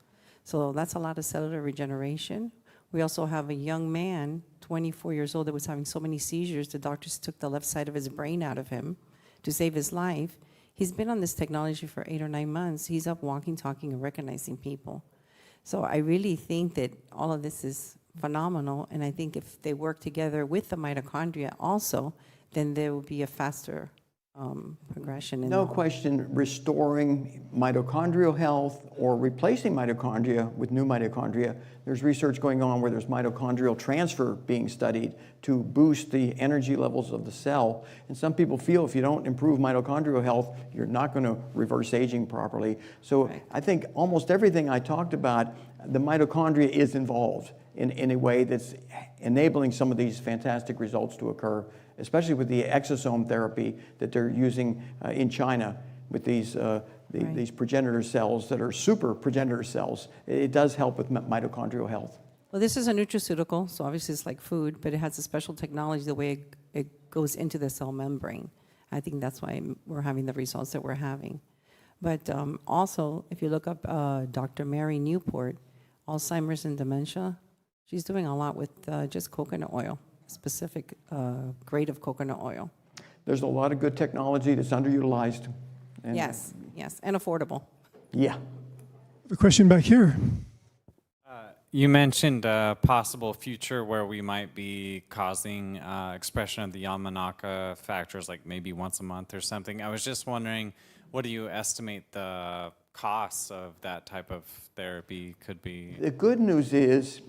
So that's a lot of cellular regeneration. We also have a young man, 24 years old, that was having so many seizures, the doctors took the left side of his brain out of him to save his life. He's been on this technology for 8 or 9 months. He's up walking, talking, and recognizing people. So I really think that all of this is phenomenal, and I think if they work together with the mitochondria also, then there will be a faster progression. No question, restoring mitochondrial health or replacing mitochondria with new mitochondria. There's research going on where there's mitochondrial transfer being studied to boost the energy levels of the cell. And some people feel if you don't improve mitochondrial health, you're not going to reverse aging properly. So right. I think almost everything I talked about, the mitochondria is involved in a way that's enabling some of these fantastic results to occur, especially with the exosome therapy that they're using in China with these these progenitor cells that are super progenitor cells. It does help with mitochondrial health. Well, this is a nutraceutical, so obviously it's like food, but it has a special technology the way it goes into the cell membrane. I think that's why we're having the results that we're having. But also, if you look up Dr. Mary Newport, Alzheimer's and dementia, she's doing a lot with just coconut oil, specific grade of coconut oil. There's a lot of good technology that's underutilized. And yes, and affordable. Yeah. The question back here. You mentioned a possible future where we might be causing expression of the Yamanaka factors like maybe once a month or something. I was just wondering, what do you estimate the costs of that type of therapy could be? The good news is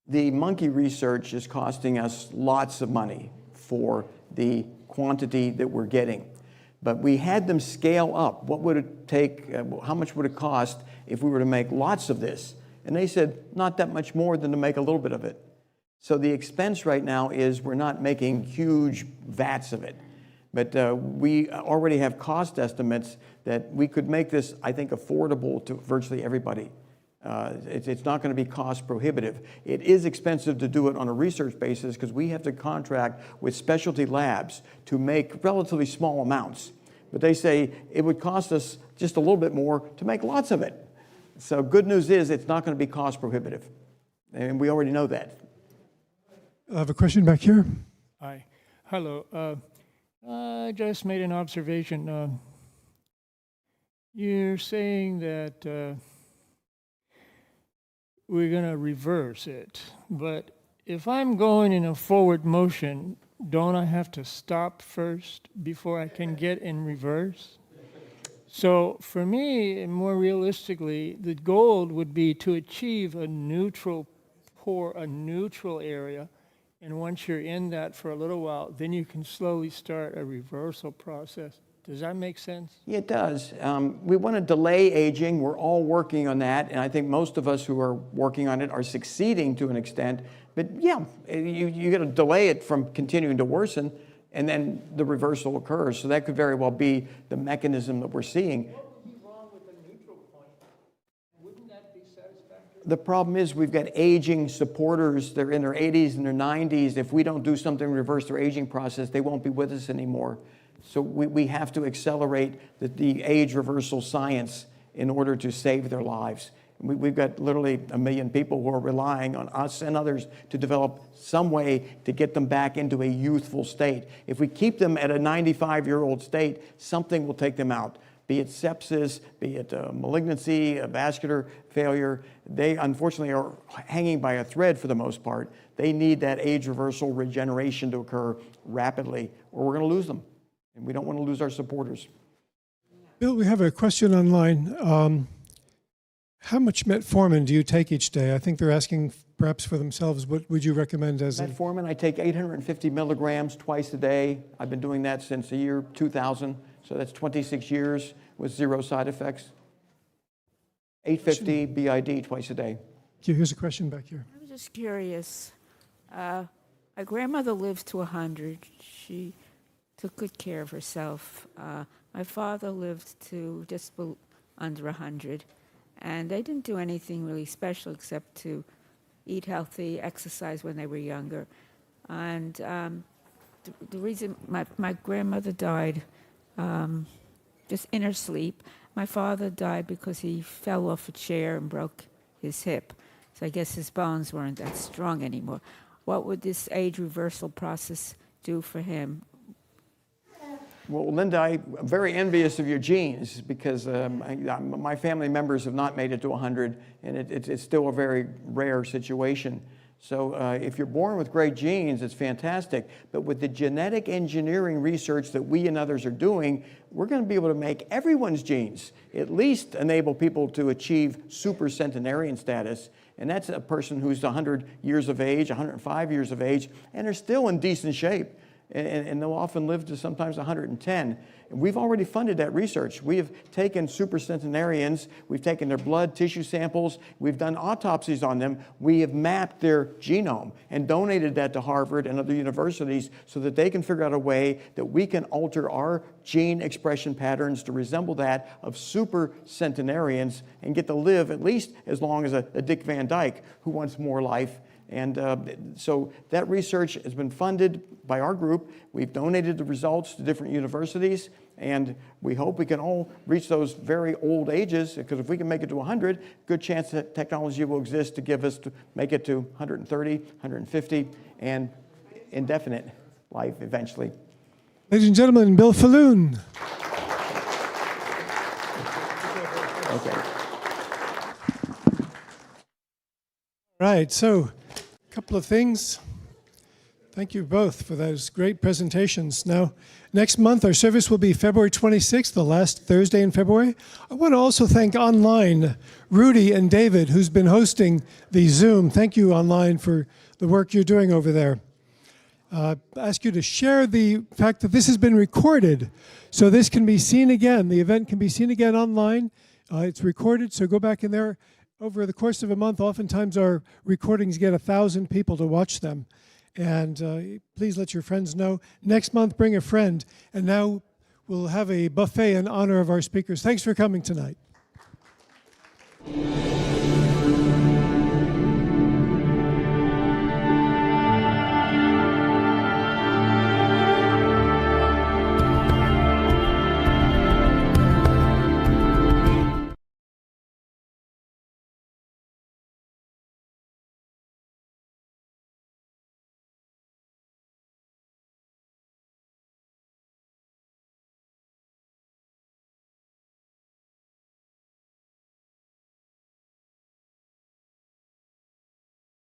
the monkey research is costing us lots of money for the quantity that we're getting. But we had them scale up. What would it take, how much would it cost if we were to make lots of this? And they said, not that much more than to make a little bit of it. So the expense right now is we're not making huge vats of it. But we already have cost estimates that we could make this, I think, affordable to virtually everybody. It's not going to be cost prohibitive. It is expensive to do it on a research basis because we have to contract with specialty labs to make relatively small amounts. But they say it would cost us just a little bit more to make lots of it. So good news is it's not going to be cost prohibitive. And we already know that. I have a question back here. Hi. Hello. I just made an observation. You're saying that we're going to reverse it. But if I'm going in a forward motion, don't I have to stop first before I can get in reverse? So for me, more realistically, the goal would be to achieve a neutral area. And once you're in that for a little while, then you can slowly start a reversal process. Does that make sense? Yeah, it does. We want to delay aging. We're all working on that. And I think most of us who are working on it are succeeding to an extent. But yeah, you got to delay it from continuing to worsen, and then the reversal occurs. So that could very well be the mechanism that we're seeing. The problem is we've got aging supporters. They're in their 80s and their 90s. If we don't do something to reverse their aging process, they won't be with us anymore. So we have to accelerate the age reversal science in order to save their lives. We've got literally 1 million people who are relying on us and others to develop some way to get them back into a youthful state. If we keep them at a 95-year-old state, something will take them out. Be it sepsis, be it malignancy, a vascular failure. They unfortunately are hanging by a thread for the most part. They need that age reversal regeneration to occur rapidly, or we're going to lose them. And we don't want to lose our supporters. Bill, we have a question online. How much metformin do you take each day? I think they're asking perhaps for themselves. What would you recommend as a... Metformin, I take 850 milligrams twice a day. I've been doing that since the year 2000. So that's 26 years with 0 side effects. 850 BID twice a day. Here's a question back here. I'm just curious. My grandmother lived to 100. She took good care of herself. My father lived to just under 100. And they didn't do anything really special except to eat healthy, exercise when they were younger. And the reason my grandmother died just in her sleep. My father died because he fell off a chair and broke his hip. So I guess his bones weren't that strong anymore. What would this age reversal process do for him? Well, Linda, I'm very envious of your genes because my family members have not made it to 100, and it's still a very rare situation. So if you're born with great genes, it's fantastic. But with the genetic engineering research that we and others are doing, we're going to be able to make everyone's genes at least enable people to achieve supercentenarian status. And that's a person who's 100 years of age, 105 years of age, and are still in decent shape. And they'll often live to sometimes 110. And we've already funded that research. We have taken supercentenarians, we've taken their blood tissue samples, we've done autopsies on them, we have mapped their genome and donated that to Harvard and other universities so that they can figure out a way that we can alter our gene expression patterns to resemble that of supercentenarians and get to live at least as long as a Dick Van Dyke who wants more life. And so that research has been funded by our group. We've donated the results to different universities, and we hope we can all reach those very old ages, because if we can make it to 100, good chance that technology will exist to give us to make it to 130, 150, and indefinite life eventually. Ladies and gentlemen, Bill Faloon. Okay. All right, so a couple of things. Thank you both for those great presentations. Now, next month, our service will be February 26th, the last Thursday in February. I want to also thank online Rudy and David, who's been hosting the Zoom. Thank you online for the work you're doing over there. I ask you to share the fact that this has been recorded, so this can be seen again. The event can be seen again online. It's recorded, so go back in there. Over the course of a month, oftentimes our recordings get 1,000 people to watch them. And please let your friends know. Next month, bring a friend. And now we'll have a buffet in honor of our speakers. Thanks for coming tonight.